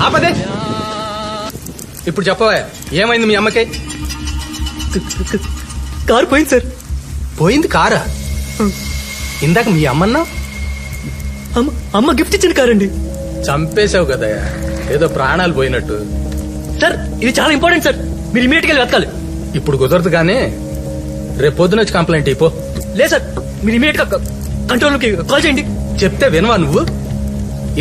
ఆపదే. ఇప్పుడు చెప్పవా ఏమైంది మీ అమ్మకి? కారు పోయింది సార్. పోయింది కారా? ఇందాక మీ అమ్మన్నా? అమ్మ గిఫ్ట్ ఇచ్చిన కారండి. చంపేశావు కదా, ఏదో ప్రాణాలు పోయినట్టు. సార్ ఇది చాలా ఇంపార్టెంట్ సార్, మీరు ఇమీడియట్ గా వెతకాలి. ఇప్పుడు కుదరదు కానీ రేపు పొద్దున వచ్చి కంప్లైంట్ అయిపో. లేదు సార్, మీరు ఇమీడియట్ గా కంట్రోల్ కి కాల్ చేయండి. చెప్తే వినవా నువ్వు?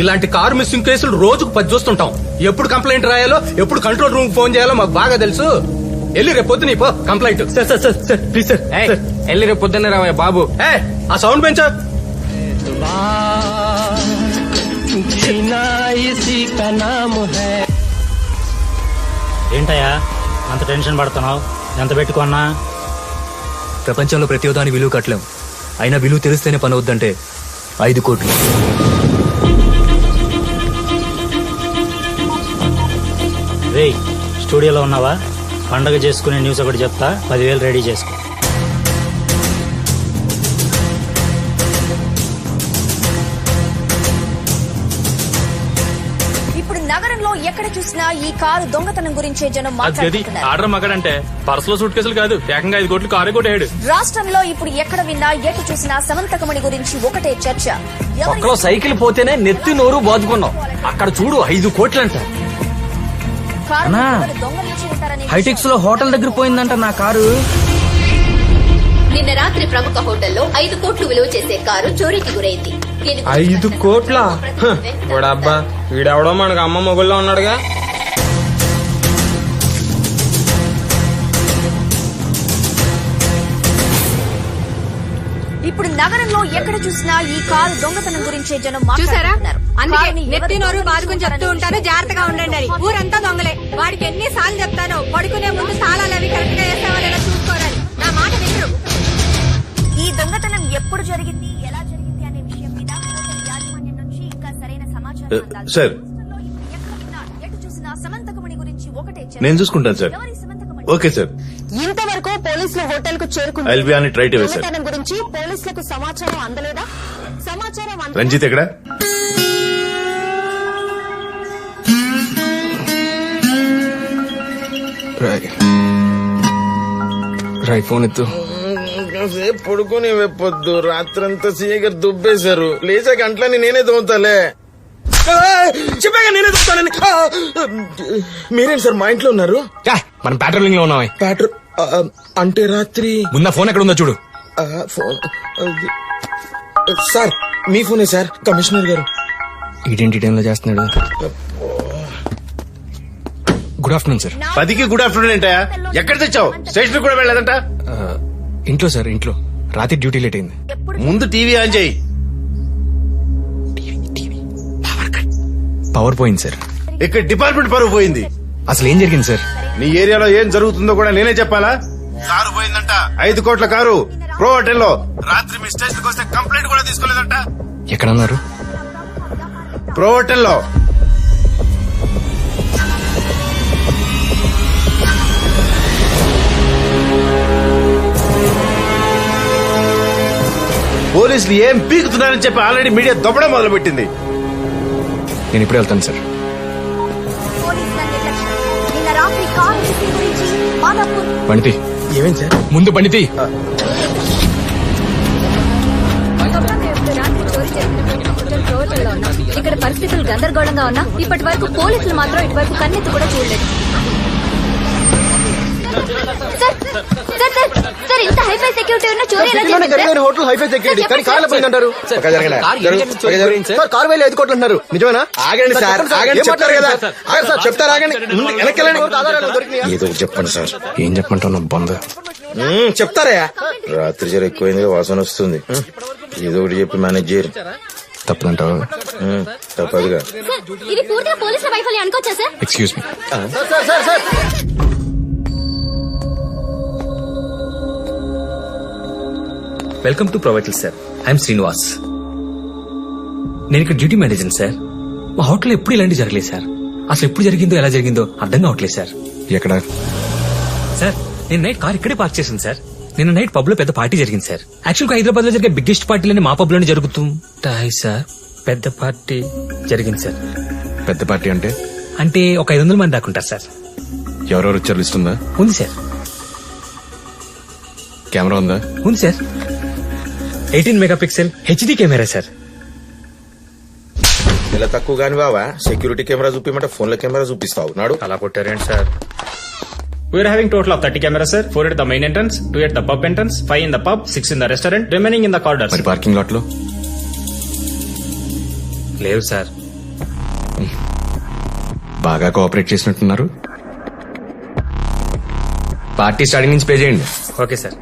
ఇలాంటి కారు మిస్సింగ్ కేసులు రోజుకు 10 చూస్తుంటాం. ఎప్పుడు కంప్లైంట్ రాయాలో, ఎప్పుడు కంట్రోల్ రూమ్ ఫోన్ చేయాలో మాకు బాగా తెలుసు. వెళ్ళి రేపు పొద్దున పో complaint. Sir sir sir sir please sir. వెళ్ళి రేపు పొద్దున్నే రావయ్య బాబు. ఆ సౌండ్ పెంచా. ఏంటయ్యా అంత టెన్షన్ పడుతున్నావు? ఎంత పెట్టుకున్నా ప్రపంచంలో ప్రతి దాని విలువ కట్టలేం. అయినా విలువ తెలిస్తేనే పని వద్దంటే 5 కోట్లు. రే స్టూడియోలో ఉన్నావా? పండగ చేసుకునే న్యూస్ ఒకటి చెప్తా, 10,000 రెడీ చేసుకో. ఇప్పుడు నగరంలో ఎక్కడ చూసినా ఈ కారు దొంగతనం గురించే జనం మాట్లాడుతున్నారు. ఆర్డర్ మగాడంటే పర్సులో సూట్ కేసులు కాదు, ఏకంగా 5 కోట్లు కారే కొట్టాడు. రాష్ట్రంలో ఇప్పుడు ఎక్కడ విన్నా ఎటు చూసినా సమంతకమణి గురించి ఒకటే చర్చ. ఒక్కలో సైకిల్ పోతేనే నెత్తి నోరు బాదుకున్నాం, అక్కడ చూడు 5 కోట్లంట. హైటెక్స్ లో హోటల్ దగ్గర పోయిందంట నా కారు. నిన్న రాత్రి ప్రముఖ హోటల్లో 5 కోట్లు విలువ చేసే కారు చోరీకి గురైంది. 5 కోట్ల? వాడబ్బా వీడెవడో మనకు అమ్మ మొగుల్లో ఉన్నాడుగా. ఇప్పుడు నగరంలో ఎక్కడ చూసినా ఈ కారు దొంగతనం గురించే జనం చూసారా? మాట్లాడుతున్నారు. అందుకే కారుని నెత్తి ఎవరు నోరు బాదుకుని చెప్తూ దొంగలించారని ఉంటాను, జాగ్రత్తగా ఉండండి అని. ఊరంతా దొంగలే. వాడికి ఎన్నిసార్లు చెప్తాను, పడుకునే ముందు తాళాలు అవి కరెక్ట్ గా వేసావా లేదా చూసుకోరాలి. నా మాట వినరు. ఈ దొంగతనం ఎప్పుడు జరిగింది, ఎలా జరిగింది అనే విషయం మీద హోటల్ యాజమాన్యం నుంచి ఇంకా సరైన సమాచారం అందాలి. సార్ ఎక్కడ విన్నా ఎటు చూసినా సమంతకమణి గురించి ఒకటే చర్చ. నేను చూసుకుంటాను సార్. ఎవరి సమంతకమణి? Okay sir. ఇంతవరకు పోలీసులు హోటల్ కు I'll be on it right away, sir. దొంగతనం గురించి పోలీసులకు సమాచారం అందలేదా? సమాచారం రంజిత్ ఎక్కడ? రాయ్ ఫోన్ ఎత్తు. పడుకుని వెప్పొద్దు, రాత్రంతా సీగా దుబ్బేశారు. లేచా గంటలని నేనే దోతాలే. చెప్పాక నేనే దోతానని. మీరేంటి సార్ మా ఇంట్లో ఉన్నారు? మనం పెట్రోలింగ్ లో ఉన్నాం. ప్యాట్రో అంటే రాత్రి ముందు ఫోన్ ఎక్కడ ఉందో చూడు. ఫోన్ సార్, మీ ఫోనే సార్. కమిషనర్ గారు ఇదేంటి టైంలో చేస్తున్నాడు? Good afternoon sir. 10కి గుడ్ ఆఫ్టర్నూన్ ఏంటయా? ఎక్కడ తెచ్చావు? స్టేషన్ కూడా వెళ్ళలేదంట. ఇంట్లో సార్, ఇంట్లో. రాత్రి డ్యూటీ లేట్ అయింది. ముందు టీవీ ఆన్ చేయి. పవర్ పోయింది సార్. ఇక్కడ డిపార్ట్మెంట్ పరువు పోయింది. అసలు ఏం జరిగింది సార్? నీ ఏరియాలో ఏం జరుగుతుందో కూడా నేనే చెప్పాలా? కారు పోయిందంట, 5 కోట్ల కారు ప్రో హోటల్లో. రాత్రి మీ స్టేషన్ వస్తే కంప్లైంట్ కూడా తీసుకోలేదంట. ఎక్కడన్నారు? ప్రో హోటల్లో. పోలీసులు ఏం పీకుతున్నారని చెప్పి ఆల్రెడీ మీడియా దొబ్బడం మొదలు పెట్టింది. నేను ఇప్పుడే వెళ్తాను సార్. పోలీసుల నిర్లక్ష్యం. నిన్న రాత్రి కారు మిస్సింగ్ గురించి మాదాపూర్. బండితి. ఏమేం సార్? ముందు బండితి. రాత్రి చోరీ జరిగిన హోటల్ హోటల్లో ఉన్నాం. ఇక్కడ పరిస్థితులు గందరగోళంగా ఉన్నా ఇప్పటి వరకు పోలీసులు మాత్రం ఇటువైపు కన్నెత్తి కూడా చూడలేదు. సార్ ఇంత హైఫై సెక్యూరిటీ ఉన్న చోరీ ఎలా జరిగింది? హోటల్ హైఫై సెక్యూరిటీ కానీ కార్లో పోయిందంటారు. కారు వేలు 5 కోట్లు అంటున్నారు. నిజమేనా? ఆగండి సార్, ఆగండి. చెప్తారు కదా సార్, చెప్తారు. ఆగండి, వెనక్కి ఏదో చెప్పండి సార్. ఏం చెప్పమంటావు నా బంద? చెప్తారా? రాత్రి జర ఎక్కువైంది, వాసన వస్తుంది. ఏదో ఒకటి చెప్పి మేనేజ్ చేయరు. తప్పదంటావు? తప్పదుగా. ఇది పూర్తిగా పోలీసుల వైఫల్యం అనుకోవచ్చా sir? Excuse me. Welcome to Provital sir. I'm Srinivas. నేను ఇక్కడ డ్యూటీ మేనేజర్ సార్. మా హోటల్లో ఎప్పుడు ఇలాంటి జరగలేదు సార్. అసలు ఎప్పుడు జరిగిందో ఎలా జరిగిందో అర్థం కావట్లేదు సార్. ఎక్కడ సార్? నేను నైట్ కార్ ఇక్కడే పార్క్ చేశాను సార్. నిన్న నైట్ పబ్ లో పెద్ద పార్టీ జరిగింది సార్. యాక్చువల్గా హైదరాబాద్ లో జరిగే బిగ్గెస్ట్ పార్టీలని మా పబ్ లోనే జరుగుతుంటాయి సార్. పెద్ద పార్టీ జరిగింది సార్. పెద్ద పార్టీ అంటే అంటే ఒక 500 మంది దాకుంటారు సార్. ఎవరెవరు వచ్చారు లిస్ట్ ఉందా? ఉంది సార్. కెమెరా ఉందా? ఉంది sir. 18 megapixel HD camera sir. ఇలా తక్కువ గాని బావా, సెక్యూరిటీ కెమెరా చూపిమంటే ఫోన్ల కెమెరా చూపిస్తావు నాడు. అలా కొట్టారేంటి sir? We're having total of 30 cameras, sir. 4 at the main entrance, 2 at the pub entrance, 5 in the pub, 6 in the restaurant, remaining in the corridors. మరి parking lot లో లేవు సార్. బాగా cooperate చేసినట్టున్నారు. Party starting నుంచి pay చేయండి. Okay sir.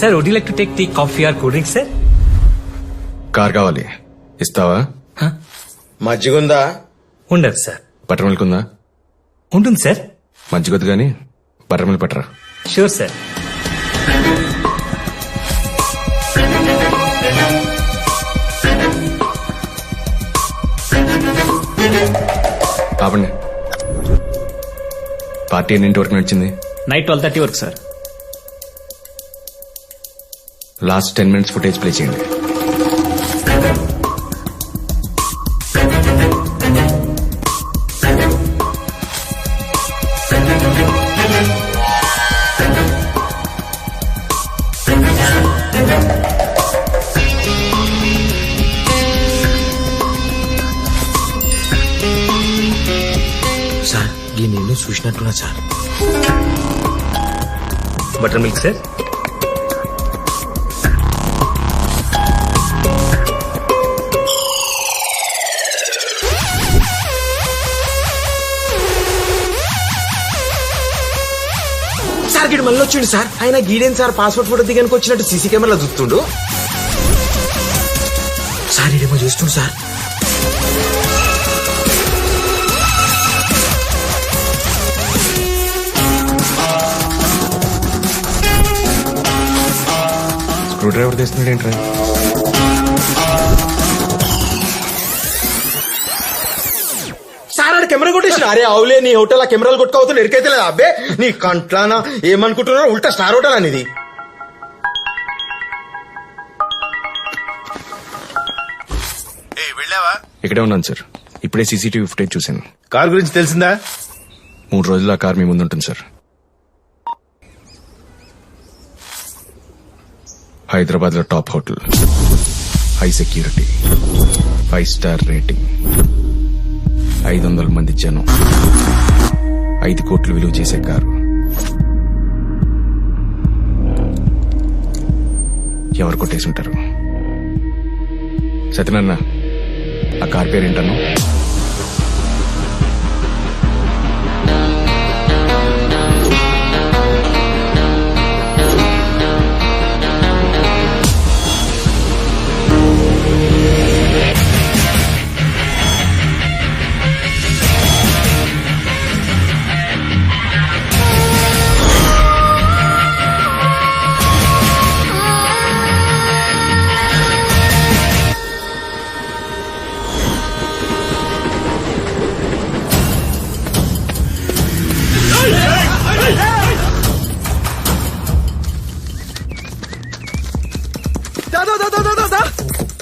Sir would you like to take tea, coffee or cool drink sir? Car కావాలి, ఇస్తావా? మజ్జిగుందా? ఉండదు సార్. బటర్ మిల్క్ ఉందా? ఉంటుంది సార్. మజ్జిగొద్దు గానీ బటర్ మిల్క్ పట్టరా. Sure sir. ఆపండి. పార్టీ ఎన్నింటి వరకు నడిచింది? Night 12:30 వరకు సార్. లాస్ట్ 10 minutes ఫుటేజ్ ప్లే చేయండి. సార్ ఈ నేను చూసినట్టున్నా sir. Butter milk sir. Sir గీడు మళ్ళీ వచ్చిండు సార్. ఆయన గీడేం సార్ పాస్పోర్ట్ ఫోటో దిగానికి వచ్చినట్టు సీసీ కెమెరాలో చూస్తుండు సార్. ఇడేమో చూస్తుండు సార్. స్క్రూ డ్రైవర్ తెస్తున్నాడు ఏంట్రా? సార్ ఆడ కెమెరా కొట్టేసిన. అరే అవులే నీ హోటల్ ఆ కెమెరాలు కొట్టుకోవద్దు ఎరికైతే లేదా అబ్బే నీ కంట్లానా ఏమనుకుంటున్నారో ఉల్టా స్టార్ హోటల్ అనేది. వెళ్ళావా? ఇక్కడే ఉన్నాను సార్. ఇప్పుడే సీసీటీవీ ఫుటేజ్ చూశాను. కార్ గురించి తెలిసిందా? 3 రోజులు ఆ కార్ మీ ముందు ఉంటుంది సార్. హైదరాబాద్ లో top hotel, high security, 5 star rating, 500 మంది జనం, 5 కోట్లు విలువ చేసే కారు. ఎవరు కొట్టేసి ఉంటారు? సత్యనారాయణ, ఆ కార్ పేరేంటను?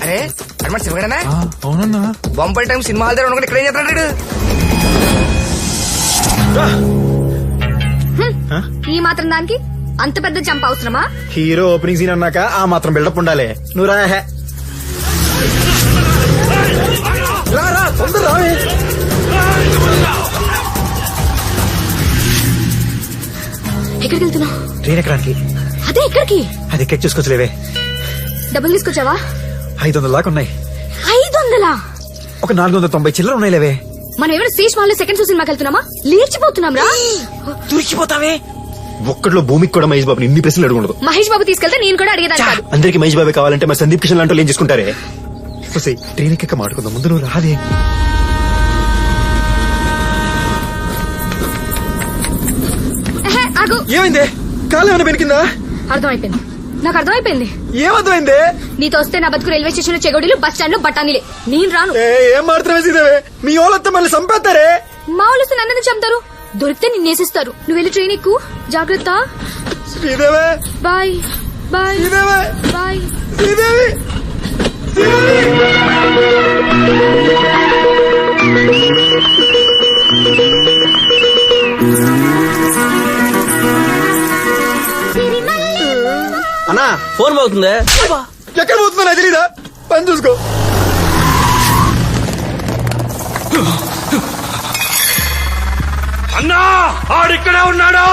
అరే అడ్వాన్స్ ఇవ్వగడనా? అవునన్నా. బొంబాయి టైం సినిమా హాల్ దగ్గర ఇక్కడ ఏం చేస్తాడు? ఈ మాత్రం దానికి అంత పెద్ద జంప్ అవసరమా? హీరో ఓపెనింగ్ సీన్ అన్నాక ఆ మాత్రం బిల్డప్ ఉండాలి. నువ్వు రా. తొందర రావే. ఎక్కడికి వెళ్తున్నావు? ట్రైన్ ఎక్కడానికి. అదే ఎక్కడికి? అది ఎక్కి చూసుకోవచ్చులేవే. డబ్బులు తీసుకొచ్చావా? 500 దాకా ఉన్నాయి. 600? ఒక 490 చిల్లర ఉన్నాయిలేవే. మనం ఏమైనా శేష్ మాల్లో సెకండ్ షో సినిమాకి వెళ్తున్నామా? లేచిపోతున్నాం రా. తుడిచిపోతావే. ఒక్కట్లో భూమికి కూడా మహేష్ బాబుని ఇన్ని ప్రశ్నలు అడగకూడదు. మహేష్ బాబు తీసుకెళ్తే నేను కూడా అడిగేదాన్ని కాదు. అందరికి మహేష్ బాబే కావాలంటే మరి సందీప్ కిషన్ లాంటి ఏం చేసుకుంటారే? ట్రైన్ ఎక్క మాడుకుందాం, ముందు నువ్వు రాదే. ఏమైంది? కాలు ఏమైనా పెరిగిందా? అర్థమైపోయింది, నాకు అర్థమైపోయింది. ఏమర్థమైంది? నీతో వస్తే నా బతుకు రైల్వే స్టేషన్ లో చెగోడీలు, బస్ స్టాండ్ లో బట్టానీలే. నేను రాను. ఏం మాత్రమే సీదేవే, మీ వాళ్ళతో మళ్ళీ చంపేస్తారే. మా వాళ్ళు వస్తే నన్ను చంపుతారు, దొరికితే నిన్నేసిస్తారు. నువ్వు వెళ్ళి ట్రైన్ ఎక్కు, జాగ్రత్త. శ్రీదేవే బాయ్ బాయ్ శ్రీదేవే బాయ్. శ్రీదేవి అన్నా ఫోన్ పోతుందే. ఎక్కడ పోతుందో తెలీదా? పని చూసుకో. అన్నా ఆడిక్కడే ఉన్నాడు.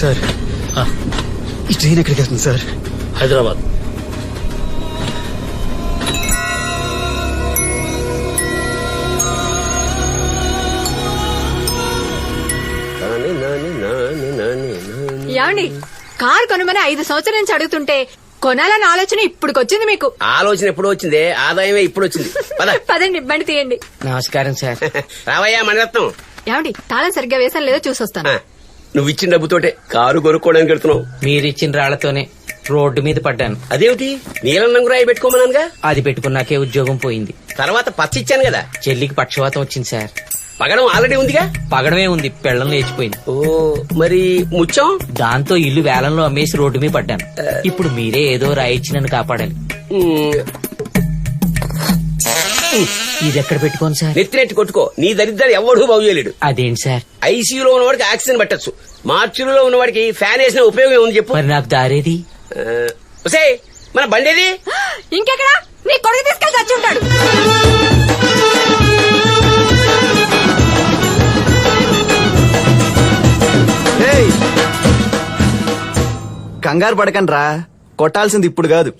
సార్, ఈ ట్రైన్ ఎక్కడికి వెళ్తుంది సార్? హైదరాబాద్. ఏమండి, కారు కొనమని 5 సంవత్సరాల నుంచి అడుగుతుంటే కొనాలని ఆలోచన ఇప్పుడుకొచ్చింది మీకు. ఆలోచన ఎప్పుడు వచ్చింది? ఆదాయమే ఇప్పుడు వచ్చింది. పదండి, బండి తీయండి. నమస్కారం సార్. రావయ్యా మణిరత్నం. ఏమండి, తాళం సరిగ్గా వేసాను లేదో చూసొస్తాను. నువ్వు ఇచ్చిన డబ్బుతోటే కారు కొనుక్కోవడానికి వెళ్తున్నావు. మీరిచ్చిన రాళ్లతోనే రోడ్డు మీద పడ్డాను. అదేమిటి? నీలం రంగు రాయి పెట్టుకోమన్నానుగా. అది పెట్టుకున్నాకే ఉద్యోగం పోయింది. తర్వాత పచ్చి ఇచ్చాను కదా. చెల్లికి పక్షవాతం వచ్చింది సార్. పగడం ఆల్రెడీ ఉందిగా. పగడమే ఉంది, పెళ్ళం లేచిపోయింది. ఓ, మరి ముత్యం? దాంతో ఇల్లు వేలంలో అమ్మేసి రోడ్డు మీద పడ్డాను. ఇప్పుడు మీరే ఏదో రాయిచ్చి నన్ను కాపాడాలి. ఇది ఎక్కడ పెట్టుకోను సార్? నెత్తినెట్టి కొట్టుకో. నీ దరిద్రాలు ఎవడూ బాగు చేయలేడు. అదేంటి సార్? ఐసీయూలో ఉన్నవాడికి ఆక్సిజన్ పట్టచ్చు, మార్చిలో ఉన్నవాడికి ఫ్యాన్ వేసిన ఉపయోగం ఏముంది చెప్పు. మరి నాకు దారేది? మన బండేది ఇంకెక్కడ? నీ కొడుకు తీసుకెళ్ళి చచ్చి ఉంటాడు. కంగారు పడకండి రా, కొట్టాల్సింది ఇప్పుడు కాదు,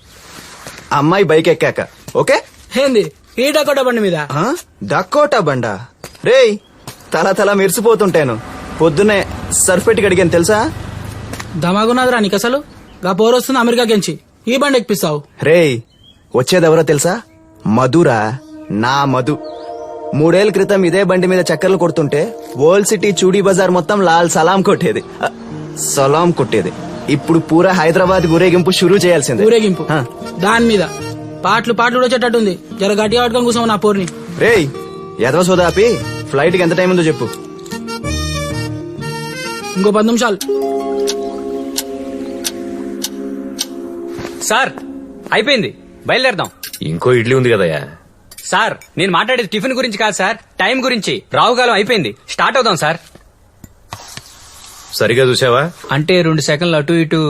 అమ్మాయి బైక్ ఎక్కాక. ఓకే? ఏంది ఈ డకోటా బండి మీద? డకోటా బండా? రేయ్, తల మెరిసిపోతుంటాను. పొద్దున్నే సర్ఫ్ పెట్టి అడిగాను తెలుసా? దమాగున్నదిరా నీకు అసలు. గా పోరొస్తుంది అమెరికా కెంచి, ఈ బండి ఎక్కిస్తావు? రేయ్, వచ్చేదెవరో తెలుసా? మధురా, నా మధు. 3 ఏళ్ల క్రితం ఇదే బండి మీద చక్కర్లు కొడుతుంటే ఓల్డ్ సిటీ చూడీ బజార్ మొత్తం లాల్ సలాం కొట్టేది. ఇప్పుడు పూరా హైదరాబాద్ ఊరేగింపు షురూ చేయాల్సిందే. ఊరేగింపు దాని మీద పాటలు కూడా వచ్చేటట్టుంది. జర గట్టిగా పట్టుకొని కూర్చోవు నా పోర్ని. రేయ్, ఎదవ సోదాపి ఫ్లైట్ కి ఎంత టైం ఉందో చెప్పు. ఇంకో 10 నిమిషాలు. సార్ అయిపోయింది, బయలుదేరదాం. ఇంకో ఇడ్లీ ఉంది కదయ్యా. సార్ నేను మాట్లాడేది టిఫిన్ గురించి కాదు సార్, టైం గురించి. రావుకాలం అయిపోయింది, స్టార్ట్ అవుదాం సార్. సరిగా చూసావా? అంటే 2 సెకండ్లు అటు ఇటు.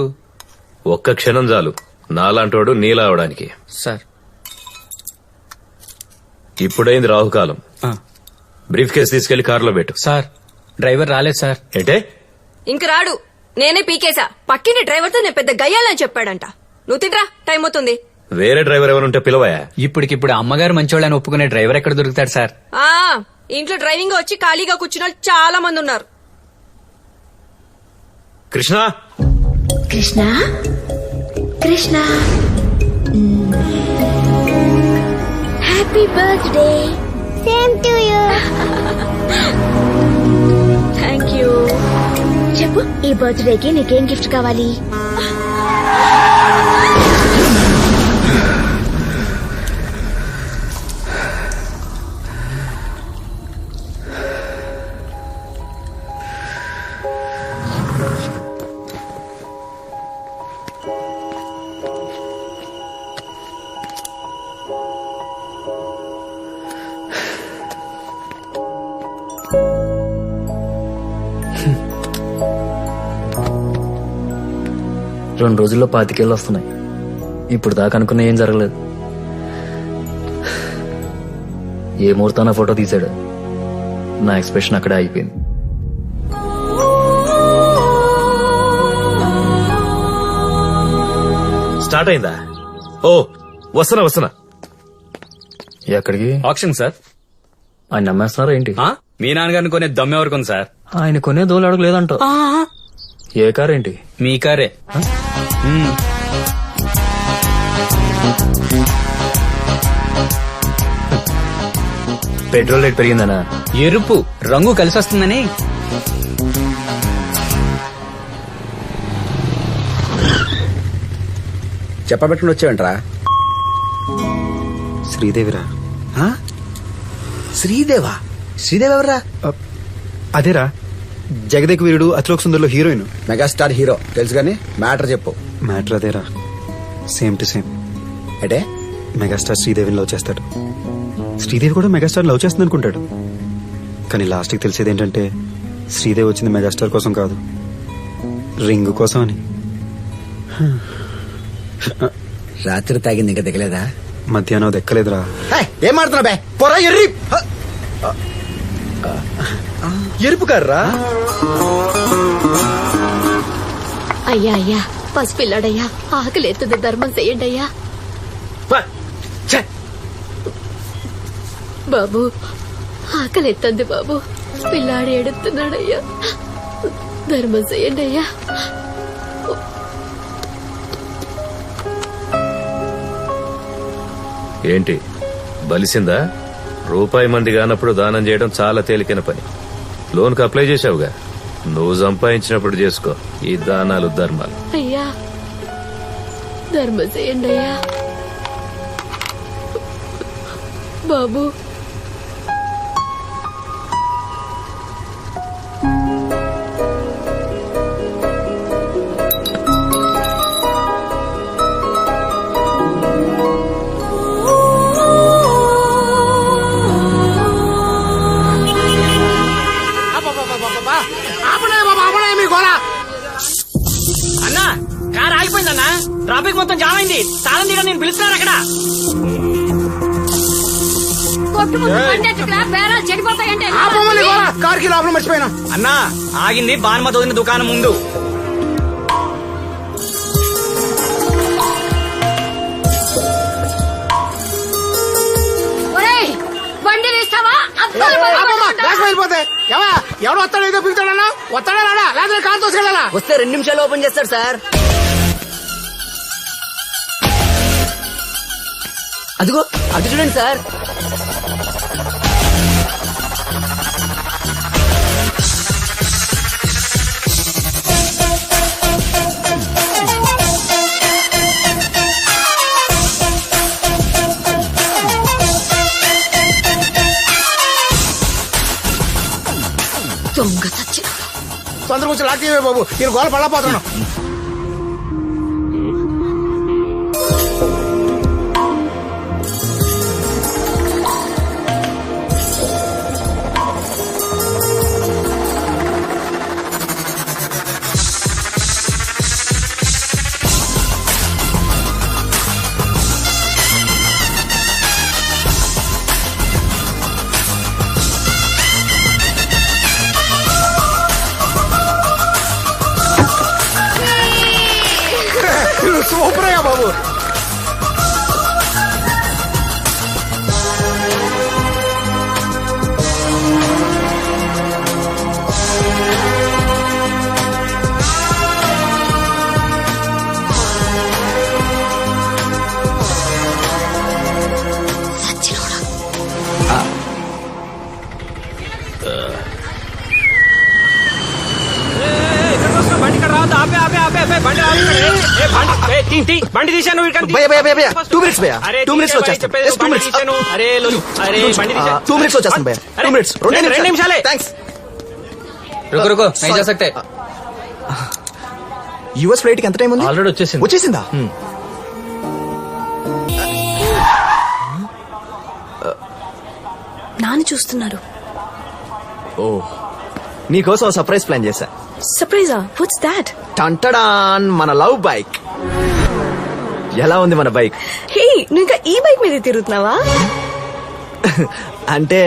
ఒక్క క్షణం చాలు నాలాంటోడు నీలా అవడానికి. సార్ ఇప్పుడైంది రాహుకాలం. బ్రీఫ్ కేసు తీసుకెళ్లి కారులో పెట్టు. సార్ డ్రైవర్ రాలేదు సార్. ఏంటే? ఇంక రాడు, నేనే పీకేసా. పక్కింటి డ్రైవర్ తో నేను పెద్ద గయ్యాలని చెప్పాడంట. నువ్వు తింట్రా, టైం అవుతుంది. వేరే డ్రైవర్ ఎవరుంటే పిలవయా. ఇప్పటికిప్పుడు అమ్మగారు మంచోళ్ళని ఒప్పుకునే డ్రైవర్ ఎక్కడ దొరుకుతాడు సార్? ఇంట్లో డ్రైవింగ్ వచ్చి ఖాళీగా కూర్చున్న వాళ్ళు చాలా మంది ఉన్నారు. Krishna Krishna Krishna, happy birthday. Same to you. Thank you. చెప్పు, ఈ బర్త్డేకి నీకేం గిఫ్ట్ కావాలి? 2 రోజుల్లో 25 వస్తున్నాయి. ఇప్పుడు దాకా అనుకున్న ఏం జరగలేదు. ఏ ముహూర్తాన ఫోటో తీశాడు, నా ఎక్స్ప్రెషన్ అక్కడే అయిపోయింది. స్టార్ట్ అయిందా? ఓ వస్తున్నా. ఎక్కడికి? Option sir. ఆయన నమ్మేస్తున్నారా ఏంటి? మీ నాన్నగారిని కొనే దమ్మె వరకు ఉంది సార్. ఆయన కొనే దోలు అడగలేదంట. ఏ కార్ ఏంటి? మీ కారే. పెట్రోల్ రేట్ పెరిగిందనా? ఎరుపు రంగు కలిసి వస్తుందని. చెప్పబెట్టుకుని వచ్చావంట్రా? శ్రీదేవిరా. శ్రీదేవా? శ్రీదేవి ఎవరా? అదేరా జగదేక్ వీరుడు అతిలోక్ సుందర్లో హీరోయిన్. మెగాస్టార్ హీరో తెలుసు గానీ మ్యాటర్ చెప్పు. మ్యాటర్ అదేరా, సేమ్ టు సేమ్. అంటే మెగాస్టార్ శ్రీదేవిని లవ్ చేస్తాడు, శ్రీదేవి కూడా మెగాస్టార్ లవ్ చేస్తుంది అనుకుంటాడు. కానీ లాస్ట్ కి తెలిసేది ఏంటంటే శ్రీదేవి వచ్చింది మెగాస్టార్ కోసం కాదు, రింగ్ కోసం అని. రాత్రి తాగింది ఇంకా దిగలేదా? మధ్యాహ్నం దెక్కలేదురా. ఏం మాడుతున్నా బే? పొర ఎర్రి ఎరుపు కర్రా. అయ్యా అయ్యా, పసిపిల్లాడయ్యా, ఆకలి ఎత్తుంది, ధర్మం చెయ్యండి అయ్యా. బాబు ఆకలి ఎత్తంది బాబు, పిల్లాడు ఏడుతున్నాడయ్యా, ధర్మం చెయ్యండి అయ్యా. ఏంటి బలిసిందా? రూపాయి మంది కానప్పుడు దానం చేయడం చాలా తేలికైన పని. లోన్కి అప్లై చేశావుగా, నువ్వు సంపాదించినప్పుడు చేసుకో ఈ దానాలు ధర్మాలు. అయ్యా ధర్మం చెయ్యండి అయ్యా. బాబు అన్నా కార్ ఆగిపోయిందన్నా, ట్రాఫిక్ మొత్తం జామ్ అయింది. తాళం తీయడం నేను పిలుస్తున్నాను అక్కడ. చెడిపోతాయంటే కార్కి లోపల మర్చిపోయినా. అన్నా ఆగింది బాన్మతి వదిన దుకాణం ముందు. బండి తీస్తావా? ఎవడు వస్తాడో ఏదో పిలుతాడన్నా, వస్తాడా రాడా లేదా కారు తోసుకెళ్ళాలా? వస్తే 2 నిమిషాలు ఓపెన్ చేస్తాడు సార్. అదిగో అటు చూడండి సార్. దొంగ సచ్చిన తొందర కూర్చో లాక్టీవే బాబు, నేను గోల పడలేకపోతున్నాను. సూపర్ అయ్యా బాబు. బండి తీశాను. 2 minutes భయ్యా, 2 minutes లో వచ్చేస్తాను. 2 minutes. 2 minutes వచ్చేస్తాను భయ్యా, 2 minutes. 2 నిమిషాలే. థ్యాంక్స్. रुको नहीं जा सकते. యూఎస్ ఫ్లైట్ కి ఎంత టైం ఉంది? ఆల్రెడీ వచ్చేసిందా? నాన్న చూస్తున్నారు. ఓ నీకోసం సర్ప్రైజ్ ప్లాన్ చేశా. సర్ప్రైజా? What's that? టంటడాన్, మన లవ్ బైక్. ఎలా ఉంది మన బైక్? హే, నువ్వు ఇంకా ఈ బైక్ మీద తిరుగుతున్నావా? అంటే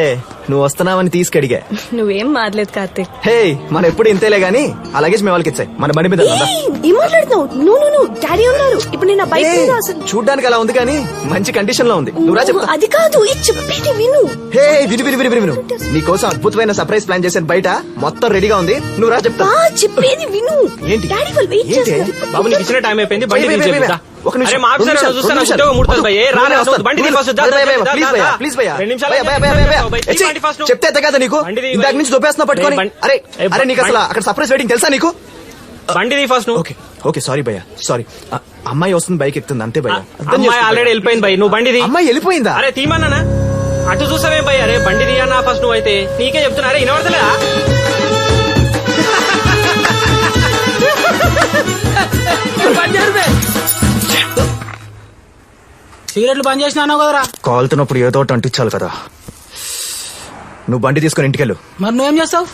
నువ్వు వస్తున్నావని తీసుకడిగా. నువ్వేం మాట్లేదు కార్తీక్. హే, మనం ఎప్పుడు ఇంతేలే గానీ ఆ లగేజ్ మేము వాళ్ళకి ఇచ్చాయి. మన బండి మీద ఉందా? ఏం మాట్లాడుతున్నావు? నువ్వు డాడీ ఉన్నారు. ఇప్పుడు నేను బైక్ మీద అసలు చూడ్డానికి అలా ఉంది కానీ మంచి కండిషన్ లో ఉంది. నువ్వు రా చెప్తా. అది కాదు, ఇది చెప్పేది విను. హే, విను. నీకోసం అద్భుతమైన సర్ప్రైజ్ ప్లాన్ చేశాను. బయట మొత్తం రెడీగా ఉంది. నువ్వు రా చెప్తా. చెప్పేది విను. ఏంటి? డాడీ వాళ్ళు వెయిట్ చేస్తారు. బాబు నీకు ఇచ్చిన టైం అయిపోయింది. బండి భయ్యా, తీసి చెప్తా. ఒక నిమిషం, అరే, మా ఆఫీసర్ రెండు చూస్తే నాకు నిమిషాలు. ఉద్యోగం ముడుతుంది భయ్యా. రా, రా, వస్తాను. బండి తీ ఫస్ట్. ప్లీజ్ భయ్యా. 2 నిమిషాలు చెప్తే కదా నీకు ఇందాక నుంచి దొబ్బేస్తున్నా పట్టుకొని. అరే నీకు అసలు అక్కడ సర్ప్రైజ్ వెయిటింగ్ తెలుసా నీకు? బండి తీ ఫస్ట్. ఓకే సారీ భయ్యా, సారీ. అమ్మాయి వస్తుంది, బైక్ ఎక్కుతుంది అంతే భయ్యా. అమ్మాయి ఆల్రెడీ వెళ్ళిపోయింది భయ్. నువ్వు బండి తీ. అమ్మాయి వెళ్ళిపోయిందా? అరే తీమన్నానా? అటు చూసావేం భయ్? అరే బండి తీయన్నా ఫస్ట్ నువ్వు అయితే. నీకే చెప్తున్నా. అరే వినబడతలేదా? సిగరెట్లు బంద్ చేసినావు కదరా. కాలుతున్నప్పుడు ఏదో ఒకటి అంటించాలి కదా. నువ్వు బండి తీసుకొని ఇంటికెళ్ళు. మరి నువ్వేం చేస్తావు?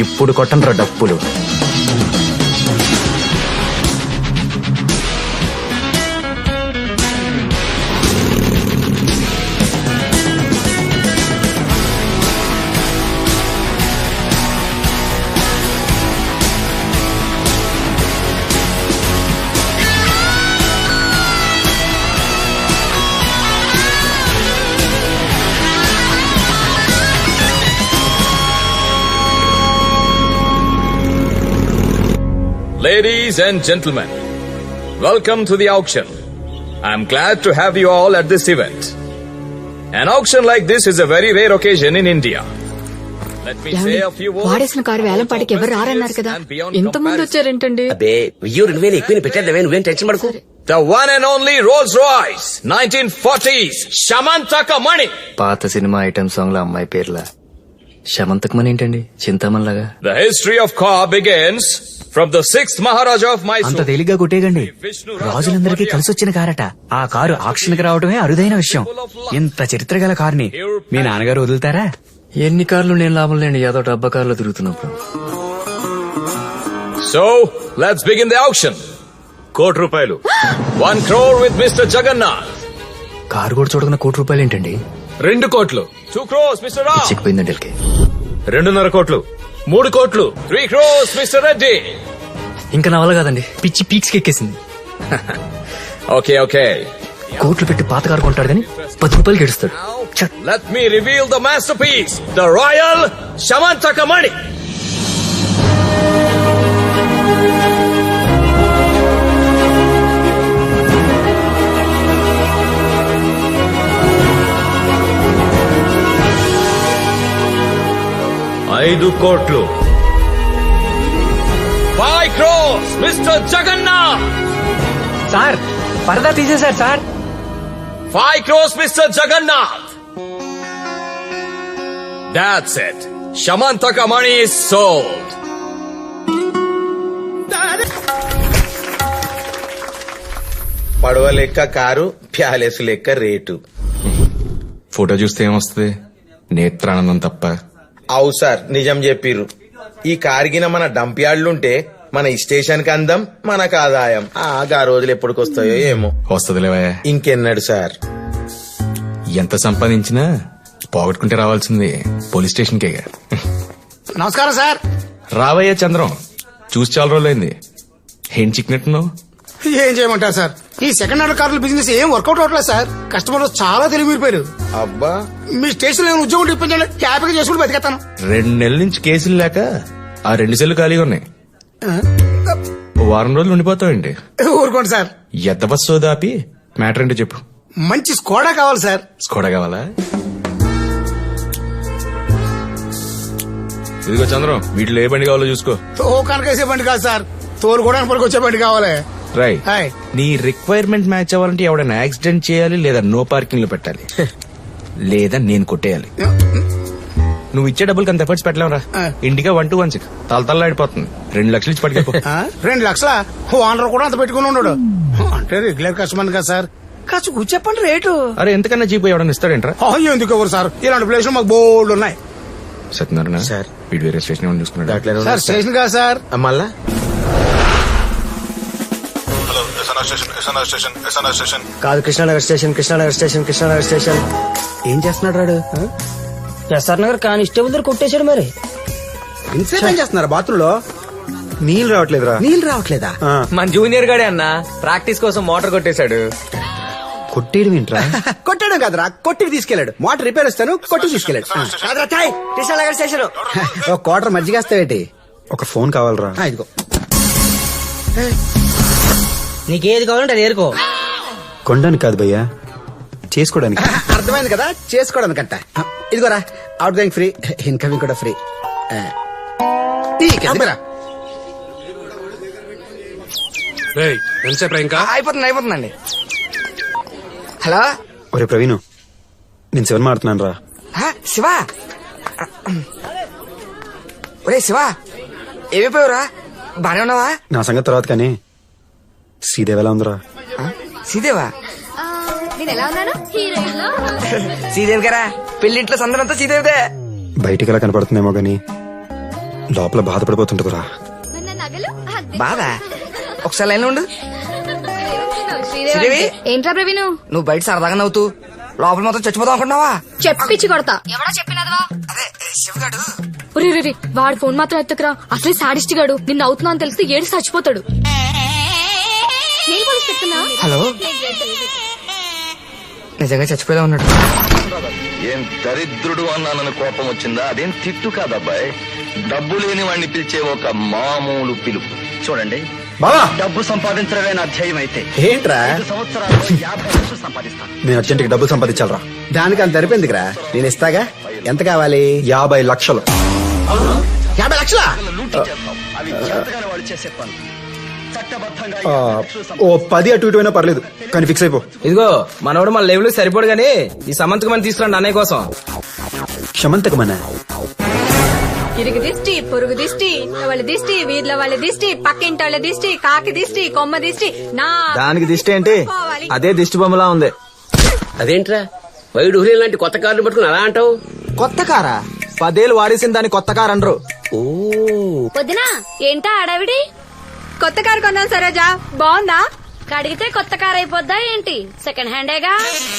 ఇప్పుడు కొట్టండ్రా డప్పులు. Ladies and gentlemen, welcome to the auction. I'm glad to have you all at this event. An auction like this is a very rare occasion in India. Let me say a few words. వాడేసిన car వేలం పాటికి ఎవరు రారన్నారు కదా, ఎంత మంది వచ్చారేంటండి? అబ్బే 1000 ఎక్కువ పెట్టేద్దామే, నువ్వేం టెన్షన్ పడకు. The one and only Rolls Royce 1940s Shamantaka Mani. పాత సినిమా ఐటమ్ సాంగ్ లో అమ్మాయి పేర్ల శమంతకమని ఏంటండి? చింతామణి లాగా. The history of car begins from the 6th Maharaja of అంత Mysore. తేలిగ్గా కొట్టేయకండి. రాజులందరికీ కలిసి వచ్చిన కారట. ఆ కారు ఆక్షన్ కి రావడమే అరుదైన విషయం. ఇంత చరిత్ర గల కారుని మీ నాన్నగారు వదులుతారా? ఎన్ని కార్లు నేను లాభం లేండి, ఏదో డబ్బా కార్లో తిరుగుతున్నప్పుడు. So, let's begin the auction. ₹1,00,00,000. 1 crore with Mr. Jagannath. Car కూడా చూడకుండా ₹1,00,00,000 ఏంటండి? 2 కోట్లు. 2 crores Mr. Ram. చిక్కిపోయిందండి వీళ్ళకి. 2.5 కోట్లు. 3 కోట్లు. 3 crores Mr. Reddy. ఇంకా నా వల్ల కాదండి, పిచ్చి పీక్స్ ఎక్కేసింది. Okay. కోట్లు పెట్టి పాత కారు కొంటాడు కానీ ₹10 గెడుస్తాడు. Let me reveal the masterpiece, the Royal Shamantaka Mani. $5 కోట్లు. 5 crores Mr. Jagannath. సార్ పరదా తీసేశారు sir. 5 crores Mr. Jagannath. That's it. Shamantaka Mani is sold. పడవ లెక్క కారు, ప్యాలెస్ లెక్క రేటు. ఫోటో చూస్తే ఏమొస్తుంది? నేత్రానందం తప్ప. అవు సార్, నిజం చెప్పిర్రు. ఈ కారిగిన మన డంప్ యార్డ్లుంటే మన స్టేషన్ కి అందం, మనకు ఆదాయం. ఆ రోజులు ఎప్పటికొస్తాయో ఏమో. వస్తదిలేవా? ఇంకెన్నడు సార్. ఎంత సంపాదించినా పోగొట్టుకుంటే రావాల్సింది పోలీస్ స్టేషన్ కే. నమస్కారం సార్. రావయ్యా చంద్రం, చూసి చాలా రోజులైంది. ఏం చిక్కినట్టున్నావు? ఏం చేయమంటారు సార్, ఈ సెకండ్ హ్యాండ్ కార్ల బిజినెస్ ఏం వర్కౌట్ అవట్లేదు సార్. కస్టమర్లు చాలా తెలివిపోయారు. అబ్బా, మీ స్టేషన్ లో ఉద్యోగం ఇప్పించండి, హ్యాపీగా చేసుకుని బతికేస్తాను. 2 నెలల నుంచి కేసులు లేక ఆ 2 సెల్లు ఖాళీగా ఉన్నాయి. వారం రోజులు ఉండిపోతావండి. ఊరుకోండి సార్. ఎంత బస్సు దాపి మ్యాటర్ ఏంటో చెప్పు. మంచి స్కోడా కావాలి సార్. స్కోడా కావాలా? ఇదిగో చంద్రం, వీటిలో ఏ బండి కావాలో చూసుకో. తోకానికేసే బండి కాదు సార్, తోలుకోవడానికి పనికి వచ్చే బండి కావాలి. రైట్. నీ రిక్వైర్మెంట్ మ్యాచ్ అవ్వాలంటే ఎవడైనా యాక్సిడెంట్ చేయాలి, లేదా నో పార్కింగ్ లో పెట్టాలి, లేదా నేను కొట్టేయాలి. నువ్వు ఇచ్చే డబ్బులకి అంత ఎఫర్ట్స్ పెట్టలేవురా. ఇండిగా 1216 తలతల్లాడిపోతుంది. 2 లక్షలు ఇచ్చి పట్టుకెళ్ళిపో. 2 లక్షల ఓనర్ కూడా అంత పెట్టుకుని ఉన్నాడు. అంటే రెగ్యులర్ కస్టమర్ కదా సార్, కాసు చెప్పండి రేటు. అరే ఎంతకన్నా జీప్ ఎవడన్నా ఇస్తాడేంట్రా? ఎందుకు ఎవరు సార్, ఇలాంటి ప్లేస్ లో మాకు బోర్డు ఉన్నాయి. సత్యనారాయణ సార్ వీడు వేరే స్టేషన్ ఏమని చూసుకున్నాడు సార్ స్టేషన్ కాదు సార్. మళ్ళా కాదు Krishna Nagar station, Krishna Nagar station, Krishna Nagar station. ఏం చేస్తున్నాడు రాడు? ఎస్ఆర్ నగర్ కానిస్టేబుల్ దగ్గర కొట్టేశాడు మరి. ఇంతసేపు ఏం చేస్తున్నారు బాత్రూమ్ లో? నీళ్ళు రావట్లేదురా. నీళ్ళు రావట్లేదా? మన జూనియర్ గాడే అన్న ప్రాక్టీస్ కోసం మోటార్ కొట్టేశాడు. కొట్టేయడం ఏంట్రా? కొట్టడం కాదురా, కొట్టికి తీసుకెళ్లాడు. మోటార్ రిపేర్ వస్తాను కొట్టికి తీసుకెళ్లాడు. కృష్ణానగర్ స్టేషన్. ఒక క్వార్టర్ మజ్జిగేస్తావేటి? ఒక ఫోన్ కావాలరా. ఇదిగో. నీకేది కావాలంటే అది ఏరుకో. కొనడానికి కాదు భయ్యా, చేసుకోవడానికి. అర్థమైంది కదా, చేసుకోవడానికంట. ఇదిగోరా, అవుట్ గోయింగ్ ఫ్రీ, ఇన్కమింగ్ కూడా ఫ్రీ. ఎంతసేపు ఇంకా? అయిపోతుందండి. హలో ఒరే ప్రవీణ్, నేను శివన్ మాడుతున్నాను రా. శివ. ఒరే శివ, ఏమైపోయావురా? బానే ఉన్నావా? నా సంగతి తర్వాత కానీ శ్రీదేవి ఎలా ఉందిరా? శ్రీదేవా? నేను ఎలా ఉన్నాను? శ్రీదేవి గారా, పెళ్లింట్లో సందనంతా శ్రీదేవిదే. బయటికి ఎలా కనపడుతుందేమో గాని లోపల బాధపడిపోతుంటదిరా. బాధ? ఒకసారి లైన్ ఉండు. శ్రీదేవి, ఏంట్రా ప్రవీణు? నువ్వు బయట సరదాగా నవ్వుతూ లోపల మొత్తం చచ్చిపోతావు అనుకున్నావా? చెప్పించి కొడతా. ఎవడా చెప్పినదవా? అదే శివగాడు. వాడి ఫోన్ మాత్రం ఎత్తుకురా. అసలే సాడిస్ట్ గాడు. నిన్ను అవుతున్నా అని తెలిస్తే ఏడు చచ్చిపోతాడు. హలో, నిజంగా చచ్చిపోయేలా ఉన్నాడు. ఏం దరిద్రుడు అన్నానని కోపం వచ్చిందా? అదేం తిట్టు కాదబ్బాయ్, డబ్బు లేని వాడిని పిలిచే ఒక మామూలు పిలుపు. చూడండి బావా, డబ్బు సంపాదించడమే నా ధ్యేయం అయితే ఏంట్రా 5 సంవత్సరాల్లో 50 లక్షలు సంపాదిస్తాను. నేను అర్జెంట్కి డబ్బులు సంపాదించాలరా. దానికి అంత సరిపోయిందిరా, నేను ఇస్తాగా. ఎంత కావాలి? 50 లక్షలు. 50 లక్షలా? అవి చేతగాని వాళ్ళు చేసే పనులు. చట్టబద్ధంగా ఓ 10 అటు ఇటు అయినా పర్లేదు కానీ ఫిక్స్ అయిపో. ఇదిగో మనోడు మన లెవెల్ సరిపోడు గానీ ఈ సమంతకమని తీసుకురండి అన్నయ్య కోసం. క్షమంతకమన్నా? ఇరుగు దిష్టి, పొరుగు దిష్టి, వాళ్ళ దిష్టి, వీర్ల వాళ్ళ దిష్టి, పక్కింటి వాళ్ళ దిష్టి, కాకి దిష్టి, కొమ్మ దిష్టి. నా దానికి దిష్టి ఏంటి? అదే దిష్టి బొమ్మలా ఉంది. అదేంట్రా వైడు హులీ లాంటి కొత్త కార్లు పట్టుకుని అలా అంటావు? కొత్త కారా? 10 ఏళ్ళు వాడేసిన దాన్ని కొత్త కారు అనరు. వదినా ఏంటా ఆడావిడి? కొత్త కారు కొన్నాను సరోజా, బాగుందా? కడిగితే కొత్త కార్ అయిపోద్దా ఏంటి? సెకండ్ హ్యాండేగా.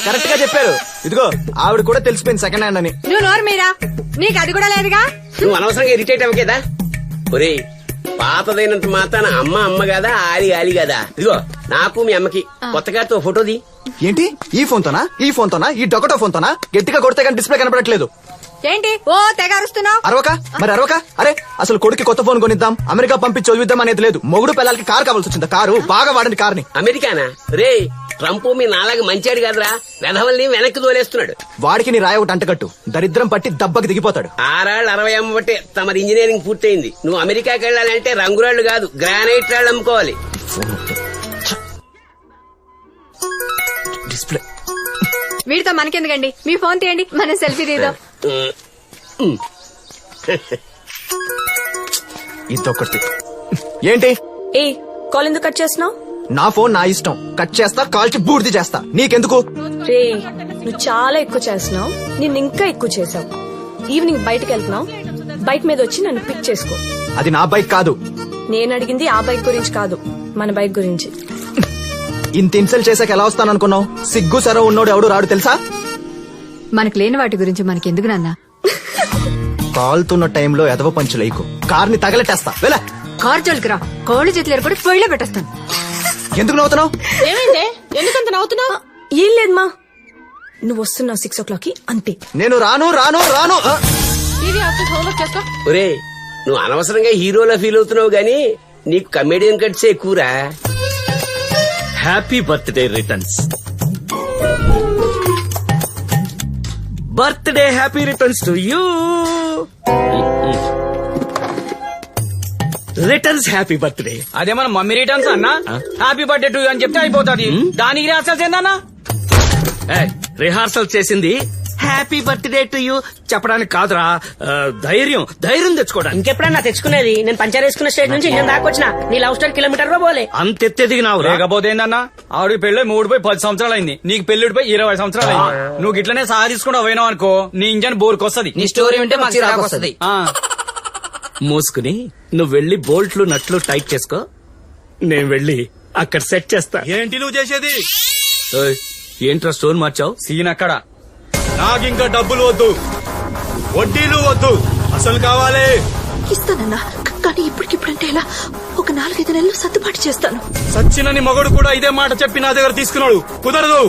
కరెక్ట్ గా చెప్పారు. ఇదిగో ఆవిడ కూడా తెలిసిపోయింది సెకండ్ హ్యాండ్ అని. నువ్వు నోరు మీరా, నీకు అది కూడా లేదుగా. నువ్వు అనవసరంగా ఇరిటేట్ అవ్వకేదా? ఒరే పాతదైనంత మాత్రాన అమ్మ అమ్మ కదా, ఆలి ఆలి కదా. ఇదిగో నాకు మీ అమ్మకి కొత్త గారితో ఫోటోది. ఏంటి ఈ ఫోన్ తోనా? ఈ ఫోన్ తోనా? ఈ డొకటో ఫోన్ తోనా? గట్టిగా కొడితే కానీ డిస్ప్లే కనపడట్లేదు. ఏంటి ఓ తెగ అరుస్తున్నావు? అరవక మరి అరవక. అరే అసలు కొడుకు కొత్త ఫోన్ కొనిద్దాం, అమెరికా పంపించి చదివిద్దాం అనేది లేదు. మొగుడు పిల్లలకి కారు కావాల్సి వచ్చింది. కారు బాగా వాడండి కార్ని. అమెరికానా? రే ట్రంప్ మీ నాలాగా మంచాడు కాదురా, వెధవల్ని వెనక్కి తోలేస్తున్నాడు. వాడికి నీ రాయ ఒకటి అంటకట్టు, దరిద్రం పట్టి దెబ్బకి దిగిపోతాడు. 6 ఏళ్ళు 60 అమ్మబట్టే తమది ఇంజనీరింగ్ పూర్తయింది. నువ్వు అమెరికాకి వెళ్ళాలంటే రంగురాళ్లు కాదు గ్రానైట్ రాళ్ళు అమ్ముకోవాలి. డిస్ప్లే వీడితో మనకెందుకండి, మీ ఫోన్ తీయండి, మనం సెల్ఫీ తీద్దాం. ఇదొకటి. ఏంటి ఏ కాల్ ఎందుకు కట్ చేస్తున్నావు? నా ఫోన్ నా ఇష్టం, కట్ చేస్తా, కాల్చి బూర్ది చేస్తా. నీకెందుకు? రే నువ్వు చాలా ఎక్కువ చేస్తున్నావు, నిన్ను ఇంకా ఎక్కువ చేసావు. ఈవినింగ్ బయటకు వెళ్తున్నావు, బైక్ మీద వచ్చి నన్ను పిక్ చేసుకో. అది నా బైక్ కాదు. నేను అడిగింది ఆ బైక్ గురించి కాదు, మన బైక్ గురించి. ఇంత ఇన్సల్ట్ చేసాక ఎలా వస్తాననుకున్నావు? సిగ్గు సర ఉన్నోడు ఎవడు రాడు తెలుసా? మనకు లేని వాటి గురించి మనకెందుకు నాన్న? కాలుతున్న టైంలో ఎదవ పంచులేకు, కార్ని తగలెట్టేస్తా. వెళ్ళ కార్ జోలికిరా, కోళ్ళు చేతులు కూడా పొయ్యిలో పెట్టేస్తాను. ఎందుకు నవ్వుతున్నావు? ఏమైందే, ఎందుకంత నవ్వుతున్నావు? ఏం లేదు మా, నువ్వు వస్తున్నావు 6 o'clock అంతే. నేను రాను రాను రాను. ఒరే నువ్వు అనవసరంగా హీరోలా ఫీల్ అవుతున్నావు గానీ నీకు కమెడియన్ కట్సే ఎక్కువరా. Happy birthday returns. Birthday happy returns to you. Returns happy birthday. అదే మన మమ్మీ రిటర్న్స్ అన్న. హ్యాపీ బర్త్డే టు యూ అని చెప్తే అయిపోతుంది. దానికి రిహార్సల్స్ ఏందన్నా? రిహార్సల్ చేసింది హ్యాపీ బర్త్డే టు యూ చెప్పడానికి కాదురా, ధైర్యం తెచ్చుకోవడానికి. ఇంకెప్పుడన్నా తెచ్చుకునేది? నేను పంచర్ వేసుకున్న స్టేజ్ నుంచి నేను దాకొచ్చిన నీ లవ్ స్టోరీ కిలోమీటర్ పోలే. అంత ఎత్తెదిగినావు. లేకపోతే ఏందన్నా, ఆవిడకి పెళ్ళి 3 10 అయింది, నీకు పెళ్లిడిపోయి 20 సంవత్సరాలు అయింది. నువ్వు ఇట్లనే సాధించుకుంటూ పోయినావు అనుకో, నీ ఇంజన్ బోర్కొస్తది. నీ స్టోరీ ఉంటే మాకు వస్తుంది. మూసుకుని నువ్వు వెళ్ళి బోల్ట్లు నట్లు టైట్ చేసుకో, నేను వెళ్ళి అక్కడ సెట్ చేస్తా. ఏంటి నువ్వు చేసేది? ఏయ్, ఏంట్రా స్టోన్ మార్చావు? సీన్ అక్కడ. నాకింకా డబ్బులు వద్దు, వడ్డీలు వద్దు, అసలు కావాలి. ఇస్తానన్నా, కానీ ఇప్పటికిప్పుడంటే ఎలా? ఒక 4-5 నెలలు సర్దుబాటు చేస్తాను. సచ్చినని మగడు కూడా ఇదే మాట చెప్పి నా దగ్గర తీసుకున్నాడు. కుదరదు.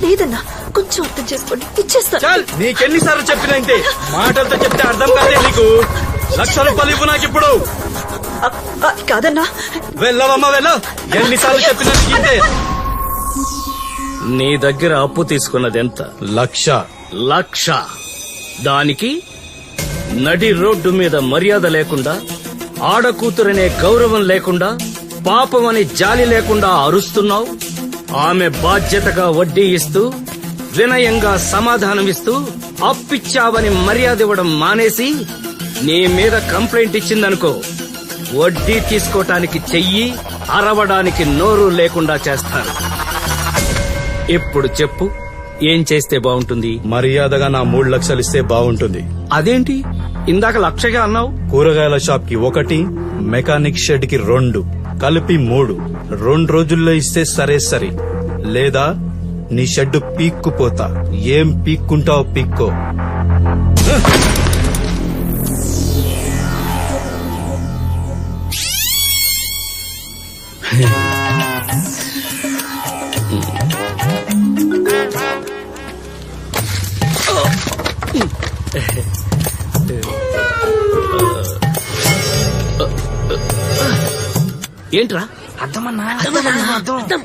లేదన్నా, కొంచెం అర్థం చేసుకోండి, ఇచ్చేస్తాను. చల్, నీకెన్నిసార్లు చెప్పినా ఇంతే. మాటలతో చెప్తే అర్థం కాదే నీకు. 1,00,000 రూపాయలు ఇవ్వు నాకు ఇప్పుడు. కాదన్నా. వెళ్ళవమ్మా వెళ్ళ. ఎన్నిసార్లు చెప్పినా నీకు ఇంతే. నీ దగ్గర అప్పు తీసుకున్నది ఎంత? 1,00,000. దానికి నడి రోడ్డు మీద మర్యాద లేకుండా, ఆడకూతురనే గౌరవం లేకుండా, పాపమని జాలి లేకుండా అరుస్తున్నావు. ఆమె బాధ్యతగా వడ్డీ ఇస్తూ, వినయంగా సమాధానమిస్తూ, అప్పిచ్చావని మర్యాద ఇవ్వడం మానేసి నీ మీద కంప్లైంట్ ఇచ్చిందనుకో, వడ్డీ తీసుకోటానికి చెయ్యి, అరవడానికి నోరు లేకుండా చేస్తారు. ఇప్పుడు చెప్పు, ఏం చేస్తే బాగుంటుంది? మర్యాదగా నా 3 లక్షలు ఇస్తే బాగుంటుంది. అదేంటి ఇందాక 1,00,000 అన్నావు? కూరగాయల షాప్ కి 1, మెకానిక్ షెడ్ కి 2, కలిపి 3. 2 రోజుల్లో ఇస్తే సరే, లేదా నీ షెడ్ పీక్కుపోతా. ఏం పీక్కుంటావు పీక్కో. ఏంట్రా? అర్థమన్నా, అర్థం.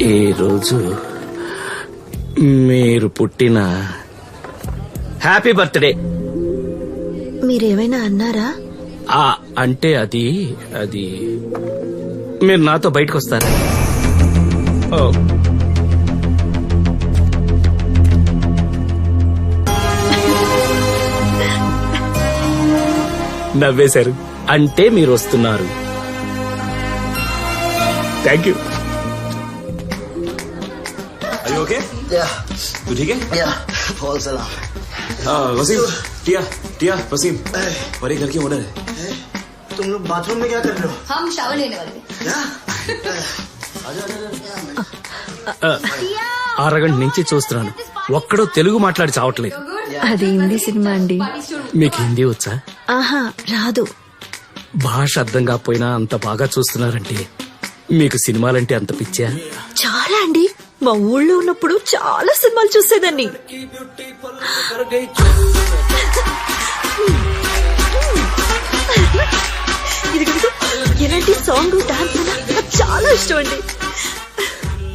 ఏ రోజు మీరు పుట్టిన హ్యాపీ బర్త్డే. మీరేమైనా అన్నారా? అంటే అది మీరు నాతో బయటకు వస్తారా? నవ్వేశారు అంటే మీరు వస్తున్నారు. Thank you. ओके तू ठीक है? वसीम, टिया वसीम, परे घर की ऑर्डर है. तुम लोग बाथरूम में क्या कर रहे हो? हम शावर लेने वाले అరగంట నుంచి చూస్తున్నాను, ఒక్కడో తెలుగు మాట్లాడి చావట్లేదు. అది హిందీ సినిమా అండి. మీకు హిందీ వచ్చా? ఆహా, రాదు. భాష అర్థం కాకపోయినా అంత బాగా చూస్తున్నారంటే మీకు సినిమాలంటే అంత పిచ్చా? చాలా అండి. మా ఊళ్ళో ఉన్నప్పుడు చాలా సినిమాలు చూసేదాన్ని. ఎలాంటి సాంగ్, డాన్స్ నాకు చాలా ఇష్టం అండి.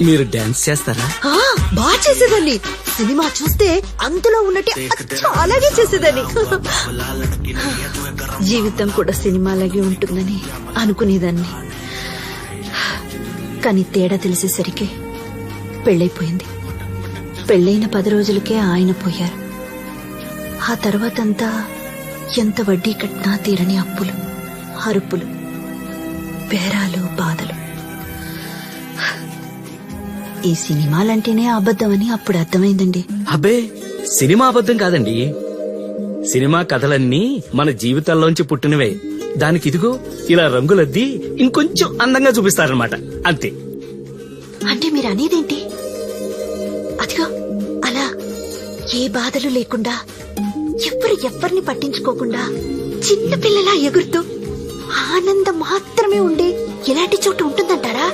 మీరు డాన్స్ చేస్తారా? బాగా చేసేదాన్ని. సినిమా చూస్తే అందులో ఉన్నట్టే చాలాగే చేసేదాన్ని. జీవితం కూడా సినిమాలాగే ఉంటుందని అనుకునేదాన్ని. కానీ తేడా తెలిసేసరికి పెళ్ళైపోయింది. పెళ్ళైన 10 రోజులకే ఆయన పోయారు. ఆ తర్వాతంతా ఎంత వడ్డీ కట్టినా తీరని అప్పులు, అరుపులు, బేరాలు, బాధలు. ఈ సినిమాలంటేనే అబద్ధమని అప్పుడు అర్థమైందండి. అబ్బే, సినిమా అబద్ధం కాదండి. సినిమా కథలన్నీ మన జీవితాల్లోంచి పుట్టినవే. దానికి ఇదిగో ఇలా రంగులద్ది ఇంకొంచెం అందంగా చూపిస్తారనమాట, అంతే. అంటే మీరు అనేదేంటి? అదిగో అలా ఏ బాధలు లేకుండా, ఎవ్వరిని పట్టించుకోకుండా, చిన్న పిల్లలా ఎగురుతూ ఆనందం మాత్రమే ఉండే ఎలాంటి చోటు ఉంటుందంటారా?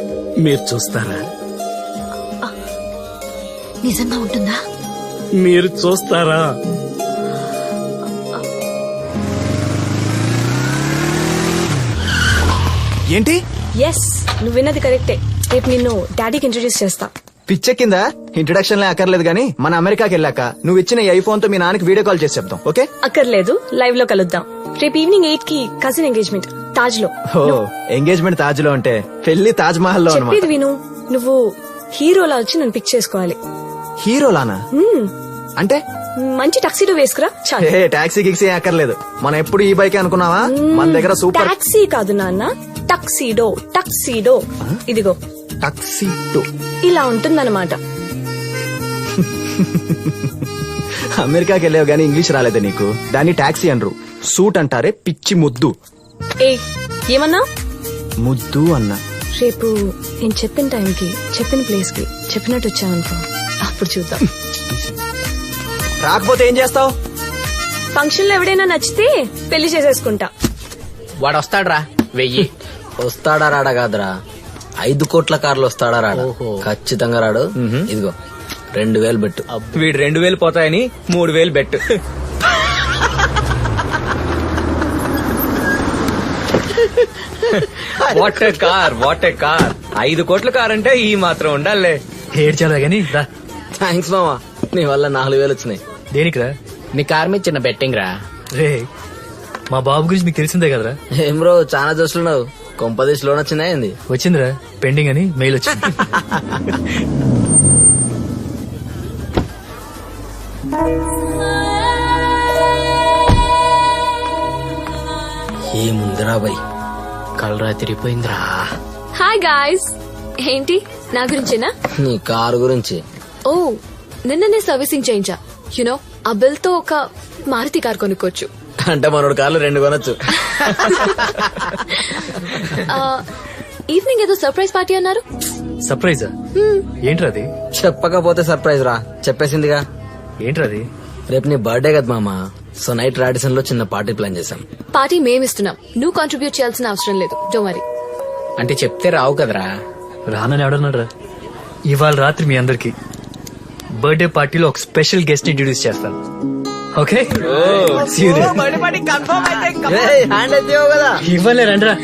మీరు చూస్తారా? నిజంగా ఉంటుందా? మీరు చూస్తారా? ఏంటి? ఎస్, నువ్వు విన్నది కరెక్టే. రేపు నిన్ను డాడీకి ఇంట్రొడ్యూస్ చేస్తా. పిచ్చెక్కిందా? ఇంట్రడక్షన్ లే అక్కర్లేదు గానీ మన అమెరికాకి వెళ్ళాక నువ్వు ఇచ్చిన ఈ ఐఫోన్ తో మీ నాన్నకి వీడియో కాల్ చేసి చెప్తాం, ఓకే? అక్కర్లేదు, లైవ్ లో కలుద్దాం. రేపు ఈవినింగ్ 8 కి కజిన్ ఎంగేజ్మెంట్ తాజ్ లో. ఓ ఎంగేజ్మెంట్ తాజ్ లో అంటే పెళ్లి తాజ్ మహల్ లో చెప్పేది అనమాట. విను, నువ్వు హీరోలా వచ్చి నన్ను పిక్ చేసుకోవాలి. హీరోలానా అంటే? మంచి టక్సీడో వేసుకురా చాలు. ఏ టాక్సీ గిక్సీ అక్కర్లేదు, మనం ఎప్పుడు ఈ బైక్ అనుకున్నావా? మన దగ్గర సూపర్. టాక్సీ కాదు నాన్న, టక్సీడో. టక్సీడో ఇదిగో టక్సీడో ఇలా ఉంటుందన్నమాట. అమెరికాకి వెళ్ళావు గానీ ఇంగ్లీష్ రాలేదా నీకు? దాన్ని టాక్సీ అనరు, సూట్ అంటారే పిచ్చి ముద్దు. ఏ ఏమన్నా? ముద్దు అన్నా. రేపు నేను చెప్పిన టైంకి చెప్పిన ప్లేస్ కి చెప్పినట్టు వచ్చావనుకో, అప్పుడు చూద్దాం. రాకపోతే ఏం చేస్తావు? ఫంక్షన్ లో ఎవడైనా నచ్చితే పెళ్లి చేసేసుకుంటా. వాడు వస్తాడ్రా 1000. వస్తాడా రాడా కాదురా, 5 కోట్ల కార్లు వస్తాడా రాడా? ఖచ్చితంగా రాడు. ఇదిగో 2000 బెట్టు. వీడు 2000 పోతాయని 3000 bet. What a car, what a car. 5 కోట్ల కార్ అంటే ఈ మాత్రం ఉండాలే. ఏడ్చాలా గానీ రా. థ్యాంక్స్ మామా, నీ వల్ల 4000 వచ్చినాయి. దేనికిరా? నీ కార్ మీద చిన్న బెట్టింగ్ రా. రే మా బాబు గురించి నీకు తెలిసిందే కదరా. ఏం బ్రో చాలా చూస్తున్నావు, కొంపదేశ్ లోన్ వచ్చినాయింది. వచ్చిందిరా, పెండింగ్ అని మెయిల్ వచ్చింది. ఏముందిరా బై, కలరా తిరిగిపోయిందిరా. Hi guys. ఏంటి నా గురించేనా? నీ కారు గురించి. ఓ నిన్ననే సర్వీసింగ్ చేయించా. యునో ఆ బిల్ తో ఒక మారుతి కార్ కొనుక్కోవచ్చు. అంటే మనోడు కార్లు 2 కొనొచ్చు. ఈవినింగ్ ఏదో సర్ప్రైజ్ పార్టీ అన్నారు. సర్ప్రైజా? ఏంట్రా అది? చెప్పకపోతే సర్ప్రైజ్ రా, చెప్పేసిందిగా. ఏంట్రా అది? రేపు నీ బర్త్డే కదా మామ, సో నైట్ రాడిసన్ లో చిన్న పార్టీ ప్లాన్ చేశాం. పార్టీ మేమిస్తున్నాం, నువ్వు కాంట్రిబ్యూట్ చేయాల్సిన అవసరం లేదు. Don't worry. అంటే చెప్తే రావు కదరా. రానని ఎవడన్నాడు రా? ఇవాళ రాత్రి మీ అందరికి బర్త్డే పార్టీలో ఒక స్పెషల్ గెస్ట్ ఇంట్రొడ్యూస్ చేస్తాను, ఓకే? ఇవ్వలే రండ్రా.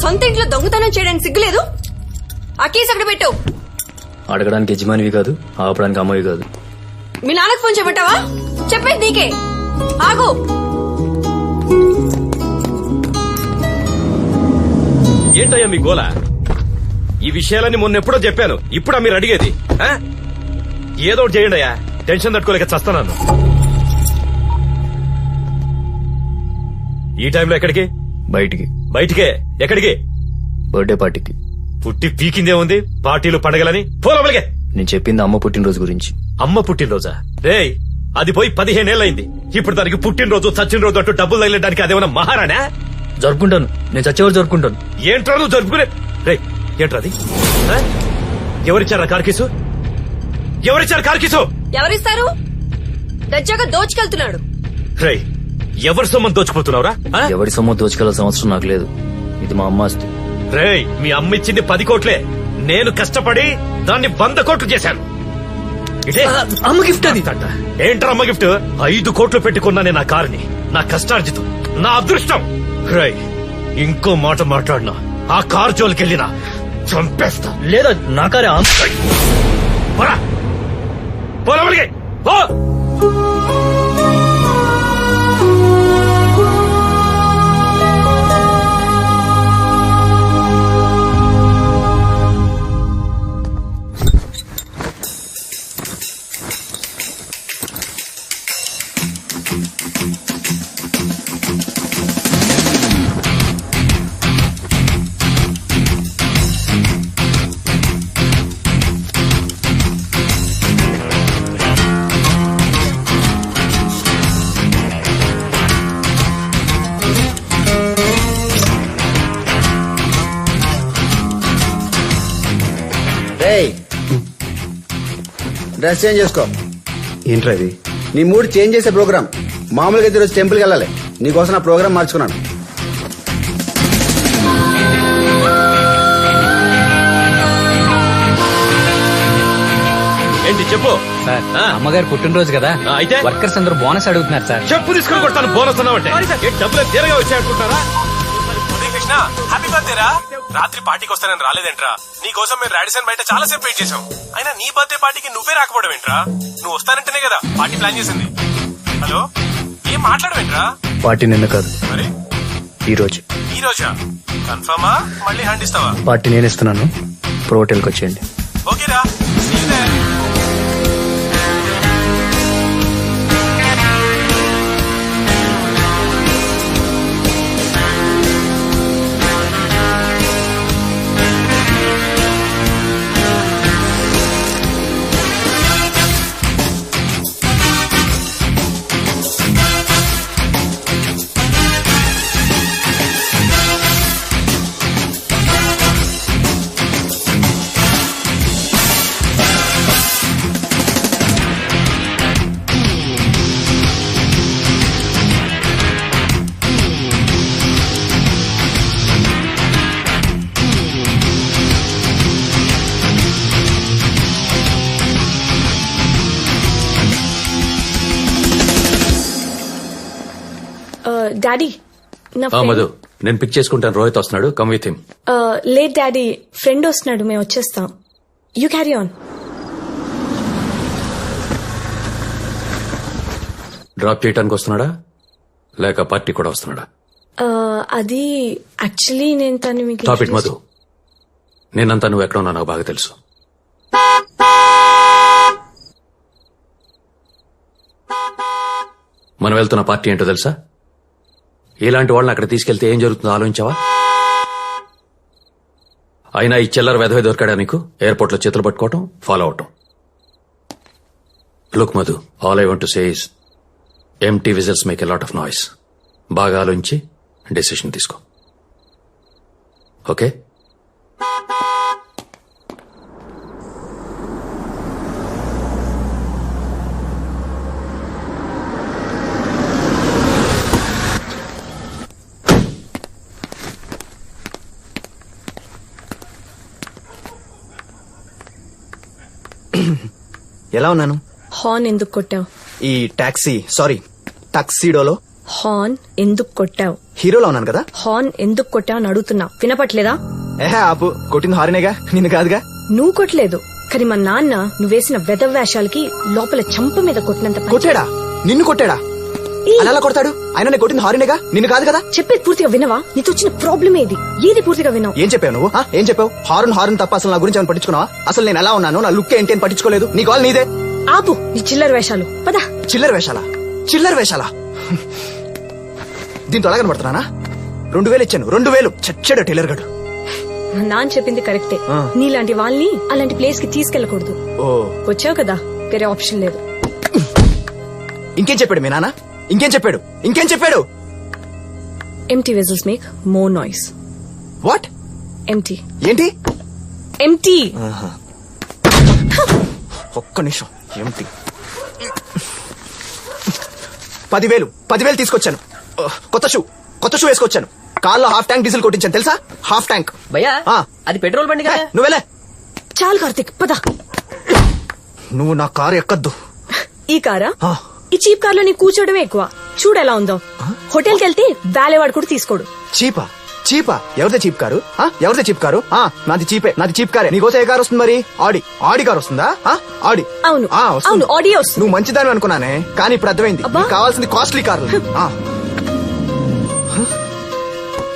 సొంత ఇంట్లో దొంగతనం చేయడానికి సిగ్గులేదు? ఆ కేసు అక్కడ పెట్టు. అడగడానికి యజమానివి కాదు, ఆపడానికి అమ్మవి కాదు. మీ నాన్నకు ఫోన్ చేయమంటావా? చెప్పేది నీకే. ఆగు. ఏంటయ్యా మీ గోల? ఈ విషయాలన్నీ మొన్నెప్పుడో చెప్పాను, ఇప్పుడా మీరు అడిగేది? ఆ? ఏదో ఒకటి చేయండి అయ్యా, టెన్షన్ తట్టుకోలేక చస్తాను. ఈ టైంలో ఎక్కడికి? బయటికి. బయటికే? ఎక్కడికి? బర్త్డే పార్టీకి. పుట్టి పీకిందే ఉంది, పార్టీలు పండగలని. పోలవలిగే. నేను చెప్పింది అమ్మ పుట్టినరోజు గురించి. అమ్మ పుట్టినరోజా? రేయ్ అది పోయి 15 ఏళ్ళైంది. ఇప్పుడు దానికి పుట్టినరోజు చచ్చినరోజు అంటూ డబ్బులు తగిలడానికి అదేమన్నా మహారాణా? జరుపుకుంటాను, నేను చచ్చేవారు జరుపుకుంటాను. ఏంట్రా నువ్వు జరుపుకునే? రే ఏంట్రా అది? ఎవరిచ్చారా కార్కీసు? ఎవరిచ్చారు కార్కీసు? ఎవరిస్తారు? దచ్చాక దోచుకెళ్తున్నాడు. రేయ్ ఎవరి సొమ్మని దోచుకుపోతున్నావురా? ఎవరి సొమ్ము దోచుకెళ్లాల్సిన అవసరం నాకు లేదు, ఇది మా అమ్మ ఆస్తి. రేయ్ మీ అమ్మ ఇచ్చింది 10 కోట్లే, నేను కష్టపడి దాన్ని 100 కోట్లు చేశాను. అమ్మ గిఫ్ట్ అది. ఏంట్రా అమ్మ గిఫ్ట్? 5 కోట్లు పెట్టుకున్నానే నా కారుని, నా కష్టార్జితం, నా అదృష్టం. రేయ్ ఇంకో మాట మాట్లాడినా, ఆ కారు జోలికెళ్ళినా చంపేస్తా. లేదా నా కారే. పోరా పోలవలిగే. పో. డ్రెస్ చేంజ్ చేసుకో. ఏంట్రా ఇది? నీ మూడ్ చేంజ్ చేసే ప్రోగ్రామ్. మామూలుగా అయితే రోజు టెంపుల్కి వెళ్ళాలి, నీకోసం నా ప్రోగ్రామ్ మార్చుకున్నాను. చెప్పు సార్ అమ్మగారు పుట్టినరోజు కదా అయితే వర్కర్స్ అందరూ బోనస్ అడుగుతున్నారు సార్. చెప్పు తీసుకుని కొడతాను బోనస్ అన్నావంటే డబ్బులు తీరగా వచ్చాయనుకుంటారా? కృష్ణ హ్యాపీ బర్త్డే రా. రాత్రి పార్టీకి వస్తానని రాలేదేంట్రా? నీ కోసం మేము రాడిసన్ బయట చాలా సేపు వెయిట్ చేసాం. అయినా నీ బర్త్డే పార్టీకి నువ్వే రాకపోవడం ఏంట్రా? నువ్వు వస్తానంటేనే కదా పార్టీ ప్లాన్ చేసింది. హలో, ఏం మాట్లాడవేంట్రా? పార్టీ నిన్న కాదు, మరి ఈ రోజు. ఈ రోజా? కన్ఫర్మా? మళ్ళీ హ్యాండ్ ఇస్తావా? పార్టీ నేను ఇస్తున్నాను, ప్రో హోటల్కి వచ్చేయండి. ఓకేరా. See you there. డాడీ నా మధు, నేను పిక్ చేసుకుంటాను. రోహిత్ వస్తున్నాడు, కమ్ విత్ హిమ్. లేదు డాడీ, ఫ్రెండ్ వస్తున్నాడు, మేము వచ్చేస్తాం. You carry on. డ్రాప్ చేయడానికి వస్తున్నాడా లేక పార్టీ కూడా వస్తున్నాడా? అది యాక్చువల్లీ నేను తను మీకు టాప్ ఇట్ మధు, నేనంతా నువ్వు ఎక్కడ ఉన్నా నాకు బాగా తెలుసు. మనం వెళ్తున్న పార్టీ ఏంటో తెలుసా? ఇలాంటి వాళ్ళని అక్కడ తీసుకెళ్తే ఏం జరుగుతుందో ఆలోచించావా? అయినా ఈ చిల్లర వెధవే దొరికాడా నీకు? ఎయిర్పోర్ట్ లో చేతులు పట్టుకోవటం, ఫాలో అవటం. Look Madhu, all I want to say is empty whistles make a lot of noise. బాగా ఆలోచించి డెసిషన్ తీసుకో, ఓకే? ఎలా ఉన్నాను? హార్న్ ఎందుకు కొట్టావు? ఈ టాక్సీ టక్సీడోలో హార్న్ ఎందుకు కొట్టావు? హీరోలో ఉన్నాను కదా. హార్న్ ఎందుకు కొట్టావు అని అడుగుతున్నా, వినపట్లేదా? ఆపు, కొట్టింది హారినేగా, నిన్ను కాదుగా. నువ్వు కొట్టలేదు, కానీ మా నాన్న నువ్వేసిన వెధవ్యాషాలకి లోపల చంప మీద కొట్టినంత పని కొట్టాడా? నిన్ను కొట్టాడా? అలా కొడతాడు? ఆయన నేను కొట్టింది హారినేగా, నిన్ను కాదు కదా. చెప్పేది పూర్తిగా వినవా? నీతో వచ్చిన ప్రాబ్లం ఏది పూర్తిగా వినవు. ఏం చెప్పావు నువ్వు? ఏం చెప్పావు? హారన్ తప్ప అసలు నా గురించి ఏమైనా పట్టించుకున్నావా? అసలు నేను ఎలా ఉన్నాను, నా లుక్ ఏంటి అని పట్టించుకోలేదు. నీ కాల్ నీదే. ఆపు నీ చిల్లర వేషాలు, పద. చిల్లర వేషాలా? దీంతో అలా కనబడుతున్నానా? 2000 ఇచ్చాను, 2000 చచ్చాడు టైలర్ గడు. మా నాన్న చెప్పింది కరెక్టే, నీలాంటి వాళ్ళని అలాంటి ప్లేస్ కి తీసుకెళ్లకూడదు. వచ్చావు కదా, వేరే ఆప్షన్ లేదు. ఇంకేం చెప్పాడు మీ నాన్న? ఇంకేం చెప్పాడు? Empty vessels make more noise. What? Empty. ఏంటి? ఎంటీ. ఒక్క నిమిషం. ఎంటీ. 10,000 తీసుకొచ్చాను. కొత్త షూ వేసుకొచ్చాను. కార్లో హాఫ్ ట్యాంక్ డీజిల్ కొట్టించాను తెలుసా? Half tank. భయ్యా అది పెట్రోల్ బండి కదా. నువ్వెలే. చాలు కార్తిక్, పద. నువ్వు నా కారు ఎక్కద్దు. ఈ కారా? ఈ చీప్ కార్ లో నీ కూర్చోవడమే ఎక్కువ. చూడు ఎలా ఉందో. హోటల్ కి వెళ్తే వాలేవాడు కూడా తీసుకోడు. చీపా? ఎవరిదే చీప్ కారు? నాది చీప్ కారే. నీకోసం ఏ కారు వస్తుంది మరి? ఆడి కారు వస్తుందా? ఆడి. అవును, ఆడి వస్తుంది. నువ్వు మంచిదాని అనుకున్నానే, కానీ ఇప్పుడు అర్థమైంది నీకు కావాల్సింది కాస్ట్లీ కార్లు.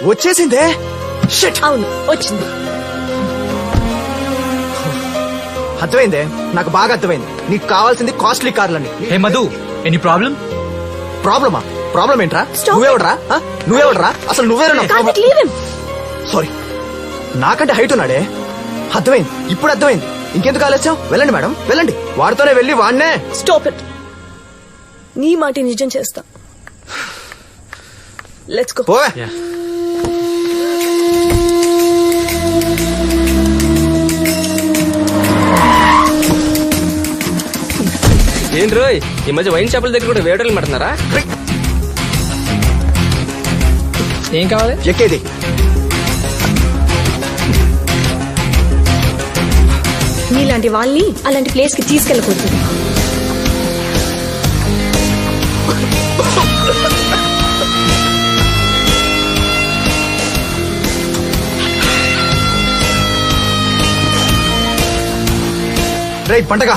వచ్చేసిందే. అవును, వచ్చింది. అర్థమైందే, నాకు బాగా అర్థమైంది. నీకు కావాల్సింది కాస్ట్లీ కార్లని. హే మధు, ఎనీ ప్రాబ్లం? ప్రాబ్లం ఏంట్రా? నువ్వేవడరా? అసలు నువ్వేరా? సారీ, నాకంటే హైట్ ఉన్నాడే. అర్థమైంది, ఇప్పుడు అర్థమైంది. ఇంకెందుకు ఆలస్యం? వెళ్ళండి మేడం, వెళ్ళండి. వాడితోనే వెళ్ళి వాడినే. Stop it. నీ మాట నిజం చేస్తా. Let's go. ఏం రోయ్, ఈ మధ్య వైన్ షాపుల దగ్గర కూడా వేటలు పడుతున్నారా? ఏం కావాలి? ఎక్కేది. నీలాంటి వాళ్ళని అలాంటి ప్లేస్ కి తీసుకెళ్ళకూడదు. రే పంటగా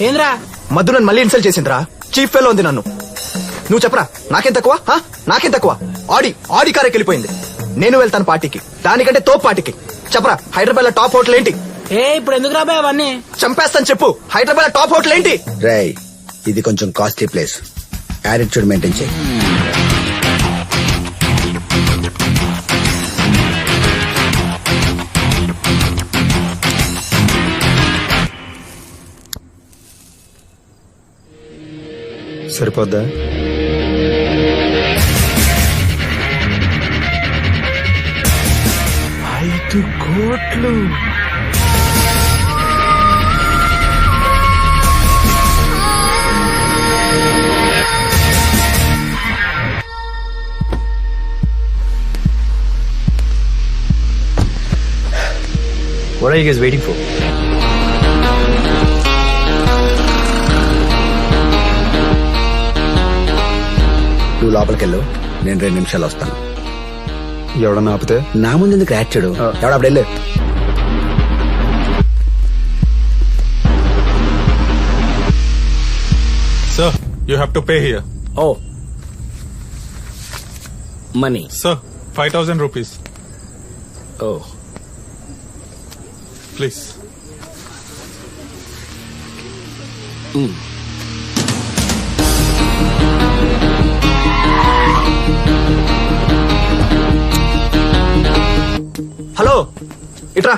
ఏంద్రా మధు నన్ను మళ్ళీ ఇన్సల్ట్ చేసిందిరా. చీఫ్ ఫెలో ఉంది నన్ను. నువ్వు చెప్పరా నాకేం తక్కువ? నాకేం తక్కువ? ఆడి కారెక్కి వెళ్ళిపోయింది. నేను వెళ్తాను పార్టీకి, దానికంటే తోపు పార్టీకి. చెప్పరా హైదరాబాద్ లో టాప్ హోటల్ ఏంటి? ఇప్పుడు ఎందుకు రాబాయ్ అవన్నీ? చంపేస్తాను చెప్పు. హైదరాబాద్ లో టాప్ హోటల్ ఏంటి? రేయ్ ఇది కొంచెం కాస్ట్లీ ప్లేస్, యాటిట్యూడ్ మెయింటైన్ చేయి. సరిపోద్దా? కోట్లు What are you guys waiting for? నువ్వు లోపలికెళ్ళు, నేను 2 నిమిషాలు వస్తాను. ఎవడన్నా ఆపితే నా ముందు ఎందుకు రాచాడు? ఎవడప్పుడు వెళ్ళు. Sir, you have to pay here. Oh. Money. Sir, 5,000 rupees. Oh. Please. Hello ఇట్రా,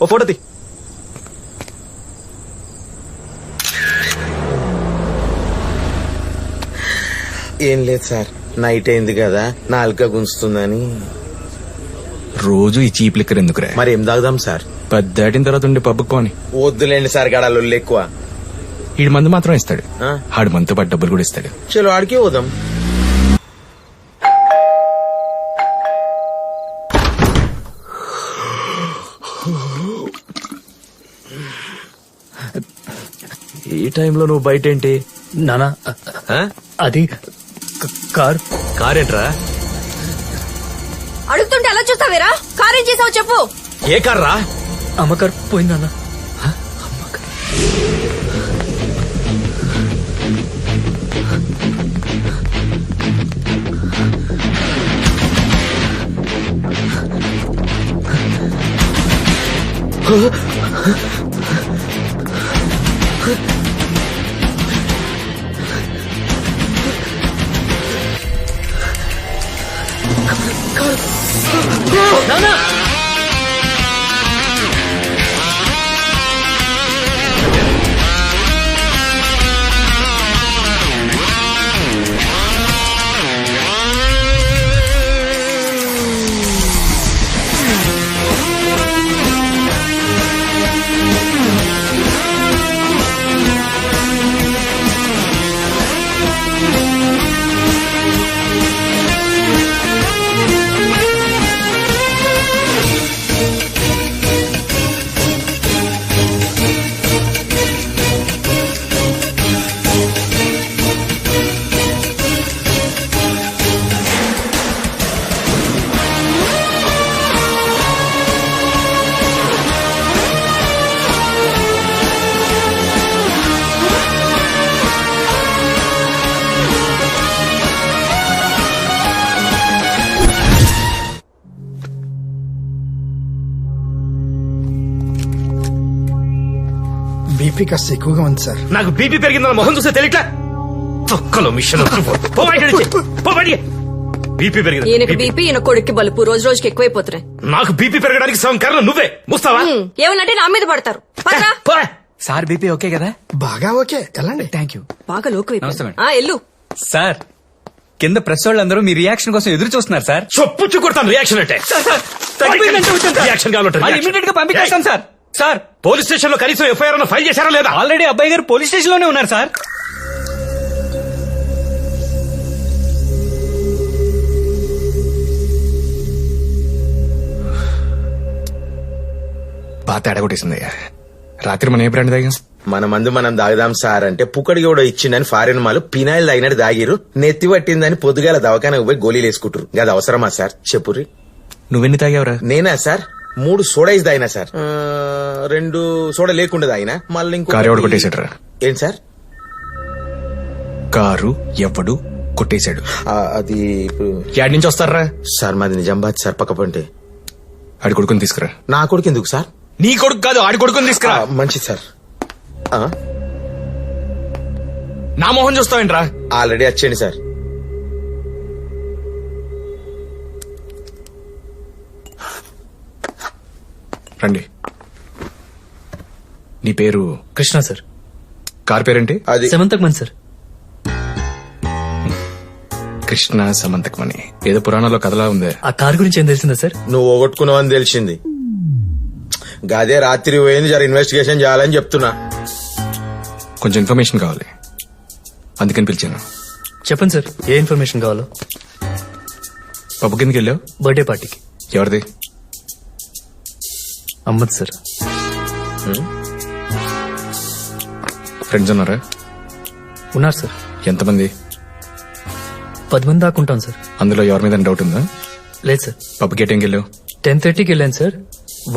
ఓ ఫోటో తీ. ఏం లేదు సార్, నైట్ అయింది కదా, నాలుక గుంజుతుందని. రోజు ఈ చీప్ లిక్కర్ ఎందుకురా? మరి ఏం తాగుదాం సార్? 10 దాటిన తర్వాత ఉండే పబ్బుకోని. వద్దులేండి సార్, గడాలు ఎక్కువ. ఈడు మందు మాత్రం ఇస్తాడు, ఆడు మనతో పాటు డబ్బులు కూడా ఇస్తాడు. చలో ఆడికి పోదాం. ఈ టైంలో నువ్వు బయట ఏంటి? నానా అది కార్ ఏంట్రా? అడుగుతుంటే అలా చూస్తావేరా? కారేం చేసావు చెప్పు. ఏ కార్ రా? అమ్మ కార్ పోయిందన్నా. నానా బీపీ కాస్త ఎక్కువగా ఉంది సార్. నాకు బీపీ పెరిగిందన్న మొహం చూస్తే తెలియట్లే. తొక్కలో మిషన్ బీపీ పెరిగింది. ఈయనకి బీపీ, ఈయన కొడుక్కి బలుపు రోజు రోజుకి ఎక్కువైపోతున్నాయి. నాకు బీపీ పెరగడానికి సగం కారణం నువ్వే. ముస్తావా? ఏమనంటే నా మీద పడతారు. సార్ బీపీ ఓకే కదా? బాగా ఓకే, వెళ్ళండి. Thank you. బాగా లోకు నమస్తే మేడం. ఎల్లు. సార్ కింద ప్రెస్ వాళ్ళందరూ మీ రియాక్షన్ కోసం ఎదురు చూస్తున్నారు సార్. చొప్పుచ్చు కొడతాను రియాక్షన్ అంటే. రియాక్షన్ కావాలంటే ఇమీడియట్ గా పంపించేస్తాం సార్. సార్ పోలీస్ స్టేషన్ లో కనీసం ఎఫ్ఐఆర్ ఫైల్ చేశారా లేదా? ఆల్రెడీ అబ్బాయి గారు పోలీస్ స్టేషన్ లోనే ఉన్నారు సార్. బాగా తేడా కొట్టేసిందయ్యా. రాత్రి మనం ఏ బ్రాండ్ తాగాం? మన మందు మనం దాగదాం సార్ అంటే పుక్కడికి కూడా ఇచ్చిండని ఫారిన్ మాలు పినాయిల్ తాగినట్టు దాగిరు. నెత్తి పట్టిందని పొద్దుగాల దవాఖానకు పోయి గోళీలు వేసుకుంటారు. అది అవసరమా సార్ చెప్పుర్రి. నువ్వెన్ని తాగావురా? నేనా సార్ 3 సోడా ఇస్ తాగినా సార్. 2 సోడా లేకుండా తాగినా. మళ్ళీ ఇంకో కారు ఎవడు కొట్టేసాడురా? ఏం సార్? కారు ఎవడు కొట్టేశాడు? అది యాడ్ నుంచి వస్తారా సార్? మాది నిజామాబాద్ సార్, పక్కపంటే. ఆడి కొడుకుని తీసుకురా. నా కొడుకు ఎందుకు సార్? నీ కొడుకు కాదు, ఆడి కొడుకుని తీసుకురా. మంచిది సార్. నా మొహం చూస్తావేంట్రా? ఆల్రెడీ వచ్చేయండి సార్. రండి. నీ పేరు? కృష్ణ సార్. కార్ పేరేంటి? అది సెమంతకమన్ సార్. కృష్ణ సమంతకమని ఏదో పురాణంలో కథలా ఉంది. ఆ కార్ గురించి ఏం తెలిసిందా సార్? నువ్వు పోగొట్టుకున్నావని తెలిసింది. గదే రాత్రి పోయింది. జర ఇన్వెస్టిగేషన్ చేయాలని చెప్తున్నా. కొంచెం ఇన్ఫర్మేషన్ కావాలి, అందుకని పిలిచాను. చెప్పండి సార్, ఏ ఇన్ఫర్మేషన్ కావాలో. పబ్బు కిందకి వెళ్ళావు? బర్త్డే పార్టీకి. ఎవరిది? అమ్మద్ సార్. ఫ్రెండ్స్ ఉన్నారా? ఉన్నారు సార్. ఎంతమంది? 10 మంది దాకా ఉంటాం సార్. అందులో ఎవరి మీద డౌట్ ఉందా? లేదు సార్. పబ్బు గేట్ ఏం వెళ్ళావు? 10:30కి వెళ్ళాను సార్.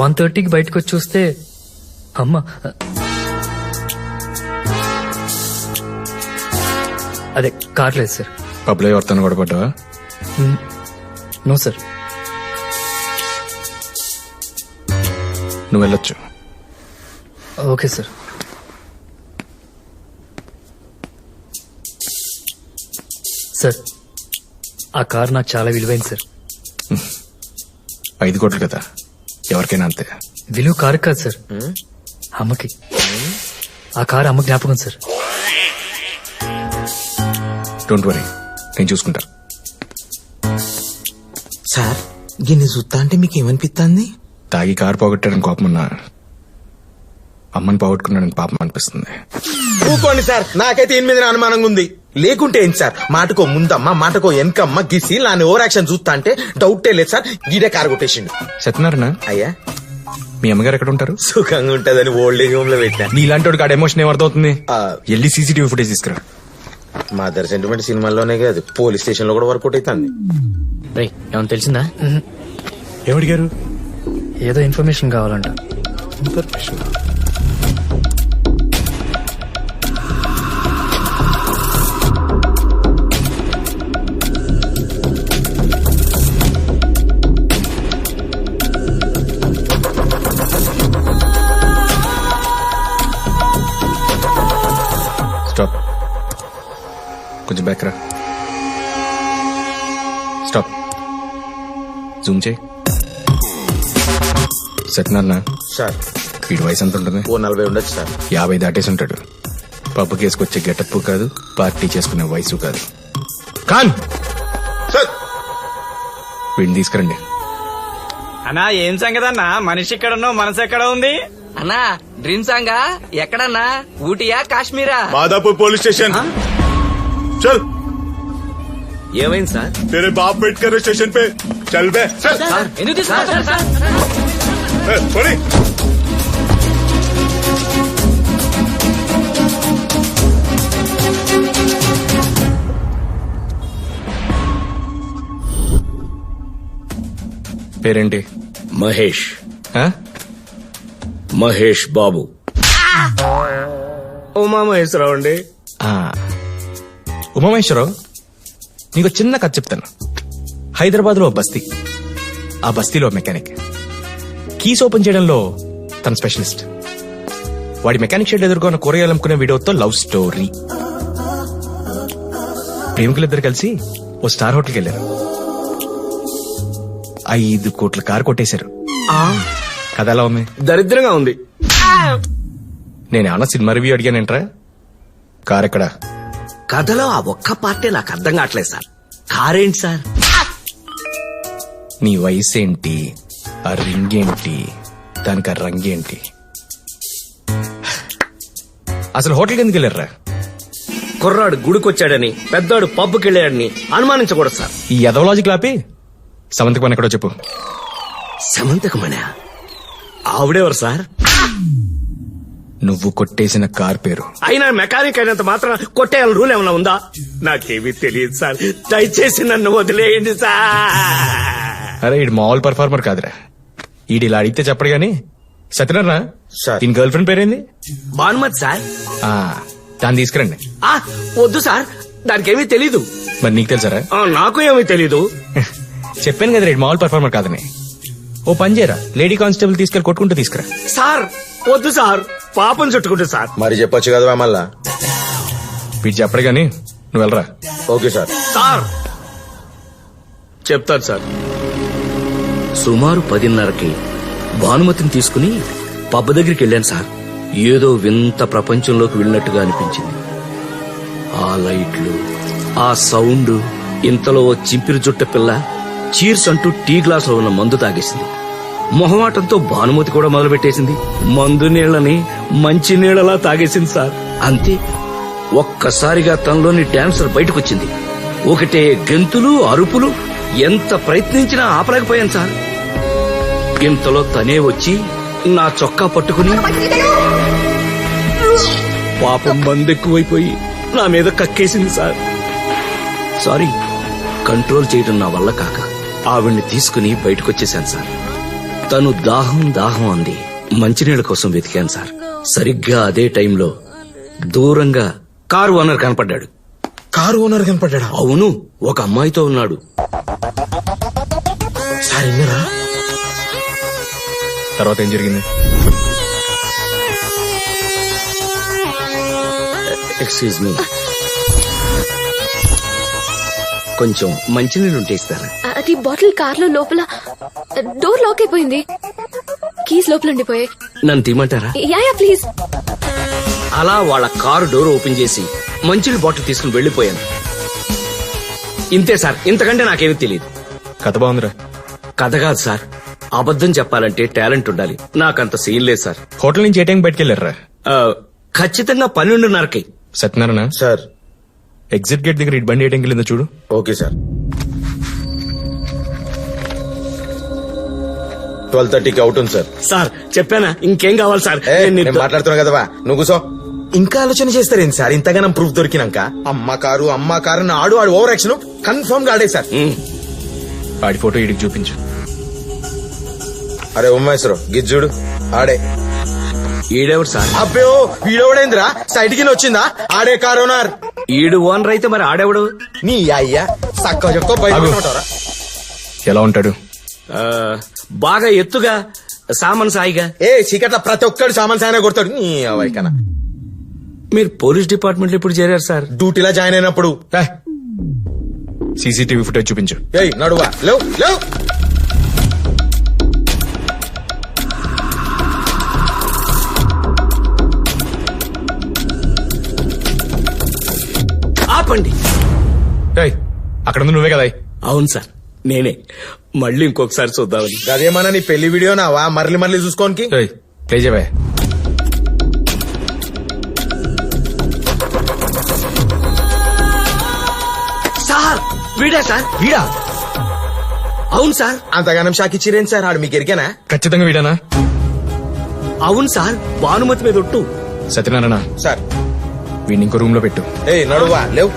1:30కి బయటకు వచ్చి చూస్తే అమ్మ అదే కార్ లేదు సార్. పబ్లో ఎవరితో గొడవపడ్డావా? No sir. నువ్వు వెళ్ళొచ్చు. Okay sir. సార్, ఆ కార్ నాకు చాలా విలువైంది సార్. 5 కోట్లు కదా, ఎవరికైనా అంతే. విలువ కారు కాదు సార్, అమ్మకి. ఆ కారు అమ్మ జ్ఞాపకం సార్. డోంట్ వరీ, నేను చూసుకుంటా. సార్, గిన్నె చూస్తా అంటే మీకు ఏమనిపిస్తుంది? తాగి కారు పోగొట్టాడని కోపం ఉన్నా, అమ్మని పోగొట్టుకున్నాడని పాపం అనిపిస్తుంది. ఊకోండి సార్, నాకైతే 8 మీద అనుమానంగా ఉంది. లేకుంటే ఏంటి సార్? మాటకో ముందమ్మ, మాటకో వెనకమ్మ గిసి నాని ఓవర్ యాక్షన్ చూస్తా అంటే డౌటే లేదు సార్. గీడే కారు కొట్టేసిండు. సత్యనారాయణ అయ్యా, మీ అమ్మగారు ఎక్కడ ఉంటారు? సుఖంగా ఉంటదని ఓల్డ్ ఏజ్ హోమ్ లో పెట్టా. నీలాంటి వాడికి ఆడ ఎమోషన్ ఏమర్థమవుతుంది? వెళ్ళి సీసీటీవీ ఫుటేజ్ తీసుకురా. మదర్ సెంటిమెంట్ సినిమాల్లోనే కాదు, పోలీస్ స్టేషన్ లో కూడా వర్కౌట్ అవుతుంది. ఏమన్నా తెలిసిందా? ఏమడిగారు? ఏదో ఇన్ఫర్మేషన్ కావాలంట. ఇన్ఫర్మేషన్? స్టాప్, కొంచెం బ్యాక్ రా. స్టాప్, జూమ్ చేయి. సత్యనారాయణ సార్, వీడి వయసు ఎంత ఉంటుంది? ఓ 40 ఉండొచ్చు సార్. 50 దాటేసి ఉంటాడు. పబ్బు కేసుకొచ్చే గెటప్ కాదు, పార్టీ చేసుకునే వయసు కాదు. కాన్ వీడిని తీసుకురండి. అన్నా ఏం సంగతి అన్నా? మనిషి ఇక్కడ ఉన్నావు, మనసు ఎక్కడ ఉంది అన్నా? డ్రీమ్ సాంగా ఎక్కడన్నా? ఊటీయా కాశ్మీరా? माधापुर पुलिस स्टेशन चल। ఏమైంది సార్? तेरे बाप वेट कर रहे स्टेशन पे, चल बे। चल సార్, ఎందుకు తీసుకొచ్చారు సార్? थोड़ी పేరేంటి? మహేష్. ఆ? మహేష్ బాబు. ఉమామహేశ్వరరావు అండి. ఉమామహేశ్వరరావు, నీకు చిన్న కథ చెప్తాను. హైదరాబాద్ లో బస్తీ, ఆ బస్తీలో మెకానిక్. కీస్ ఓపెన్ చేయడంలో తన స్పెషలిస్ట్. వాడి మెకానిక్ షెడ్ ఎదుర్కొన్న కూరగాయలు అమ్ముకునే వీడియోతో లవ్ స్టోరీ. ప్రేమికులిద్దరు కలిసి ఓ స్టార్ హోటల్కి వెళ్ళారు. 5 కోట్ల కారు కొట్టేశారు. కథ ఎలా ఉంది? దరిద్రంగా ఉంది. నేనేమన్నా సినిమా రివ్యూ అడిగానేంట్రా? కార్ ఎక్కడా? కథలో ఆ ఒక్క పార్టీ నాకు అర్థం కావట్లేదు సార్. కారేంటి సార్? నీ వయసు ఏంటి, ఆ రింగ్ ఏంటి, దానికి ఆ రంగేంటి? అసలు హోటల్కి ఎందుకు వెళ్ళారా? కుర్రాడు గుడికొచ్చాడని, పెద్దోడు పబ్బుకెళ్ళాడని అనుమానించకూడదు సార్. ఈ ఎదవలాజిక్ లాపి సమంతకమని ఎక్కడో చెప్పు. సమంతకమనా? ఆవిడెవరు సార్? నువ్వు కొట్టేసిన కార్ పేరు. అయినా మెకానిక్ అయినంత మాత్రం కొట్టేయాలని రూల్ ఏమైనా ఉందా? నాకేమీ తెలియదు సార్, దయచేసి నన్ను వదిలేయండి సార్. అరే ఈడు మామూలు పర్ఫార్మర్ కాదురా. ఈడు ఇలా అడిగితే చెప్పడు గాని. సత్యనారాయణ దీని గర్ల్ ఫ్రెండ్ పేరేంది? భానుమతి సార్. దాన్ని తీసుకురండి. వద్దు సార్, దానికేమీ తెలీదు. మరి నీకు తెలుసారా? నాకు ఏమీ తెలీదు. చెప్పాను కదా రేడు మామూలు పర్ఫార్మర్ కాదని. ఓ పని చేయరా, లేడీ కానిస్టేబుల్ తీసుకెళ్లి కొట్టుకుంటూ తీసుకురా. సార్ వద్దు సార్, పాపం చుట్టుకుంటు సార్. మరి చెప్పొచ్చు కదా మళ్ళా. వీడు చెప్పడు గాని నువ్వు వెళ్ళరా. Okay sir. సార్ చెప్తాను సార్. సుమారు 10:30కి భానుమతిని తీసుకుని పబ్బ దగ్గరికి వెళ్ళాను సార్. ఏదో వింత ప్రపంచంలోకి వెళ్ళినట్టుగా అనిపించింది. ఆ లైట్లు, ఆ సౌండ్. ఇంతలో ఓ చింపిరి జుట్ట పిల్ల చీర్స్ అంటూ టీ గ్లాస్ లో ఉన్న మందు తాగేసింది. మొహమాటంతో భానుమతి కూడా మొదలుపెట్టేసింది. మందు నీళ్లని మంచి నీళ్లలా తాగేసింది సార్. అంతే, ఒక్కసారిగా తనలోని డాన్సర్ బయటకొచ్చింది. ఒకటే గెంతులు, అరుపులు. ఎంత ప్రయత్నించినా ఆపలేకపోయాను సార్. ఇంతలో తనే వచ్చి నా చొక్కా పట్టుకుని పాపం మందెక్కువైపోయి నా మీద కక్కేసింది సార్. సారీ, కంట్రోల్ చేయడం నా వల్ల కాక ఆవిడ్ని తీసుకుని బయటకొచ్చేశాను సార్. తను దాహం దాహం అంది. మంచినీళ్ళ కోసం వెతికాను సార్. సరిగ్గా అదే టైంలో దూరంగా కారు ఓనర్ కనపడ్డాడు. కారు ఓనర్ కనపడ్డా? అవును, ఒక అమ్మాయితో ఉన్నాడు. సార్ విన్నారా? తర్వాత ఏం జరిగింది? ఎక్స్క్యూజ్ మీ, కొంచెం మంచినీళ్ళు ఉంటే ఇస్తారా? అది బాటిల్ కార్ లో లోపల డోర్ లాక్ అయిపోయింది. కీస్ లోపల ఉండిపోయాయి. నన్ను తీయమంటారా? Yeah please. అలా వాళ్ళ కారు డోర్ ఓపెన్ చేసి మంచినీళ్ళ బాటిల్ తీసుకుని వెళ్లిపోయాను. ఇంతే సార్, ఇంతకంటే నాకేమీ తెలియదు. కథ బాగుందిరా. కథ కాదు సార్, అబద్ధం చెప్పాలంటే టాలెంట్ ఉండాలి. నాకంత సీన్ లేదు సార్. హోటల్ నుంచి ఏ టైం బయటకు వెళ్ళారా? ఖచ్చితంగా 12:30కి. సత్యనారాయణ సార్, ఎగ్జిట్ గేట్ దగ్గర ఇటు బండి ఏ టైంకి వెళ్ళిందో చూడు. Okay sir. 12:30కి అవుట్ ఉంది సార్. సార్ చెప్పానా, ఇంకేం కావాలి సార్? నేను మాట్లాడుతున్నా కదా, నువ్వు కూసో. ఇంకా ఆలోచన చేస్తారేంటి సార్? ఇంతగానం ప్రూఫ్ దొరికినాక అమ్మ కారు ఆడు ఓవర్ యాక్షన్ కన్ఫర్మ్ గా ఆడే సార్. ఆడి ఫోటో ఇడికి చూపించు. అరే ఉమ్మేశ్వరం గిజ్జుడు ఆడే. ఈడెవడు సార్? అబ్బో వీడెవడేంద్రా, సైడ్ కి వచ్చిందా? ఆడే కారు ఓనర్. ఈడు ఓనర్ అయితే మరి ఆడెవడు? నీ అయ్యా సక్క చెప్తా బయట ఉంటారా? ఎలా ఉంటాడు? బాగా ఎత్తుగా, సామాన్ సాయిగా. చీకట్ల ప్రతి ఒక్కడు సామాన్ సాయినా కొడతాడు. నీ అవైకనా. మీరు పోలీస్ డిపార్ట్మెంట్ లో ఇప్పుడు చేరారు సార్? డ్యూటీలో జాయిన్ అయినప్పుడు. సీసీటీవీ ఫుటేజ్ చూపించు. నడువా లేవు లేవు. ఆపండి. అక్కడ నువ్వే కదా? అవును సార్, నేనే. మళ్ళీ ఇంకొకసారి చూద్దామని. అదేమన్నా నీ పెళ్లి వీడియోనావా మరలి చూసుకోనికి? ప్లే చేయవా? సార్ వీడా సార్? వీడా? అవును సార్. అంతగానం షాక్ ఇచ్చిరేంటి సార్? ఆడు మీకు ఎరికేనా? ఖచ్చితంగా వీడానా? అవును సార్, భానుమతి మీద ఒట్టు. సత్యనారాయణ సార్, వీడిని ఇంకో రూమ్ లో పెట్టు. నడువా లేవు.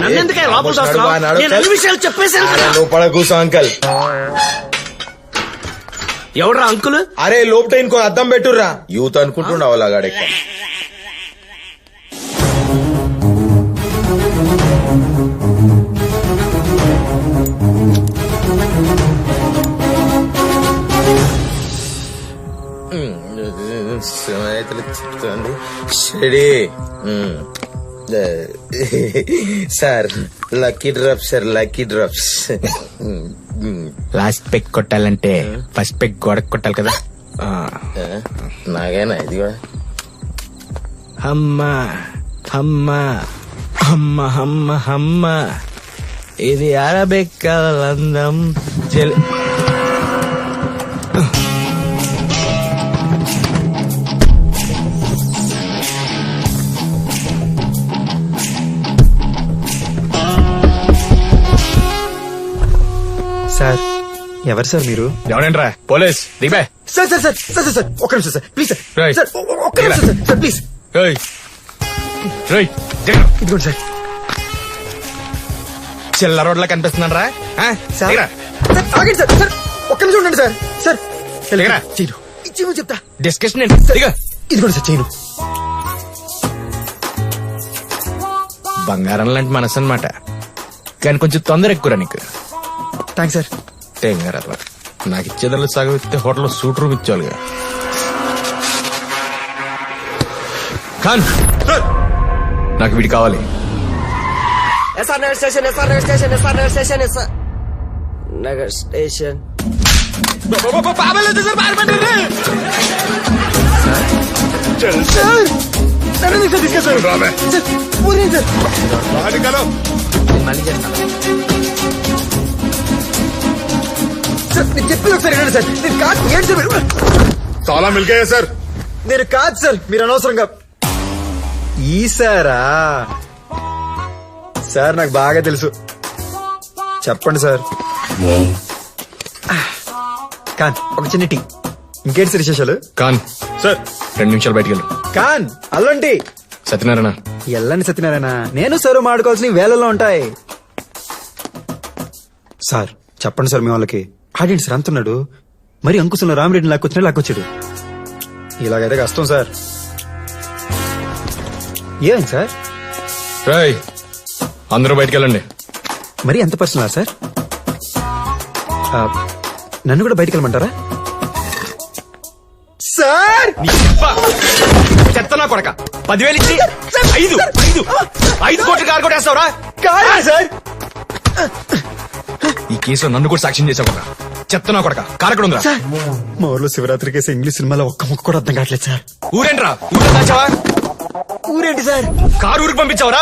నన్నెందుకే లోపల విషయాలు చెప్పేశాను. లోపల కూసో అంకల్. ఎవడ్రా అంకుల్? అరే లోపట ఇంకో అద్దం పెట్టుర్రా. యూత్ అనుకుంటున్నావు అలాగాడే. చెప్తుంది sir. Lucky drops sir, lucky drops. Last peg కొట్టాలంటే ఫస్ట్ పెగ్ గోడకు కొట్టాలి కదా. నాగేనా ఇది కూడా? అమ్మా అమ్మా అమ్మ అమ్మ అమ్మ, ఇది అరబెక్కలందం చెల్. సార్ ఎవరు సార్ మీరు? ఎవడంట్రా? పోలీస్ దిగే. Sir sir sir sir sir ఒక్క నిమిషం సార్ ప్లీజ్ సార్. రేయ్. సార్ ఒక్క నిమిషం సార్ సార్ ప్లీజ్. ఇదిగోండి సార్. చిల్ల రోడ్లా కనిపిస్తున్నాను రా. సార్ సార్ ఆగండి సార్. సార్ ఒక్క నిమిషం ఉండండి సార్. సార్ చేయను ఇచ్చేమో చెప్తా. డిస్కషన్ ఇదిగోండి సార్ చేయను. బంగారం లాంటి మనసు అన్నమాట, కానీ కొంచెం తొందర ఎక్కువ నీకు. Thanks sir. తెంగారు నాకు ఇచ్చేదాన్ని సగం ఇస్తే హోటల్లో సూట్ రూమ్ ఇచ్చేవాళ్ళుగా. ఖాన్ నాకు వీడి కావాలి. SR Nagar station, SR Nagar station, SR Nagar station, SR Nagar station. మళ్ళీ చేస్తాను సార్. నేను చెప్పేది ఒకసారి వినండి సార్. నేను కాదు ఏంటి సార్. చాలా మిల్కాయా సార్. నేను కాదు సార్, మీరు అనవసరంగా ఈసారా సార్. నాకు బాగా తెలుసు. చెప్పండి సార్. కాన్ ఒక చిన్న టీ. ఇంకేంటి సార్ విశేషాలు? ఖాన్ సార్ 2 నిమిషాలు బయటికి వెళ్ళు. కాన్ అల్లంటి సత్యనారాయణ. ఎల్లని సత్యనారాయణ. నేను సార్ మాడుకోవాల్సిన వేళల్లో ఉంటాయి సార్. చెప్పండి సార్ మీ వాళ్ళకి. ఆడియన్స్ సార్ అంటున్నాడు. మరి అంకుశంలో రామిరెడ్డిని లాక్కొచ్చినా లాక్కొచ్చాడు. ఇలాగైతే కష్టం సార్. ఏమైంది సార్? రాయ్ అందరూ బయటికి వెళ్ళండి. మరి ఎంత పర్సనల్ సార్? నన్ను కూడా బయటికి వెళ్ళమంటారా సార్? చెత్తనా కొడక 10,000 ఇచ్చి 5 కోట్లు కారు కొట్టేస్తావురా? సార్ ఈ కేసులో నన్ను కూడా సాక్ష్యం చేసావు. చెప్తున్నా కొడక కారక్కడ ఉందా? మా ఊర్లో శివరాత్రి కేసు ఇంగ్లీష్ సినిమాలో ఒక్క ముక్క కూడా అర్థం కావట్లేదు సార్. ఊరేంట్రా? ఊరు దాచావా? ఊరేంటి సార్? కారు ఊరికి పంపించావరా?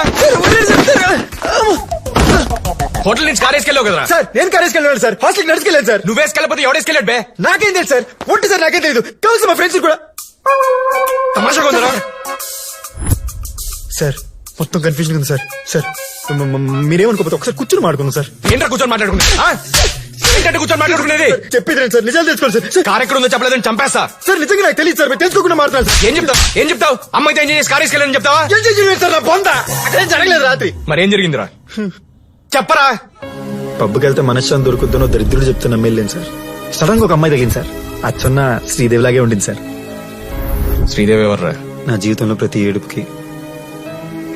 హోటల్ నుంచి కారు వేసుకెళ్ళావు కదరా? సార్ నేను కారు వేసుకెళ్ళాను సార్. హాస్టల్కి నడుచుకెళ్ళాను సార్. నువ్వు వేసుకెళ్ళకపోతే ఎవడేసుకెళ్ళాడు బే? నాకేం తెలుసు సార్. ఒంటి సార్ నాకేం తెలియదు. కలిసి మా ఫ్రెండ్స్ కూడా. తమాషాగా ఉందరా సార్? మొత్తం కన్ఫ్యూజన్ ఉంది సార్. సార్ మీరేమనుకోకపోతే ఒకసారి కూర్చొని మాట్లాడుకుందాం సార్. ఏంట్రా కూర్చొని మాట్లాడుకున్నా? ఏంటంటే కూర్చొని మాట్లాడుకునేది? చెప్పేది సార్. నిజాలు తెలుసుకోండి సార్. కారు ఎక్కడ ఉందో చెప్పలేదని చంపేస్తా సార్. నిజంగా నాకు తెలియదు సార్. మీరు తెలుసుకోకుండా మాట్లాడాలి సార్. ఏం చెప్తావు? అమ్మాయితో ఎంజాయ్ చేసి కారు వేసుకెళ్ళని చెప్తావా? సార్ నా బొంద అక్కడేం జరగలేదు రాత్రి. మరేం జరిగిందిరా చెప్పరా? పబ్కి వెళ్తే మనశ్శాంతి దొరుకుతుందో దరిద్రుడు చెప్తే నమ్మేళ్ళేను సార్. సడన్ గా ఒక అమ్మాయి తగిలింది సార్. అచ్చన్న శ్రీదేవి లాగే ఉండింది సార్. శ్రీదేవి ఎవర్రా? నా జీవితంలో ప్రతి ఏడుపుకి,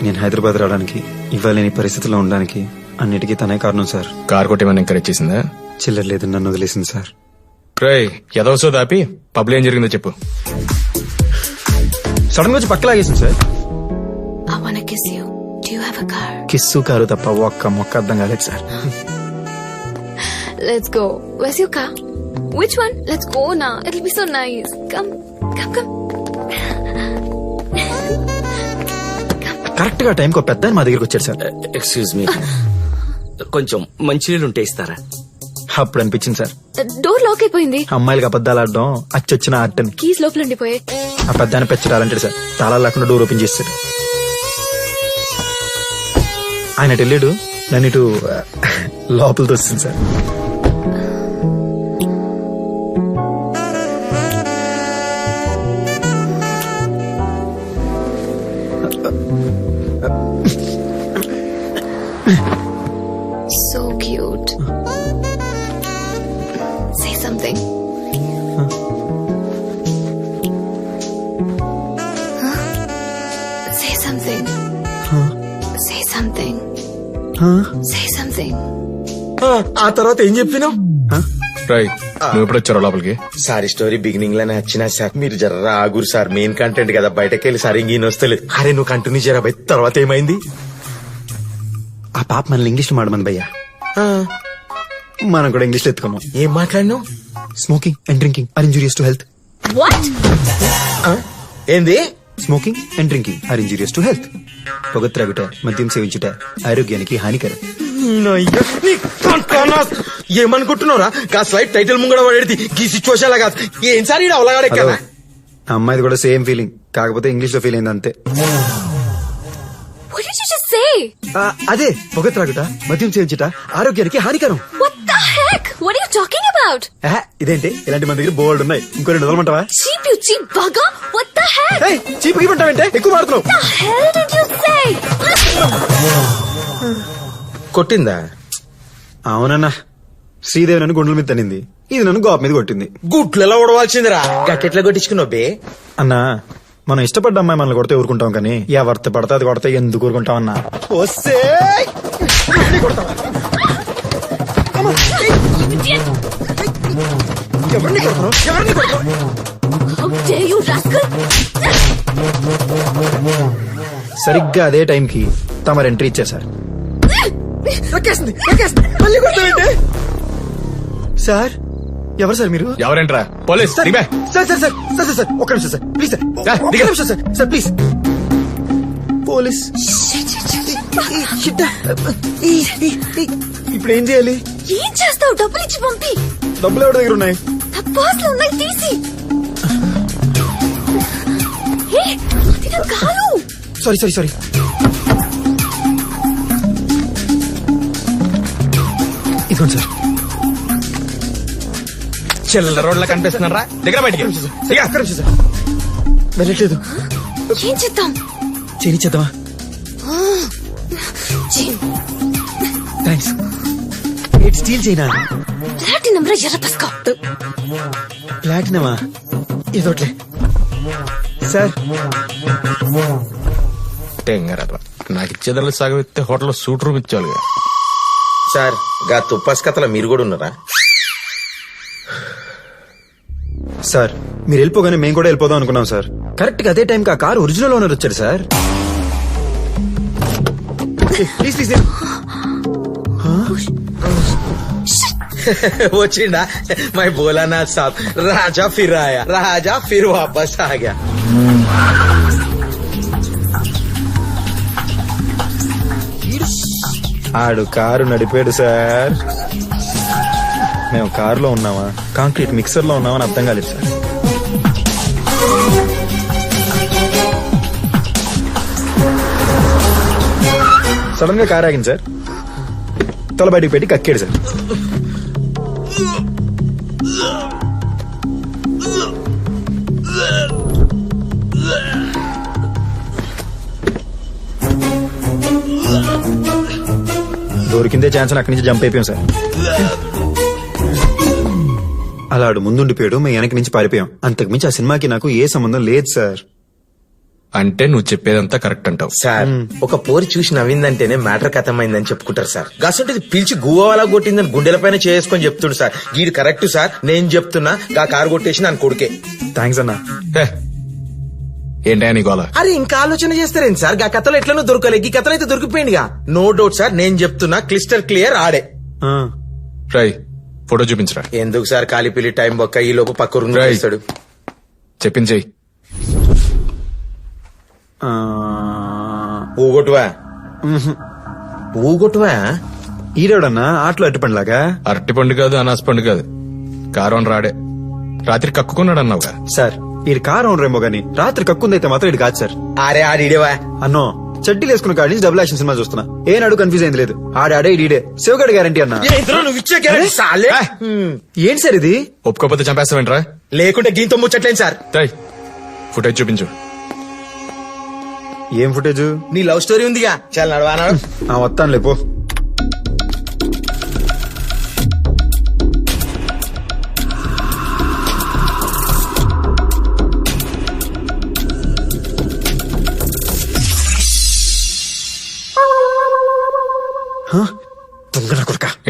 నేను హైదరాబాద్ రావడానికి, ఇవ్వలేని పరిస్థితిలో ఉండడానికి అన్నిటికీ తనే కారణం సార్. కారు కొట్టేమని ఎంకరేజ్ చేసిందా? చిల్లర లేదు నన్ను వదిలేసింది సార్. ఎదవసో దాపి పబ్లో ఏం జరిగిందో చెప్పు. సడన్ గా వచ్చి పక్క లాగేసింది సార్. కిస్సు కారు తప్ప ఒక్క మొక్క అర్థం కాలేదు sir. Let's go. Where's your car? Which one? Let's go now. It'll be so nice. Come. Correct గా టైంకి ఒక పెద్ద మా దగ్గరికి వచ్చాడు సార్. ఎక్స్క్యూజ్ మీ, కొంచెం మంచినీళ్ళు ఉంటే ఇస్తారా? అప్పుడు అనిపించింది సార్. డోర్ లాక్ అయిపోయింది. అమ్మాయిలకి అబద్దాలు ఆడడం అచ్చొచ్చిన ఆర్ట్ అని. కీస్ లోపల ఉండిపోయాయి. ఆ పెద్దాన్ని పెంచడాలంటాడు సార్. తాళాలు లేకుండా డోర్ ఓపెన్ చేస్తాడు. ఆయన వెళ్ళాడు. నన్ను ఇటు లోపలితో వస్తుంది sir. So cute. Say something. Huh? Say something. Say something. Say something. ఆ తర్వాత ఏం చెప్పినావు? నువ్వు ఎప్పుడు వచ్చారో లోపలికి? సారీ స్టోరీ బిగినింగ్ లోనే వచ్చినా సార్. మీరు జర్రా ఆగురు సార్. మెయిన్ కంటెంట్ కదా, బయటకి వెళ్ళి సార్ ఇంకేం వస్తలేదు. అరే నువ్వు కంటిన్యూ చేయరా భయ్. తర్వాత ఏమైంది? ఆ పాప మనల్ని ఇంగ్లీష్ లో మాడమంది భయ్యా. మనం కూడా ఇంగ్లీష్ లో ఎత్తుకున్నాం. ఏం మాట్లాడినావు? Smoking and drinking are injurious to health. What? ఏంది? Smoking and drinking are injurious to health. పొగ త్రాగుట, మద్యం సేవించుట ఆరోగ్యానికి హానికరం. ఏమనుకుంటున్నారా? గా స్లైడ్ టైటిల్ ముంగడ పడేది ఈ సిచ్యువేషన్ లా కాదు. ఏం సార్ ఈడ అవలాగాడే కదా. అమ్మాయిది కూడా సేమ్ ఫీలింగ్, కాకపోతే ఇంగ్లీష్ లో ఫీల్ అయింది అంతే. What did you just say? అదే పొగ త్రాగుట, మద్యం సేవించుట ఆరోగ్యానికి హానికరం. What the hell? Heck, what are you talking about? ఇదేంటి ఇలాంటి మన దగ్గర బోల్డ్ ఉన్నాయి ఇంకో 2 వదలమంటావా Cheap, you cheap bugger. What the heck? Cheap ఇవ్వమంటావంటే ఎక్కువ మాడుతున్నావు. What the hell did you say? కొట్టిందా? అవునన్నా, శ్రీదేవి నన్ను గుండెల మీద తనింది, ఇది నన్ను గోప మీద కొట్టింది. గుట్లలో ఉడవాల్సిందిరా. గట్టెట్లా కొట్టించుకున్నావు బే? అన్నా, మనం ఇష్టపడ్డ అమ్మాయి మనల్ని కొడితే ఊరుకుంటాం, కానీ ఎవరితో పడితే అది కొడితే ఎందుకు ఊరుకుంటాం అన్నా? వస్తే How dare you, rascal? సరిగ్గా అదే టైంకి తమరు ఎంట్రీ ఇచ్చారు సార్. సార్, ఎవరు సార్ మీరు? ఎవరంట్రా? Police. Sir sir sir sir sir sir ఒక్క నిమిషం సార్, ప్లీజ్ సార్, ఒక్క నిమిషం సార్, సార్ ప్లీజ్. పోలీస్. ఇప్పుడు ఏం చేయాలి? ఏం చేస్తావు? డబ్బులు ఇచ్చి పంపి. డబ్బులు ఎవరి దగ్గర ఉన్నాయి? నా పర్స్ లో ఉన్నాయి, తీసి. కాదు. Sorry sorry sorry. ఇదిగోండి సార్. చిల్లర రోడ్ల కనిపిస్తున్నారా? దగ్గర బయటికి వెళ్ళట్లేదు. ఏం చేద్దాం? చేద్దామా? థ్యాంక్స్. Steel China? ప్లాటినం రా, ఎర్ర పస్కా. ప్లాటినమా? ఇదోట్లే సార్. టెంగరరా, నాకు ఇచ్చేదాన్ని సగం ఇస్తే హోటల్లో సూట్ రూమ్ ఇచ్చేవాళ్ళుగా. సార్, గా తుప్పాస్ కథలో మీరు కూడా ఉన్నారా? సార్, మీరు వెళ్ళిపోగానే మేము కూడా వెళ్ళిపోదాం అనుకున్నాం సార్. కరెక్ట్ గా అదే టైంకి ఆ కారు ఒరిజినల్ ఓనర్ వచ్చారు సార్. Please please. వచ్చిండా మై బోలానాథ్ సాబ్. రాజా ఫిర్ ఆయా, రాజా ఫిర్ వాపస్ ఆగా. ఆడు కారు నడిపాడు సార్. మేము కారులో ఉన్నామా, కాంక్రీట్ మిక్సర్ లో ఉన్నామని అర్థం కాలేదు సార్. సడన్ గా కారు ఆగింది సార్. తల బయటికి పెట్టి కక్కాడు సార్. దొరికిందే ఛాన్స్ అక్కడి నుంచి జంప్ అయిపోయాం సార్. అలా ఆడు ముందుండిపోయాడు, మేము వెనక నుంచి పారిపోయాం. అంతకుమించి ఆ సినిమాకి నాకు ఏ సంబంధం లేదు సార్. అంటే నువ్వు చెప్పేదంతా కరెక్ట్ అంటావు సార్. ఒక పోరి చూసి నవ్విందంటేనే మ్యాటర్ కథమైందని చెప్పుకుంటారు సార్. గసంటే పిలిచి గువ్వలా కొట్టిందని గుండెల పైన చేసుకొని చెప్తుండు సార్. గీడు కరెక్ట్ సార్, నేను చెప్తున్నా. గా కారు కొట్టేసి నన్ను కొడుకే. థ్యాంక్స్ అన్నా. ఏంటా నీ గోల? అరే ఇంకా ఆలోచన చేస్తారేంటి సార్? గా కథలో ఎట్లనో దొరకలేదు, ఈ కథలో అయితే దొరికిపోయిందిగా. నో డౌట్ సార్, నేను చెప్తున్నా. క్లిస్టర్ క్లియర్ ఆడే. రై, ఫోటో చూపించరా. ఎందుకు సార్ కాలిపిల్లి టైం బొక్క, ఈ లోపు పక్క రూమ్ చేస్తాడు. చెప్పించేయి. ఊగొట్టువా? ఊగొట్టువా? ఈడేవడన్నా ఆటలో అరటిపండులాగా? అరటి పండు కాదు, అనాస పండు కాదు, కారం రాడే. రాత్రి కక్కుకున్నాడు అన్నావుగా సార్. ఈ కారు ఓనరేమో గానీ రాత్రి కక్కుందైతే మాత్రం ఇది కాదు సార్. ఆడే ఆడిడేవా? అన్నో చెడ్డీలు వేసుకున్న కాడి నుంచి డబుల్ యాక్షన్ సినిమా చూస్తున్నా. ఏనాడు కన్ఫ్యూజ్ అయింది లేదు. ఆడే ఈడే శివగడ్ గ్యారంటీ అన్నా. ఏంటి సార్ ఇది? ఒప్పుకోకపోతే చంపేస్తావేంట్రా? లేకుంటే గీంతో ముచ్చట్లేం సార్. ఫుటేజ్ చూపించు. ఏం ఫుటేజ్? నీ లవ్ స్టోరీ ఉందిగా, చాలా నడవానా? వస్తాను లేపో.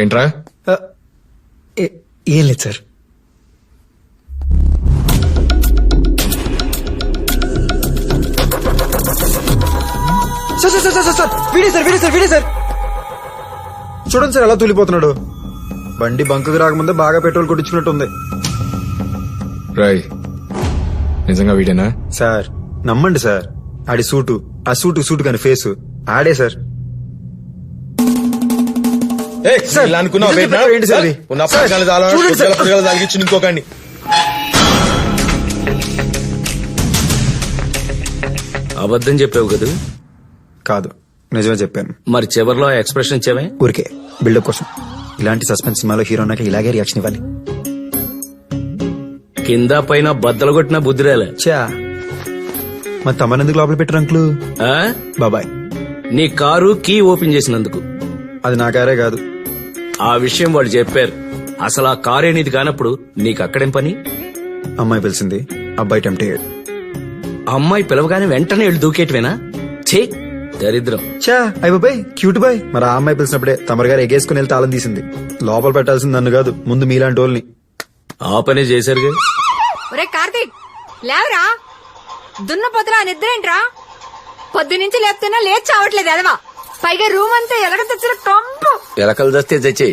ఏంట్రా? ఏం లేదు సార్. వీడే సార్. చూడండి సార్ ఎలా తూలిపోతున్నాడు. బండి బంకుకు రాకముందే బాగా పెట్రోల్ కొట్టించుకున్నట్టుంది. రాయ్, నిజంగా వీడేనా? సార్ నమ్మండి సార్. ఆడి సూటు, ఆ సూటు కాని ఫేసు ఆడే సార్. ఏంటి సార్ ఇంకొకండి. అబద్ధం చెప్పావు కదా? కాదు, నిజమే చెప్పాను. మరి చివరిలో ఎక్స్ప్రెషన్ ఇచ్చావే? ఊరికే బిల్డప్ కోసం. ఇలాంటి సస్పెన్స్ సినిమాలో హీరోనాక ఇలాగే రియాక్షన్ ఇవ్వాలి. కింద పైన బద్దలు కొట్టిన బుద్ధిరేలే. చా మరి తమరెందుకు లోపల పెట్టారు అంకులు? బాబాయ్ నీ కారు కీ ఓపెన్ చేసినందుకు. అది నా కారే కాదు. ఆ విషయం వాళ్ళు చెప్పారు. అసలు ఆ కారే నీది కానప్పుడు నీకు అక్కడేం పని? అమ్మాయి పిలిచింది, అబ్బాయి టెంప్ట్ అయ్యాడు. అమ్మాయి పిలవగానే వెంటనే వెళ్ళి దూకేటవేనా? ఛీ దరిద్రం. చా అయ్య బాబాయ్ క్యూట్ బాయ్. మరి ఆ అమ్మాయి పిలిచినప్పుడే తమరు గారు ఎగేసుకుని వెళ్ళి తాళం తీసింది. లోపల పెట్టాల్సింది నన్ను కాదు, ముందు మీలాంటి వాళ్ళని. ఆ పనే చేశారుగా. ఒరే కార్తీక్ లేవరా, దున్న పొద్దున నిద్రేంట్రా? పొద్దు నుంచి లేపుతున్నా లేచి చావట్లేదు ఎదవా. పైగా రూమ్ అంతా ఎలగ తెచ్చిన కంపు. ఎలకలు దస్తే తెచ్చే,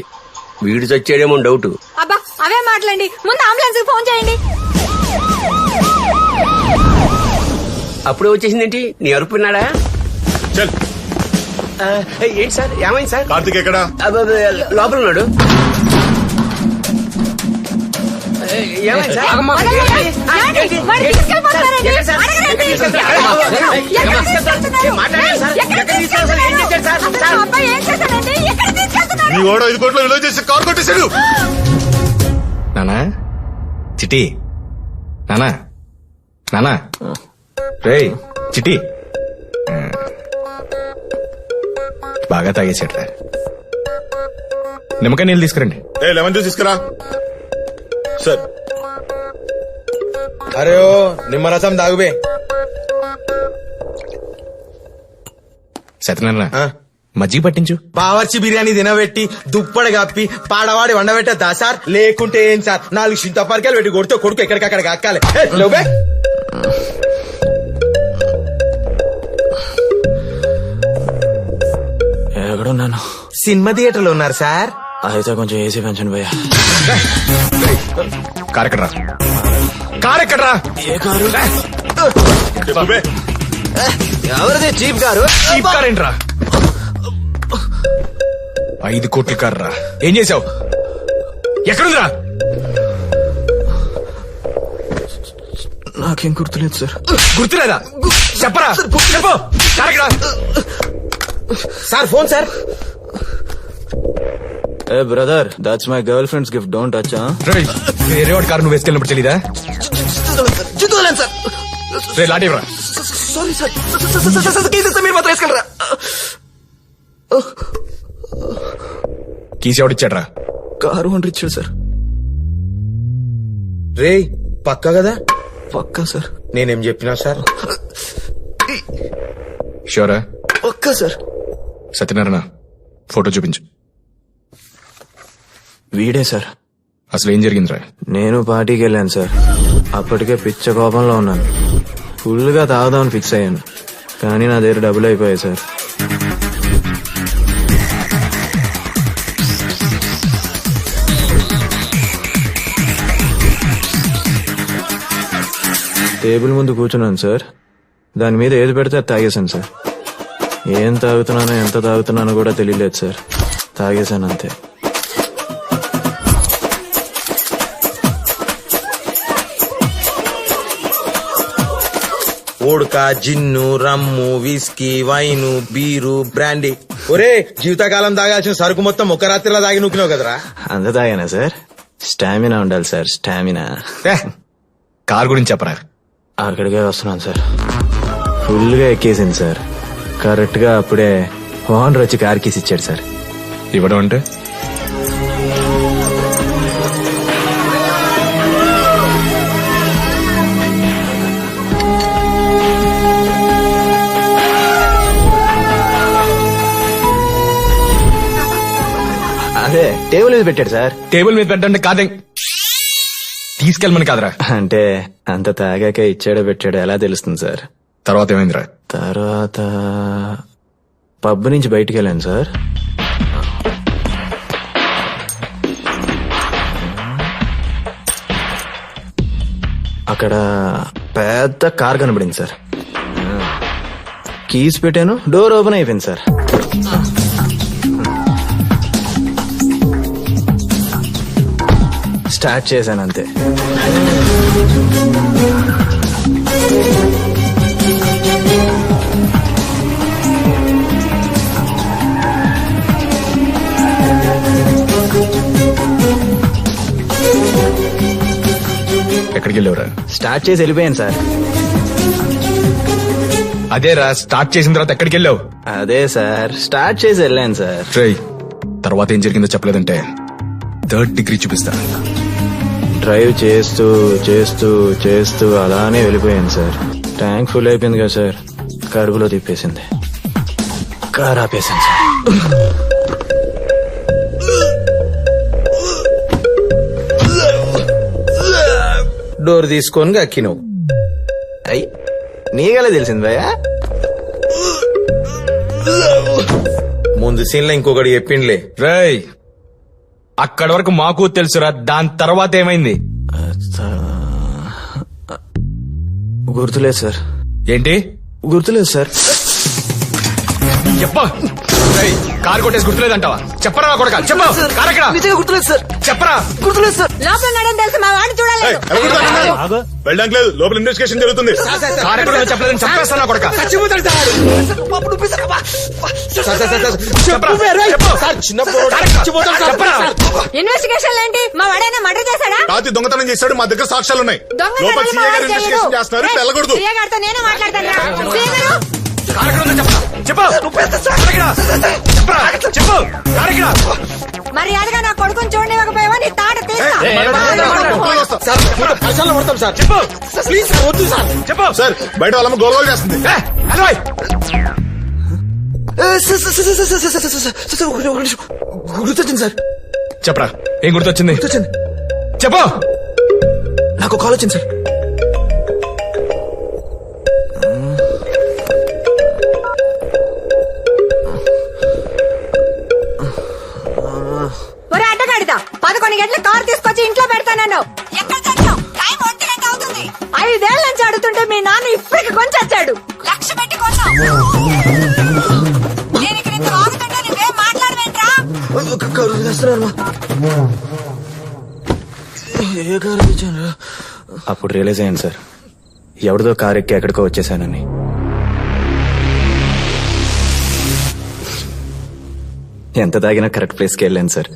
వీడు చచ్చేడేమో డౌట్. అబ్బా అవే మాట్లాడండి, ముందు అంబులెన్స్ ఫోన్ చేయండి. అప్పుడే వచ్చేసిందేంటి? నీ అరుపున్నాడా? ఏంటి సార్, ఏమైంది సార్? కార్తిక్ ఎక్కడా? లోపల ఉన్నాడు. ఏమైంది సార్? నీ ఓడ 5 కోట్లు విలువ చేసి కారు కొట్టేశాడు. నానా చిటి, నానా నానా రేయ్ చిటి బాగా తాగేసేట్రా. నిమ్మకాయ నీళ్ళు తీసుకురండి. లెమన్ జ్యూస్ తీసుకురా సార్. అరే ఓ నిమ్మరసం దాగుబే. సత్యనారాయణ మజ్జిగ పట్టించు. బావర్చి బిర్యానీ తినబెట్టి దుప్పటి కప్పి పాడవాడి వండబెట్టద్దా సార్? లేకుంటే ఏం సార్, 4 చింతపరికాయలు పెట్టి కొడితే కొడుకు ఎక్కడికక్కడ అక్కాలి. లేవుబే. ఎక్కడున్నాను? సినిమా థియేటర్ లో ఉన్నారు సార్. అయితే కొంచెం ఏసీ పెంచండి భయ్యా. కారెక్కడ్రా, కారెక్కడ్రా. ఏ కారు? ఎవరిదే చీప్ గారు? చీప్ కార్ ఏంట్రా? 5 కోట్ల కార్రా. ఏం చేసావు? ఎక్కడుందిరా? నాకేం గుర్తులేదు సార్. గుర్తులేదా? చెప్పరా, చెప్పు. కారెక్కడా? Sir phone sir. ఏ brother, that's my girlfriend's gift, don't touch. వేరే వాడి కారు నువ్వు వేసుకెళ్ళినప్పుడు తెలీదా? రే లాంటివ్రా. సారీ సార్, మీరు మాత్రం వేసుకెళ్ళరా. కీసి ఎవడిచ్చాడ్రా? కారు ఓనర్ ఇచ్చాడు సార్. రే పక్కా కదా? పక్కా సార్. నేనేం చెప్పినా సార్? షూరా? పక్కా సార్. సత్యనారాయణ ఫోటో చూపించు. వీడే సార్. అసలు ఏం జరిగిందిరా? నేను పార్టీకి వెళ్ళాను సార్. అప్పటికే పిచ్చ కోపంలో ఉన్నాను. ఫుల్ గా తాగుదామని ఫిక్స్ అయ్యాను, కానీ నా దగ్గర డబ్బులు అయిపోయాయి సార్. టేబుల్ ముందు కూర్చున్నాను సార్. దాని మీద ఏది పెడితే అది తాగేశాను సార్. ఏం తాగుతున్నానో ఎంత తాగుతున్నానో కూడా తెలియలేదు సార్. తాగేశాను అంతే. ఓడక, జిన్ను, రమ్ము, విస్కీ, వైను, బీరు, బ్రాండీ. ఒరే జీవితకాలం తాగాల్సిన సరుకు మొత్తం ఒక రాత్రిలో తాగి నూకినావు కదరా. అంత తాగానా సార్? స్టామినా ఉండాలి సార్, స్టామినా. కార్ గురించి చెప్పరా. అక్కడికే వస్తున్నాను సార్. ఫుల్ గా ఎక్కేసింది సార్. కరెక్ట్ గా అప్పుడే ఓనర్ వచ్చి కార్ కీస్ ఇచ్చాడు సార్. ఇవ్వడం అంటే? అదే టేబుల్ మీద పెట్టాడు సార్. టేబుల్ మీద పెట్టండి కాదే, తీసుకెళ్ళమని కాదురా. అంటే అంత తాగాక ఇచ్చాడో పెట్టాడో ఎలా తెలుస్తుంది సార్? తర్వాత ఏమైందిరా? తర్వాత పబ్ నుంచి బయటికి వెళ్ళాను సార్. అక్కడ పెద్ద కార్ కనబడింది సార్. కీస్ పెట్టాను, డోర్ ఓపెన్ అయిపోయింది సార్. స్టార్ట్ చేశాను అంతే. ఎక్కడికి వెళ్ళావురా? స్టార్ట్ చేసి వెళ్ళిపోయాను సార్. అదేరా, స్టార్ట్ చేసిన తర్వాత ఎక్కడికి వెళ్ళావు? అదే సార్, స్టార్ట్ చేసి వెళ్ళాను సార్. ట్రై తర్వాత ఏం జరిగిందో చెప్పలేదంటే 3rd డిగ్రీ చూపిస్తా. డ్రైవ్ చేస్తూ చేస్తూ చేస్తూ అలానే వెళ్ళిపోయాను సార్. ట్యాంక్ ఫుల్ అయిపోయింది కదా సార్, కడుపులో తిప్పేసింది. కార్ ఆపేసాను సార్. డోర్ తీసుకొని అక్కినవు. అయ్యి నీగలే తెలిసింది భయ్యా. ముందు సీన్ లో ఇంకొకటి చెప్పిండ్లే. రేయ్ అక్కడి వరకు మాకు తెలుసురా, దాని తర్వాత ఏమైంది? గుర్తులేదు సార్. ఏంటి గుర్తులేదు సార్? చెప్పా. కారు కొట్టేసి గుర్తులేదంటావా? చెప్పరా కొడక, చెప్పు. కారు ఎక్కడ? నిజంగా గుర్తులేదు సార్. చెప్పరా. గుర్తులేదు సార్. లోపల నడని తెలుసు, మా వాడిని చూడలేదు. వెళ్ళడానికి లేదు, లోపల ఇన్వెస్టిగేషన్ జరుగుతుంది. కారు ఎక్కడ చెప్పలేదని చంపేస్తాను కొడక. ఇన్వెస్టిగేషన్ ఏంటి? మా వాడైనా మర్డర్ చేశాడా? రాత్రి దొంగతనం చేశాడు, మా దగ్గర సాక్ష్యాలు ఉన్నాయి. లోపల సీఏ గారు ఇన్వెస్టిగేషన్ చేస్తున్నారు, వెళ్ళకూడదు. నేనే మాట్లాడతాను. మర్యాదగా నా కొడుకుని చూడనివ్వకపోయావా నీ తాట సార్ బయట వాళ్ళమ్మ గోల్గోల్ చేస్తుంది. గుర్తొచ్చింది సార్. చెప్పరా, ఏం గుర్తొచ్చింది? చెప్పు. నాకు కాల్ వచ్చింది సార్. ఒరే అడ్డగాడిదా, 11 గంటల కారు తీసుకొచ్చి ఇంట్లో పెడతానన్నావు. ఎక్కడ చచ్చావు? టైం 1 గంట అవుతుంది. 5 ఏళ్ల నుంచి అడుగుతుంటే మీ నాన్న ఇప్పటికి కొని చచ్చాడు. 1,00,000 పెట్టి కొన్నావు. నేను ఇక్కడ ఇంత ఆగుతుంటే నువ్వేం మాట్లాడవేంట్రా? అప్పుడు రియలైజ్ అయ్యాను సార్, ఎవరిదో కారు ఎక్కి ఎక్కడికో వచ్చేసానని. ఎంత తాగినా కరెక్ట్ ప్లేస్కి వెళ్ళాను సార్.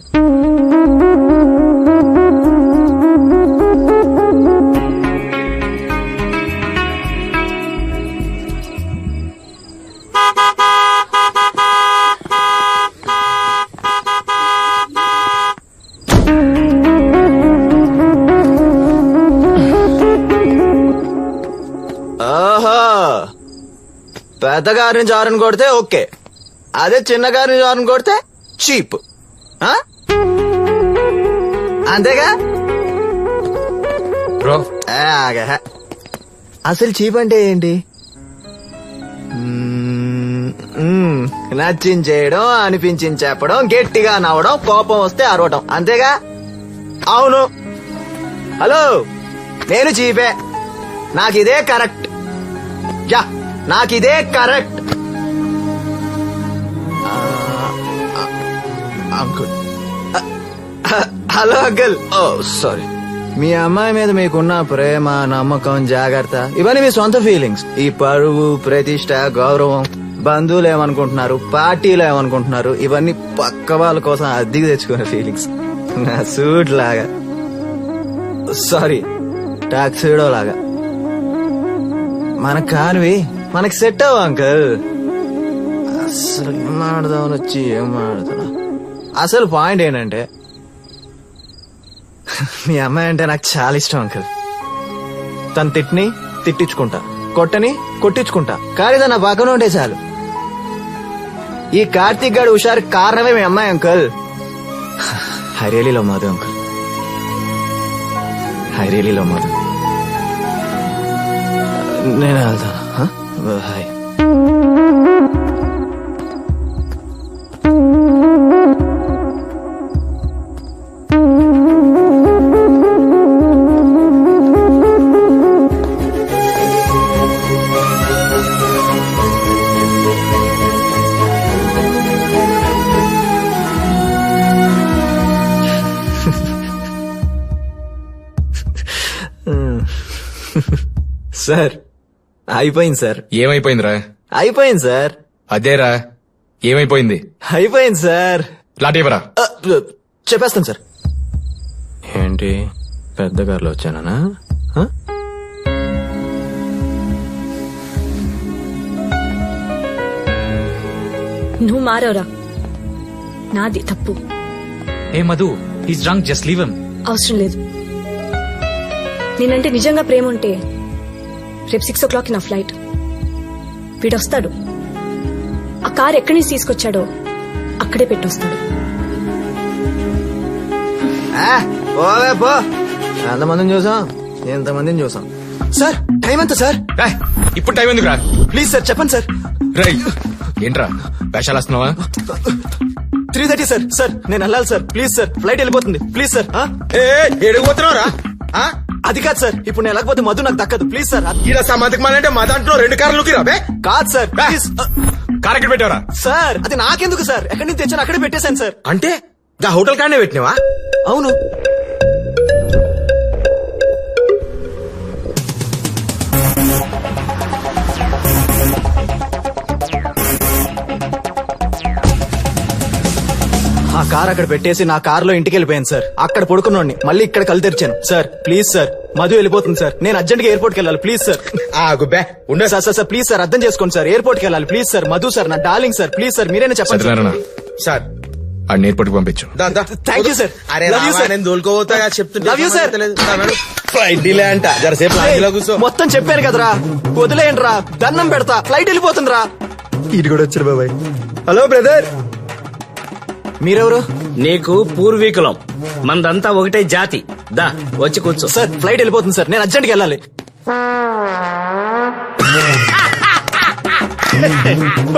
ఆహా, పెద్ద గారిని జారని కొడితే ఓకే, అదే చిన్న గారిని జారని కొడితే చీప్. అంతేగా బ్రో? అసలు చీప్ అంటే ఏంటి? నచ్చించేయడం, అనిపించింది చెప్పడం, గట్టిగా నవ్వడం, కోపం వస్తే అరవడం, అంతేగా? అవును. హలో, నేను చీపే, నాకిదే కరెక్ట్. యా, నాకిదే correct. Uncle. Hello uncle. Oh sorry. మీ అమ్మాయి మీద మీకున్న ప్రేమ, నమ్మకం, జాగ్రత్త ఇవన్నీ మీ సొంత ఫీలింగ్స్. ఈ పరువు, ప్రతిష్ట, గౌరవం, బంధువులు ఏమనుకుంటున్నారు, పార్టీలు ఏమనుకుంటున్నారు, ఇవన్నీ పక్క వాళ్ళ కోసం అద్దెకి తెచ్చుకునే ఫీలింగ్స్. నా సూట్ లాగా, సారీ టాక్సీడో లాగా. మనకు కానివి మనకి సెట్ అవ్వ అంకుల్. అసలు ఏం మాడదామని వచ్చి ఏం మాడుతున్నా. అసలు పాయింట్ ఏంటంటే, మీ అమ్మాయి అంటే నాకు చాలా ఇష్టం అంకుల్. తను తిట్టిని తిట్టించుకుంటా, కొట్టని కొట్టించుకుంటా, కానీ తన పక్కన ఉంటే చాలు. ఈ కార్తీక్ గారు హుషారు కారణమే మీ అమ్మాయి uncle. I really love Madhu uncle. I really love Madhu. నేను వెళ్తాను. హాయ్. సార్ అయిపోయింది సార్. ఏమైపోయిందిరా? అయిపోయింది సార్. అదేరా, ఏమైపోయింది? అయిపోయింది సార్. లాంటివరా? చెప్పేస్తాను సార్. ఏంటి పెద్ద కారులో వచ్చానా? నువ్వు మారవరా, నాది తప్పు. ఏ Madhu, he's drunk, just leave him. అవసరం లేదు. నేనంటే నిజంగా ప్రేమ ఉంటే రేపు 6 o'clock నా ఫ్లైట్. వీడొస్తాడు, ఆ కార్ ఎక్కడి నుంచి తీసుకొచ్చాడో అక్కడే పెట్టొస్తాడు. పోవే పో. ఎంతమందిని చూసాం, ఎంతమందిని చూసాం. సార్ టైం ఎంత సార్? ఇప్పుడు టైం ఎందుకురా? ప్లీజ్ సార్ చెప్పండి సార్. రై ఏంట్రా వేషాలు వస్తున్నావా? 3:30 సార్. సార్ నేను వెళ్ళాలి సార్, ప్లీజ్ సార్. ఫ్లైట్ వెళ్ళిపోతుంది, ప్లీజ్ సార్. ఎడిగిపోతున్నావురా? అది కాదు సార్, ఇప్పుడు నేను వెళ్ళకపోతే మధు నాకు దక్కదు, ప్లీజ్ సార్. ఇలా సమాధికమాలంటే మా దాంట్లో 2 కార్లు రాబే. కాదు సార్, ప్లీజ్. కార్ ఎక్కడ పెట్టావరా? సార్ అది నాకెందుకు సార్, ఎక్కడి నుంచి తెచ్చాను అక్కడే పెట్టేశాను సార్. అంటే గా హోటల్ కాడనే పెట్టినావా? అవును. ఆ కార్ అక్కడ పెట్టేసి నా కార్ లో ఇంటికి వెళ్ళిపోయాను సార్. అక్కడ పడుకున్నోడిని మళ్ళీ ఇక్కడ కళ్ళు తెరిచాను సార్. ప్లీజ్ సార్, మధు వెళ్ళిపోతుంది సార్. నేను అర్జెంట్ గా ఎయిర్పోర్ట్ కి వెళ్ళాలి, ప్లీజ్ సార్. ఉండే సార్ సార్ ప్లీజ్ సార్, అర్థం చేసుకోండి సార్. ఎయిర్పోర్ట్ కి వెళ్ళాలి, ప్లీజ్ సార్. మధు సార్ నా డార్లింగ్ సార్, ప్లీజ్ సార్ మీరేనా చెప్పండి సార్. ఆ ఎయిర్పోర్ట్ కి పంపించు. Thank you sir. అరే లవ్ యూ సార్. నేను దోలుకోబోతా చెప్తున్నా. Love you sir. Flight delay అంట, జరసేపు లాంజీలో కూర్చో. మొత్తం చెప్పాను కదరా, వదిలేయండి రా, దండం పెడతా, ఫ్లైట్ వెళ్ళిపోతుందిరా. ఇటు కూడా వచ్చారు బాబాయ్. Hello brother. మీరెవరు? నీకు పూర్వీకులం, మనదంతా ఒకటే జాతి. దా వచ్చి కూర్చో. సార్ ఫ్లైట్ వెళ్ళిపోతుంది సార్, నేను అర్జెంట్ గా వెళ్ళాలి.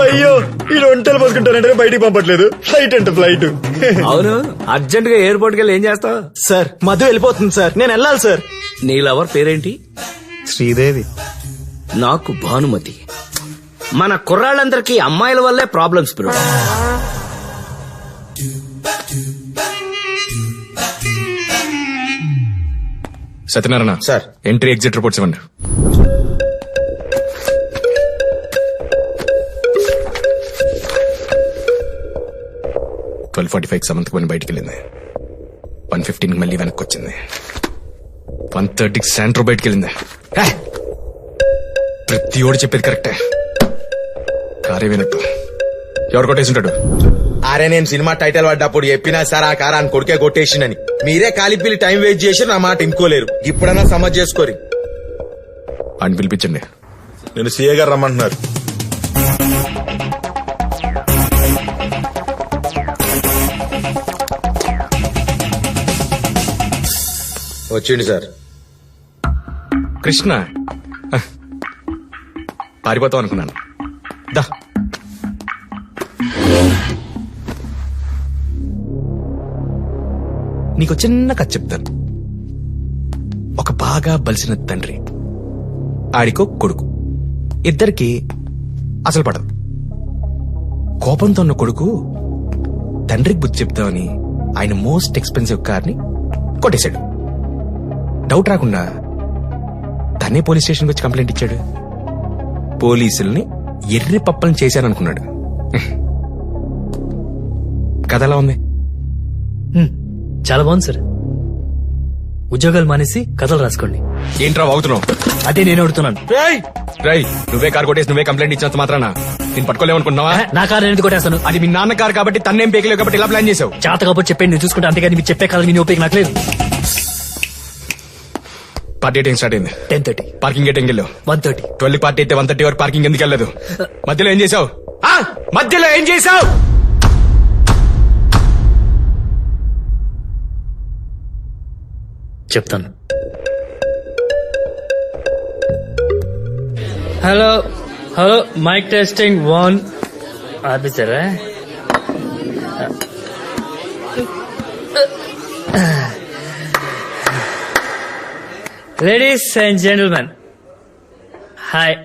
అయ్యో ఈ వంటలు పోసుకుంటానంటే బయటికి పంపట్లేదు. ఫ్లైట్ అంటే ఫ్లైట్. అవును, అర్జెంట్ గా ఎయిర్పోర్ట్ కి వెళ్ళి ఏం చేస్తావు? సార్ మధు వెళ్ళిపోతుంది సార్, నేను వెళ్ళాలి సార్. నీ లవర్ పేరేంటి? శ్రీదేవి. నాకు భానుమతి. మన కుర్రాళ్ళందరికీ అమ్మాయిల వల్లే problems bro. Satyanarayana sir, entry exit reports ఇవ్వండి. ట్వెల్వ్ 45 సమంతకు పోయి బయటికి వెళ్ళింది. 1:15 మళ్ళీ వెనక్కి వచ్చింది. 1:30 శాంట్రో బయటికి వెళ్ళింది. ప్రతి ఓడి చెప్పేది కరెక్టే. కారే వెనక్కు ఎవరు కొట్టేసింటాడు? అరే నేను సినిమా టైటిల్ పడ్డప్పుడు చెప్పినా సార్ ఆ కార్ అని కొడుకే కొట్టేసిందని. మీరే కాలిపిల్లి టైం వేస్ట్ చేసి నా మాట ఇంకోలేరు. ఇప్పుడన్నా సమజ్ చేసుకోరి. అని పిలిపించండి. నేను సీఏ గారు రమ్మంటున్నారు. వచ్చింది సార్. కృష్ణ పారిపోతాం అనుకున్నాను. దా నీకు చిన్న కథ చెప్తాను. ఒక బాగా బలిసిన తండ్రి, ఆడికో కొడుకు, ఇద్దరికి అసలు పడదు. కోపంతో ఉన్న కొడుకు తండ్రికి బుద్ధి చెప్తామని ఆయన మోస్ట్ ఎక్స్పెన్సివ్ కార్ని కొట్టేశాడు. డౌట్ రాకుండా తనే పోలీస్ స్టేషన్కి వచ్చి కంప్లైంట్ ఇచ్చాడు. పోలీసుల్ని ఎర్రి పప్పలను చేశాననుకున్నాడు. కథ ఎలా ఉంది? చాలా బాగుంది సార్. ఉద్యోగాలు మానేసి కథలు రాసుకోండి. ఏంట్రా వాగుతున్నావు? అదే నేను అడుగుతున్నాను. రై నువ్వే కార్ కొట్టేసి నువ్వే కంప్లైంట్ ఇచ్చినంత మాత్రానా నేను పట్టుకోలేమనుకున్నావా? నా కారు నేను కొట్టేస్తాను. అది మీ నాన్న కారు కాబట్టి తన్నేం పేకలేవు కాబట్టి ఇలా ప్లాన్ చేసావు. చేత కాబట్టి చెప్పండి, నేను చూసుకుంటా. అంతేగాని మీరు చెప్పే కాదు నేను ఉపయోగం నాకు లేదు. పార్టీ టైం స్టార్ట్ అయింది 10:30. Parking gate ఎంగెళ్ళావు 1:30. 12 పార్టీ అయితే 1:30 వరకు పార్కింగ్ ఎందుకు వెళ్ళలేదు? మధ్యలో ఏం చేసావు? మధ్యలో ఏం చేసావు? చెప్తాను. Hello hello, mike testing 1. ఆఫీసరా? Ladies and gentlemen, hi,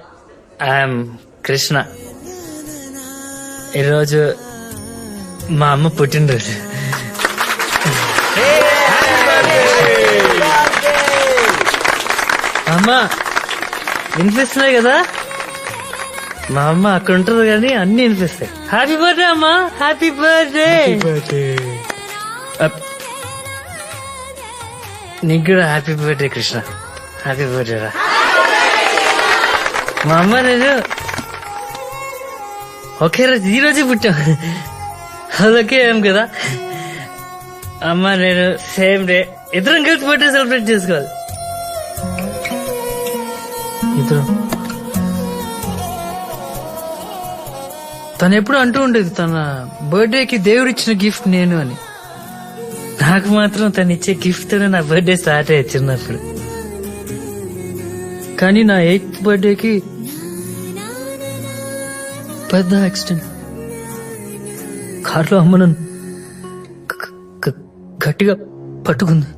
I'm Krishna. ఈరోజు మా అమ్మ పుట్టినరోజు. అమ్మా వినిపిస్తున్నాయి కదా? మా అమ్మ అక్కడ ఉంటుంది కానీ అన్ని వినిపిస్తాయి. హ్యాపీ బర్త్డే అమ్మా, హ్యాపీ బర్త్డే. నీకు కూడా happy birthday Krishna. Happy birthday రా. మా అమ్మ నేను ఒకే రోజు ఈ రోజు పుట్టాం. అదొకే ఏం కదా. అమ్మ నేను సేమ్ డే ఇద్దరం కలిసి బర్త్డే సెలబ్రేట్ చేసుకోవాలి. ఇద్దరం. తను ఎప్పుడు అంటూ ఉండేది తన బర్త్డేకి దేవుడిచ్చిన గిఫ్ట్ నేను అని. నాకు మాత్రం తను ఇచ్చే గిఫ్ట్ తోనే నా బర్త్డే స్టార్ట్ అయ్యి చిన్నప్పుడు. కానీ నా 8th బర్త్డేకి పెద్ద యాక్సిడెంట్. కార్లో అమ్మ నన్ను గట్టిగా పట్టుకుంది.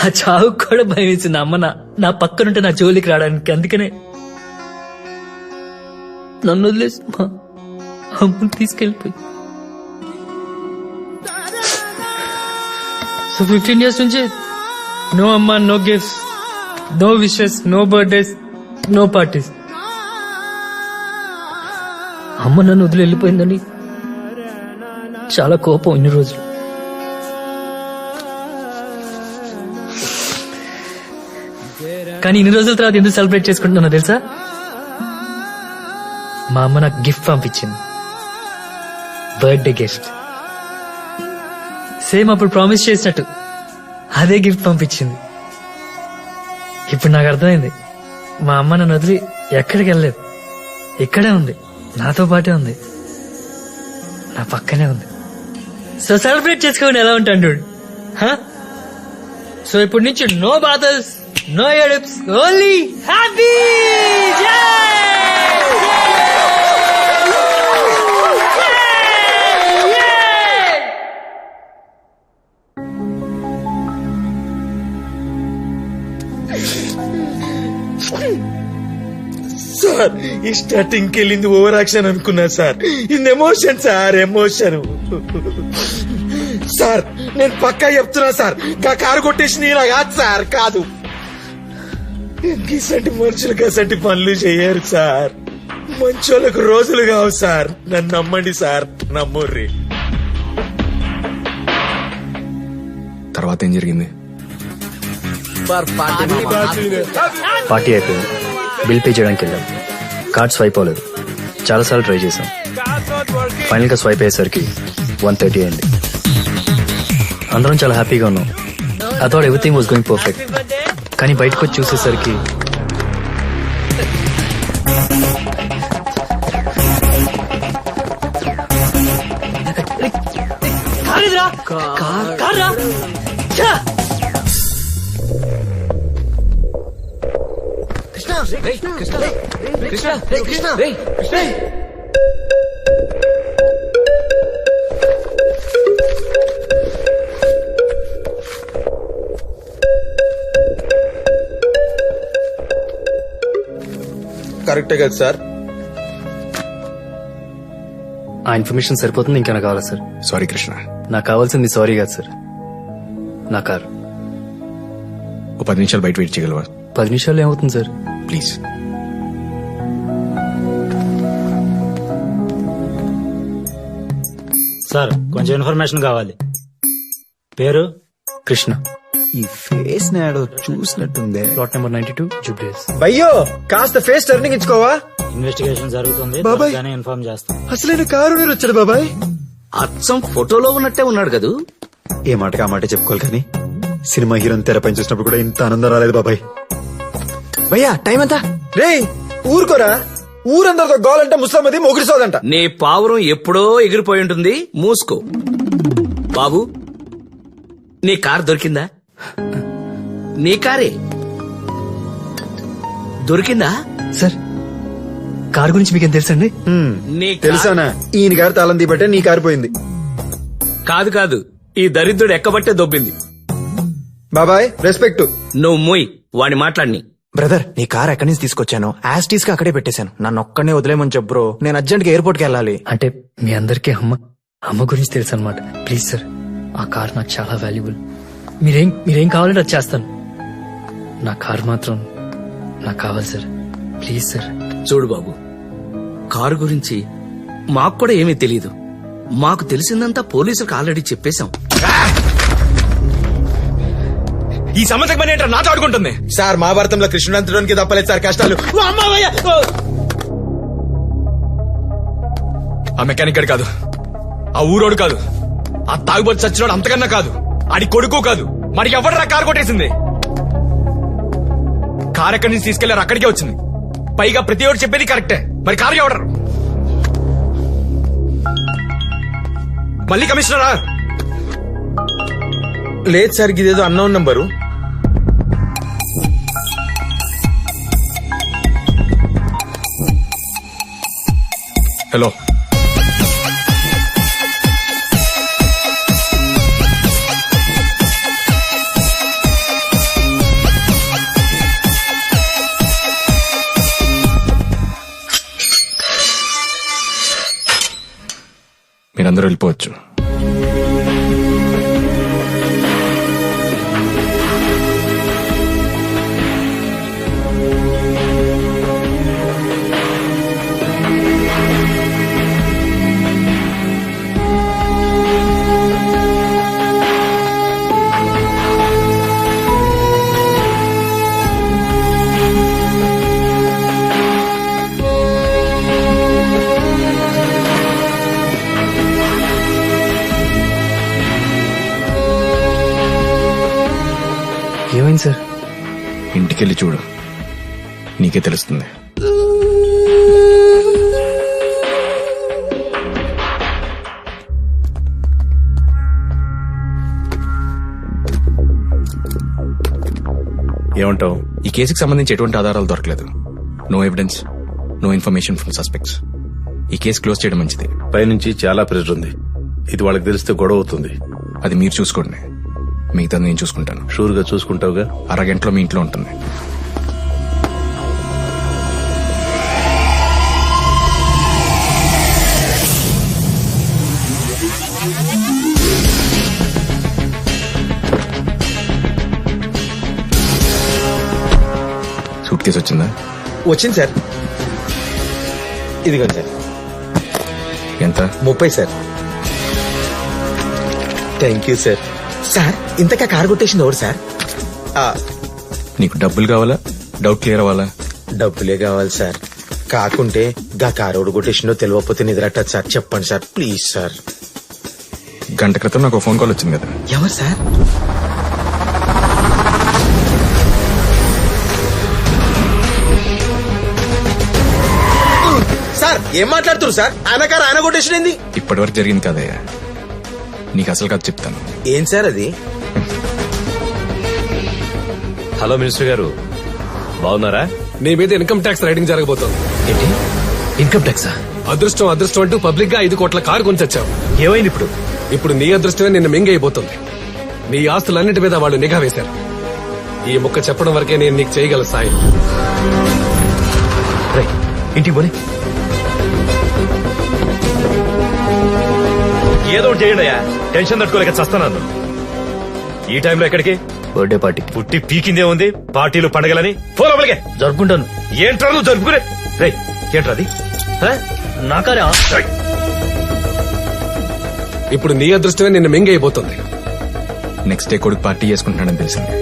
ఆ చావు కూడా భయం వేసింది. అమ్మ నా పక్కనుంటే నా జోలికి రావడానికి. అందుకనే నన్ను వదిలేసి మా అమ్మని తీసుకెళ్ళిపోయి. సో 15 years నుంచి నో అమ్మ, no gifts, no wishes, no birthdays, no parties. అమ్మ నన్ను వదిలి వెళ్ళిపోయిందని చాలా కోపం ఇన్ని రోజులు. కానీ ఇన్ని రోజుల తర్వాత ఎందుకు సెలబ్రేట్ చేసుకుంటున్నా తెలుసా? మా అమ్మ నాకు గిఫ్ట్ పంపించింది, బర్త్డే గిఫ్ట్. సేమ్ అప్పుడు ప్రామిస్ చేసినట్టు అదే గిఫ్ట్ పంపించింది. ఇప్పుడు నాకు అర్థమైంది, మా అమ్మ నన్ను వదిలి ఎక్కడికి వెళ్ళలేదు, ఇక్కడే ఉంది, నాతో పాటే ఉంది, నా పక్కనే ఉంది. సో సెలబ్రేట్ చేసుకోండి ఎలా ఉంటాడు. సో ఇప్పటి నుంచి నో బాధస్, నో ఎడిప్స్, ఓన్లీ హ్యాపీ. సార్ ఈ స్టార్టింగ్ వెళ్ళింది ఓవర్ యాక్షన్ అనుకున్నా సార్. ఇది ఎమోషన్ సార్, ఎమోషన్. సార్ నేను పక్కా చెప్తున్నా సార్, కారు కొట్టేసి ఇలా కాదు సార్, కాదు. ఇంకసంటి మనుషులకు అసంటి పనులు చేయరు సార్. మంచోళ్ళకు రోజులు కావు సార్. నన్ను నమ్మండి సార్, నమ్ముర్రి. తర్వాత ఏం జరిగింది? పార్టీ అయిపోయింది. బిల్ పే చేయడానికి వెళ్ళాం. కార్డ్ స్వైప్ అవ్వలేదు. చాలాసార్లు ట్రై చేశాం. ఫైనల్ గా స్వైప్ అయ్యేసరికి 1:30 అయింది. అందరం చాలా హ్యాపీగా ఉన్నాం. I thought everything was going perfect. కానీ బయటకు వచ్చి చూసేసరికి కరెక్టే కదా సార్? ఆ ఇన్ఫర్మేషన్ సరిపోతుంది, ఇంకేనా కావాలా సార్? సారీ కృష్ణ, నాకు కావాల్సింది సారీ కాదు సార్, నా కారు. ఓ 10 నిమిషాలు బయట వెయిట్ చేయగలవా? 10 నిమిషాలు ఏమవుతుంది సార్? ప్లీజ్. సార్ కొంచెం ఇన్ఫర్మేషన్ కావాలి. పేరు? కృష్ణ. ఈ ఫేస్ నాడో చూసినట్టుందే. ప్లాట్ నెంబర్ 92 జూబ్లీస్. భయ్యో కాస్త ఫేస్ టర్నింగ్ ఇచ్చుకోవా? ఇన్వెస్టిగేషన్ జరుగుతుంది, బాబాయ్. త్వరగానే ఇన్ఫార్మ్ చేస్తాం. అసలైన కారు వచ్చాడు బాబాయ్. అచ్చం ఫోటోలో ఉన్నట్టే ఉన్నాడు కదూ. ఏ మాటకి ఆ మాట చెప్పుకోవాలి, కానీ సినిమా హీరోని తెరపై చూసినప్పుడు కూడా ఇంత ఆనందం రాలేదు బాబాయ్. భయ్యా టైం ఎంత? రే ఊరుకోరా, ఊరందరితో గోలంటే ముస్లామది మొగుడు సోదంట. నీ పావురం ఎప్పుడో ఎగిరిపోయి ఉంటుంది, మూసుకో. బాబు నీ కార్ దొరికిందా? నీ కారే దొరికిందా? సార్ కార్ గురించి మీకేం తెలుసండి? నీ తెలుసానా? ఈయన గారు తాళం తీబట్టే నీ కారు పోయింది. కాదు కాదు, ఈ దరిద్రుడు ఎక్కబట్టే దొబ్బింది. బాబాయ్ రెస్పెక్ట్. నువ్వు మూయ్, వాడి మాట్లాడిని. బ్రదర్ నీ కార్ ఎక్కడి నుంచి తీసుకొచ్చాను, యాస్టీస్ గా అక్కడే పెట్టేశాను. నన్ను ఒక్కనే వదిలేమని చెప్పు బ్రో, నేను అర్జెంట్ గా ఎయిర్పోర్ట్ కి వెళ్ళాలి. అంటే మీ అందరికీ అమ్మ గురించి తెలుసు అనమాట. ప్లీజ్ సార్, ఆ కార్ నాకు చాలా వాల్యుబుల్. మీరేం కావాలంటే అది చేస్తాను. నా కార్ మాత్రం నాకు కావాలి సార్, ప్లీజ్ సార్. చూడు బాబు, కారు గురించి మాకు కూడా ఏమీ తెలీదు. మాకు తెలిసిందంతా పోలీసులకు ఆల్రెడీ చెప్పేశాం. ఈ సమస్యకు పని ఏంటో నాతో ఆడుకుంటుంది. సార్ మహాభారతంలో కృష్ణుడంతుడానికి తప్పలేదు సార్ కష్టాలు. ఆ మెకానిక్ గడు కాదు, ఆ ఊరోడు కాదు, ఆ తాగుబోతు చచ్చినోడు అంతకన్నా కాదు, ఆడి కొడుకు కాదు, మరి ఎవడరా కారు కొట్టేసింది? కారు ఎక్కడి నుంచి తీసుకెళ్లారు అక్కడికే వచ్చింది. పైగా ప్రతి ఒక్కరు చెప్పేది కరెక్టే, మరి కారు ఎవడరు? మళ్ళీ కమిషనరా? లేదు సార్ ఇదేదో అన్నోన్ నంబరు. హలో, మీరందరూ వెళ్ళిపోవచ్చు. ఏమైంది సార్? ఇంటికెళ్ళి చూడు, నీకే తెలుస్తుంది. ఏమంటావు? ఈ కేసుకి సంబంధించి ఎటువంటి ఆధారాలు దొరకలేదు. No evidence, no information from suspects. ఈ కేసు క్లోజ్ చేయడం మంచిది. పైనుంచి చాలా ప్రెజర్ ఉంది. ఇది వాళ్ళకి తెలిస్తే గొడవ అవుతుంది. అది మీరు చూసుకోండి, మిగతా నేను చూసుకుంటాను. షూర్ గా చూసుకుంటావుగా? అరగంటలో మీ ఇంట్లో ఉంటుంది. సూట్ కేసు వచ్చిందా? వచ్చింది సార్. ఇదిగోండి సార్. ఎంత? 30 sir. Thank you sir. Sir ఇంతకా కారు కొట్టేసింది ఎవరు సార్? నీకు డబ్బులు కావాలా, డౌట్ క్లియర్ అవ్వాలా? డబ్బులే కావాలి సార్. కాకుంటే గా కారు ఎవడు కొట్టేసిందో తెలియకపోతే నిద్రట్టదు సార్. చెప్పండి సార్ ప్లీజ్ సార్. గంట క్రితం నాకు ఫోన్ కాల్ వచ్చింది కదా. ఎవరు సార్? సార్ ఏం మాట్లాడుతున్నారు సార్? ఆయన కారు ఆయన కొట్టేసింది. ఇప్పటి వరకు జరిగింది కదయ్యా, నీకు అసలు కాదు చెప్తాను. ఏం సార్ అది? హలో మినిస్టర్ గారు, బాగున్నారా? నీ మీద ఇన్కమ్ ట్యాక్స్ రైడింగ్ జరగబోతోంది. ఏంటి ఇన్కమ్ ట్యాక్సా? అదృష్టం అదృష్టం అంటూ పబ్లిక్ గా 5 కోట్ల కారు కొని తెచ్చావు. ఏమైంది ఇప్పుడు? ఇప్పుడు నీ అదృష్టమే నిన్ను మింగైపోతుంది. నీ ఆస్తులన్నిటి మీద వాళ్ళు నిఘా వేశారు. ఈ ముక్క చెప్పడం వరకే నేను నీకు చేయగల సాయం. ఇంటికి పోనీ. ఏదో ఒకటి చేయండి అయ్యా, టెన్షన్ తట్టుకోలేక చస్తాను. ఈ టైంలో ఎక్కడికి? Birthday party. పుట్టి పీకిందే ఉంది, పార్టీలు పండగలని. ఫోన్ అవ్వలిగే. జరుపుకుంటాను. ఏంట్రా నువ్వు జరుపుకునే? రే ఏంట్రా అది? నాకారే. ఇప్పుడు నీ అదృష్టమే నిన్ను మింగైపోతుంది. నెక్స్ట్ డే కొడుకు పార్టీ చేసుకుంటున్నాడని తెలిసింది.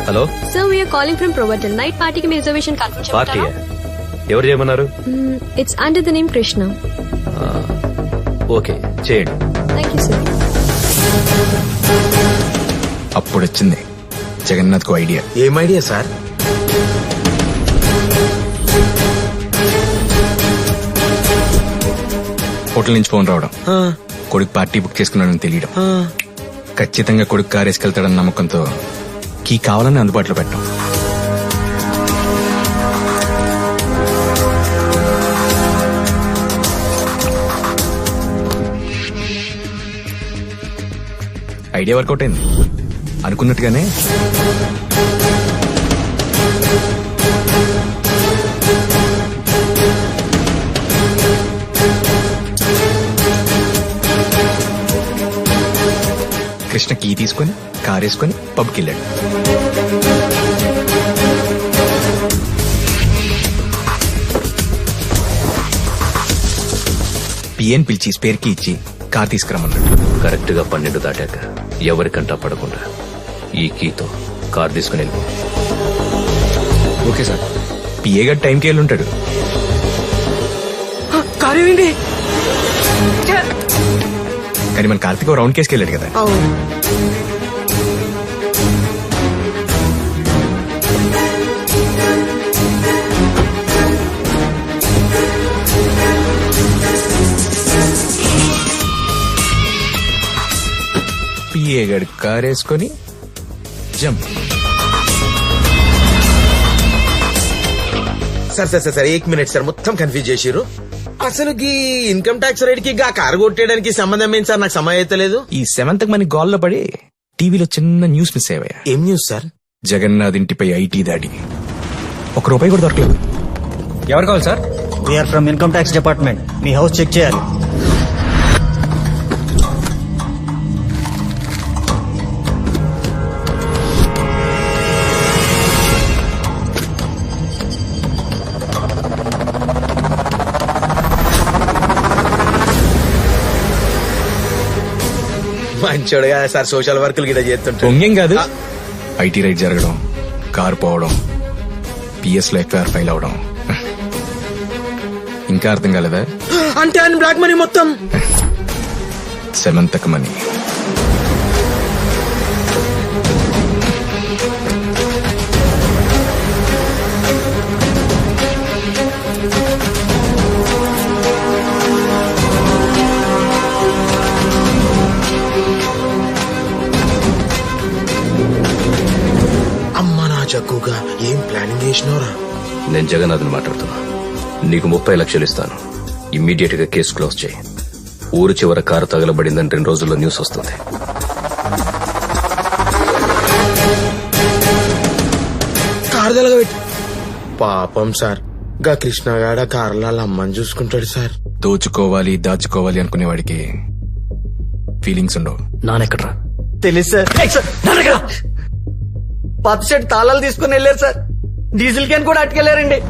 Hello sir, we are calling from provider. Night పార్టీకి మీ రిజర్వేషన్ కన్ఫర్మ్ పార్టీ చేస్తారా? ఎవరు చేయమన్నారు? It's under the name Krishna. Okay చేయండి. Thank you sir. అప్పుడు వచ్చింది జగన్నాథ్ కు ఐడియా. ఏం ఐడియా సార్? హోటల్ నుంచి ఫోన్ రావడం, కొడుకు పార్టీ బుక్ చేసుకున్నాడని తెలియడం, ఖచ్చితంగా కొడుకు కారు వేసుకెళ్తాడన్న నమ్మకంతో కీ కావాలని అందుబాటులో పెట్టాం. ఐడియా వర్కౌట్ అయింది అనుకున్నట్టుగానే. కృష్ణ కీ తీసుకొని కారు వేసుకొని పబ్కి వెళ్ళాడు. పిఎన్ పిలిచి స్పేర్ కి ఇచ్చి కార్ తీసుకురమ్మన్నాడు. కరెక్ట్ గా 12 దాటాక ఎవరికంటా పడకుండా ఈ కీతో కార్ తీసుకుని వెళ్ళిపో. Okay sir. పిఏ గారు టైంకి వెళ్ళి ఉంటాడు. కారు ఏమైంది? కానీ మన కార్తీక్ రౌండ్ కేసుకి వెళ్ళాడు కదా. పిఏ గడి కార్ వేసుకొని జంప్. సార్ 1 మినిట్ సార్, మొత్తం కన్ఫ్యూజ్ చేసిరు. అసలు ఈ ఇన్కమ్ ట్యాక్స్ రేట్ కి కారు కొట్టేయడానికి సంబంధం ఏంటి సార్? నాకు సమయం అయితే లేదు. ఈ 7th మన గోల్లో పడి టీవీలో చిన్న న్యూస్ మిస్ అయ్యా. ఏం న్యూస్ సార్? జగన్నాథ్ ఇంటిపై ఐటీ దాడి. ₹1 కూడా దొరకలేదు. ఎవరు కావాలి sir? We're from income tax department. మీ హౌస్ చెక్ చేయాలి. మంచోడు కదా సార్, సోషల్ వర్కులు గిట్ట చేస్తుంటాడు. పొంగేం కాదు. ఐటీ రైడ్ జరగడం, కారు పోవడం, పిఎస్ లో ఎఫ్ఐఆర్ ఫైల్ అవడం. ఇంకా అర్థం కాలేదా? అంటే ఆయన బ్లాక్ మనీ మొత్తం 7th మనీ. చక్కుగా ఏం ప్లానింగ్ చేసినవరా? నేను జగన్నాథ్ని మాట్లాడుతున్నా. నీకు 30 లక్షలు ఇస్తాను. ఇమ్మీడియట్ గా కేసు క్లోజ్ చేయి. ఊరు చివర కారు తగలబడిందని 2 రోజుల్లో న్యూస్ వస్తుంది. కారు తగలబెట్టి పాపం సార్, గా కృష్ణగాడ కారులో అమ్మని చూసుకుంటాడు సార్. దోచుకోవాలి దాచుకోవాలి అనుకునేవాడికి ఫీలింగ్స్ ఉండవు. నానెక్కడ్రా? తెలుసు సార్. పత్తి షెడ్ తాళాలు తీసుకుని వెళ్ళారు సార్. డీజిల్ క్యాన్ కూడా అట్టుకెళ్లారండి.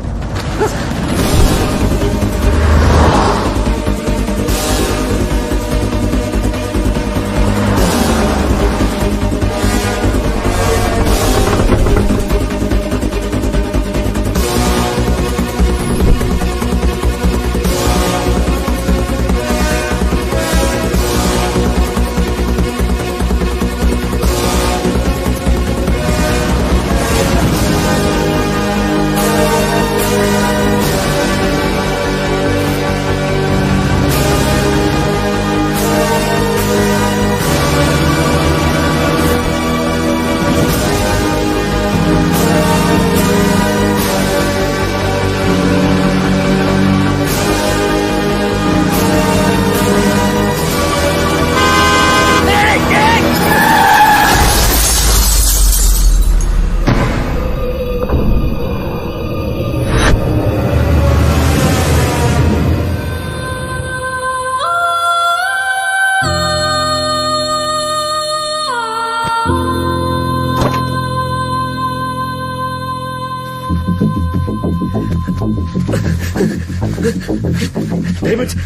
డైమండ్స్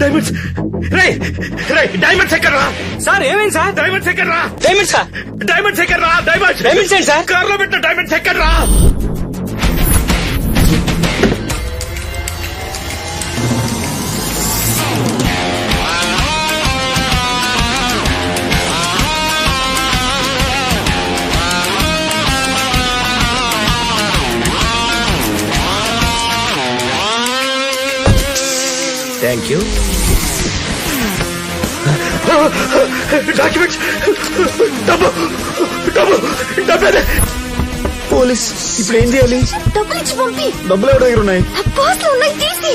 డైమండ్స్ రే రే డైమండ్స్ ఎక్కడ రా? సార్ ఏమైంది సార్? డైమండ్స్ ఎక్కడ రా? డైమండ్స్ సార్, డైమండ్స్ ఎక్కడ రా? డైమండ్స్ డైమండ్స్ ఏంటి సార్? కార్లో పెట్టిన డైమండ్స్ ఎక్కడ రా? Thank you. డాక్యుమెంట్స్, డబ్బు డబ్బు డబ్బు. పోలీస్ ఇప్పుడు ఏం చేయాలి? డబ్బులు ఇచ్చి పంపి. డబ్బులు ఎవరి దగ్గర ఉన్నాయి? పర్సులో ఉన్నాయి, తీసి.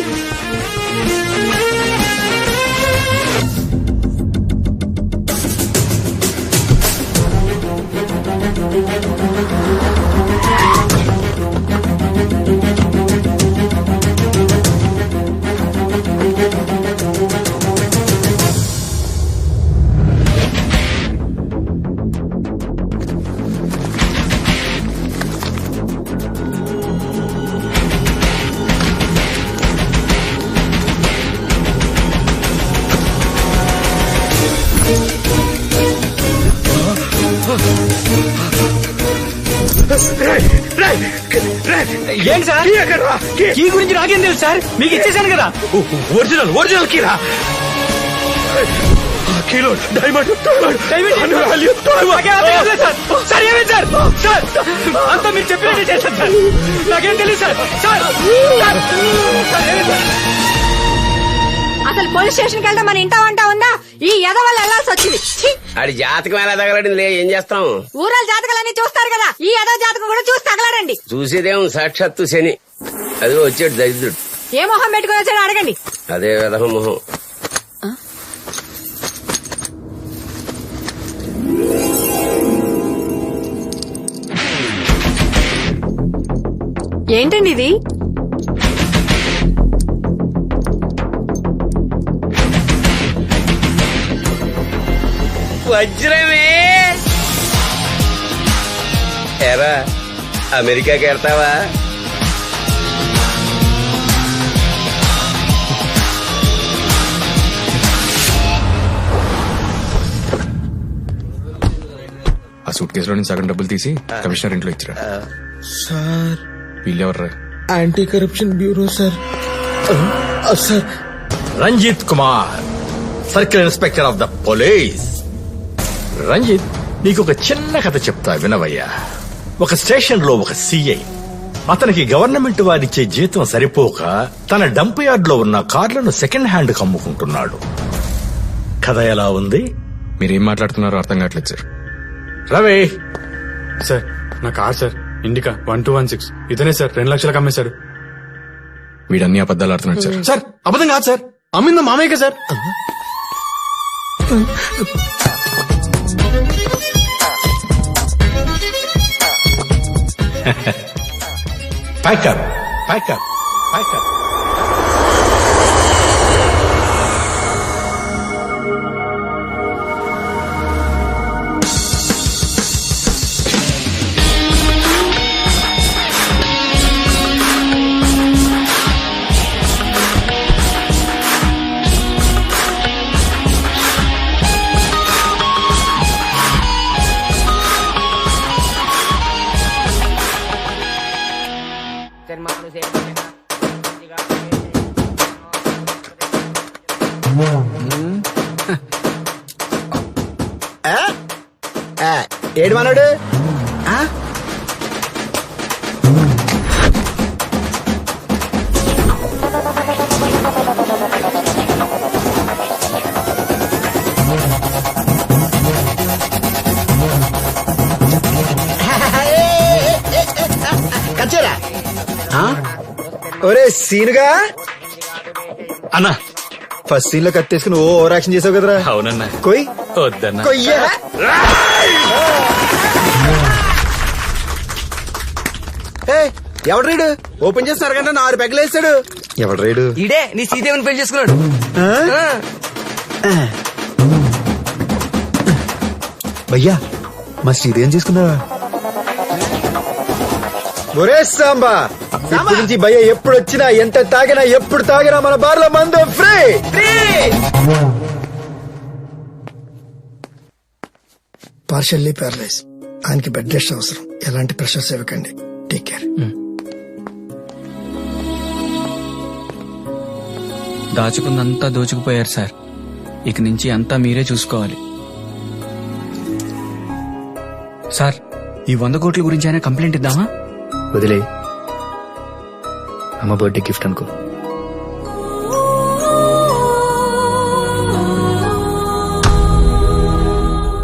ఏం సార్ కీ గురించి నాకేం తెలుసు సార్, మీకు ఇచ్చేసాను కదా. ఒరిజినల్ కీరా కిలో డైమండ్ సార్ ఏమేం సార్, సార్ అంతా మీరు చెప్పినట్టే చేశాను సార్, నాకేం తెలియదు సార్. సార్ అసలు పోలీస్ స్టేషన్కి వెళ్తే మన ఇంటా వంట ఉందా? ఈ ఎద వల్ల వెళ్లాల్సి వచ్చింది. ఛీ! ఆడి జాతకం ఎలా తగలడింది, ఏం చేస్తాం? ఊరాల జాతకాలన్నీ చూస్తారు కదా, ఈ ఎదో జాతకం కూడా చూసి తగలడండి. చూసేదేం సాక్షాత్తు శని, అది వచ్చాడు దరిద్రుడు. ఏ మొహం పెట్టుకుని వచ్చాడో అడగండి. అదే విధ మొహం. ఏంటండి ఇది? వజ్రమే ఎరా, అమెరికాకి వెళ్తావా? ఆ సూట్ కేసులో నుంచి సగం డబ్బులు తీసి కమిషనర్ ఇంట్లో ఇచ్చిరా. సార్ వీళ్ళెవర్రా? Anti corruption bureau sir. Sir Ranjit Kumar, circle inspector of the police. Ranjit, నీకు ఒక చిన్న కథ చెప్తా వినవయ్యా. ఒక స్టేషన్ లో ఒక సిఐ, అతనికి గవర్నమెంట్ వారిచ్చే జీతం సరిపోక తన డంప్ యార్డ్ లో ఉన్న కార్లను సెకండ్ హ్యాండ్ కు అమ్ముకుంటున్నాడు. కథ ఎలా ఉంది? మీరేం మాట్లాడుతున్నారో అర్థం కావట్లేదు సార్. రవి సార్, నా కార్ సార్, ఇండికా 1216. ఇతనే సార్ 2 లక్షలకు అమ్మేశారు. వీడన్ని అబద్ధాలు ఆడుతున్నాడు సార్. సార్ అబద్ధం కాదు సార్, అమ్మిందా మామయ్యకే సార్. Pack up pack up pack up. ఏడు మనోడు కచ్చారా? ఒరే సీనుగా అన్నా, ఫస్ట్ సీన్ లో కట్టేసుకుని ఓ ఓవర్ యాక్షన్ చేసావు కదరా. అవునన్నా. కొయ్ వద్దన్నా. కొయ్యా. ఎవడు రీడు ఓపెన్ చేస్తున్నారు కంటే 4 పెగ్గలు వేస్తాడు. ఎవడు రైడు? ఇడే నీ సీదేవిని పెళ్లి చేసుకున్నాడు. భయ్యా, మా శ్రీదేవిని చేసుకున్నావా? ఒరే సాంబా, ఇప్పటి నుంచి భయ్య ఎప్పుడు వచ్చినా ఎంత తాగినా ఎప్పుడు తాగినా మన బార్లో మందు ఫ్రీ. పార్షల్లీ ప్యారలైజ్, ఆయనకి బెడ్ రెస్ట్ అవసరం. ఎలాంటి ప్రెషర్స్ ఇవ్వకండి. Take care. దాచుకుందంతా దోచుకుపోయారు సార్, ఇక నుంచి అంతా మీరే చూసుకోవాలి సార్. ఈ 100 కోట్ల గురించి అయినా కంప్లైంట్ ఇద్దామా? వదిలే, అమ్మ బర్త్డే గిఫ్ట్ అనుకో.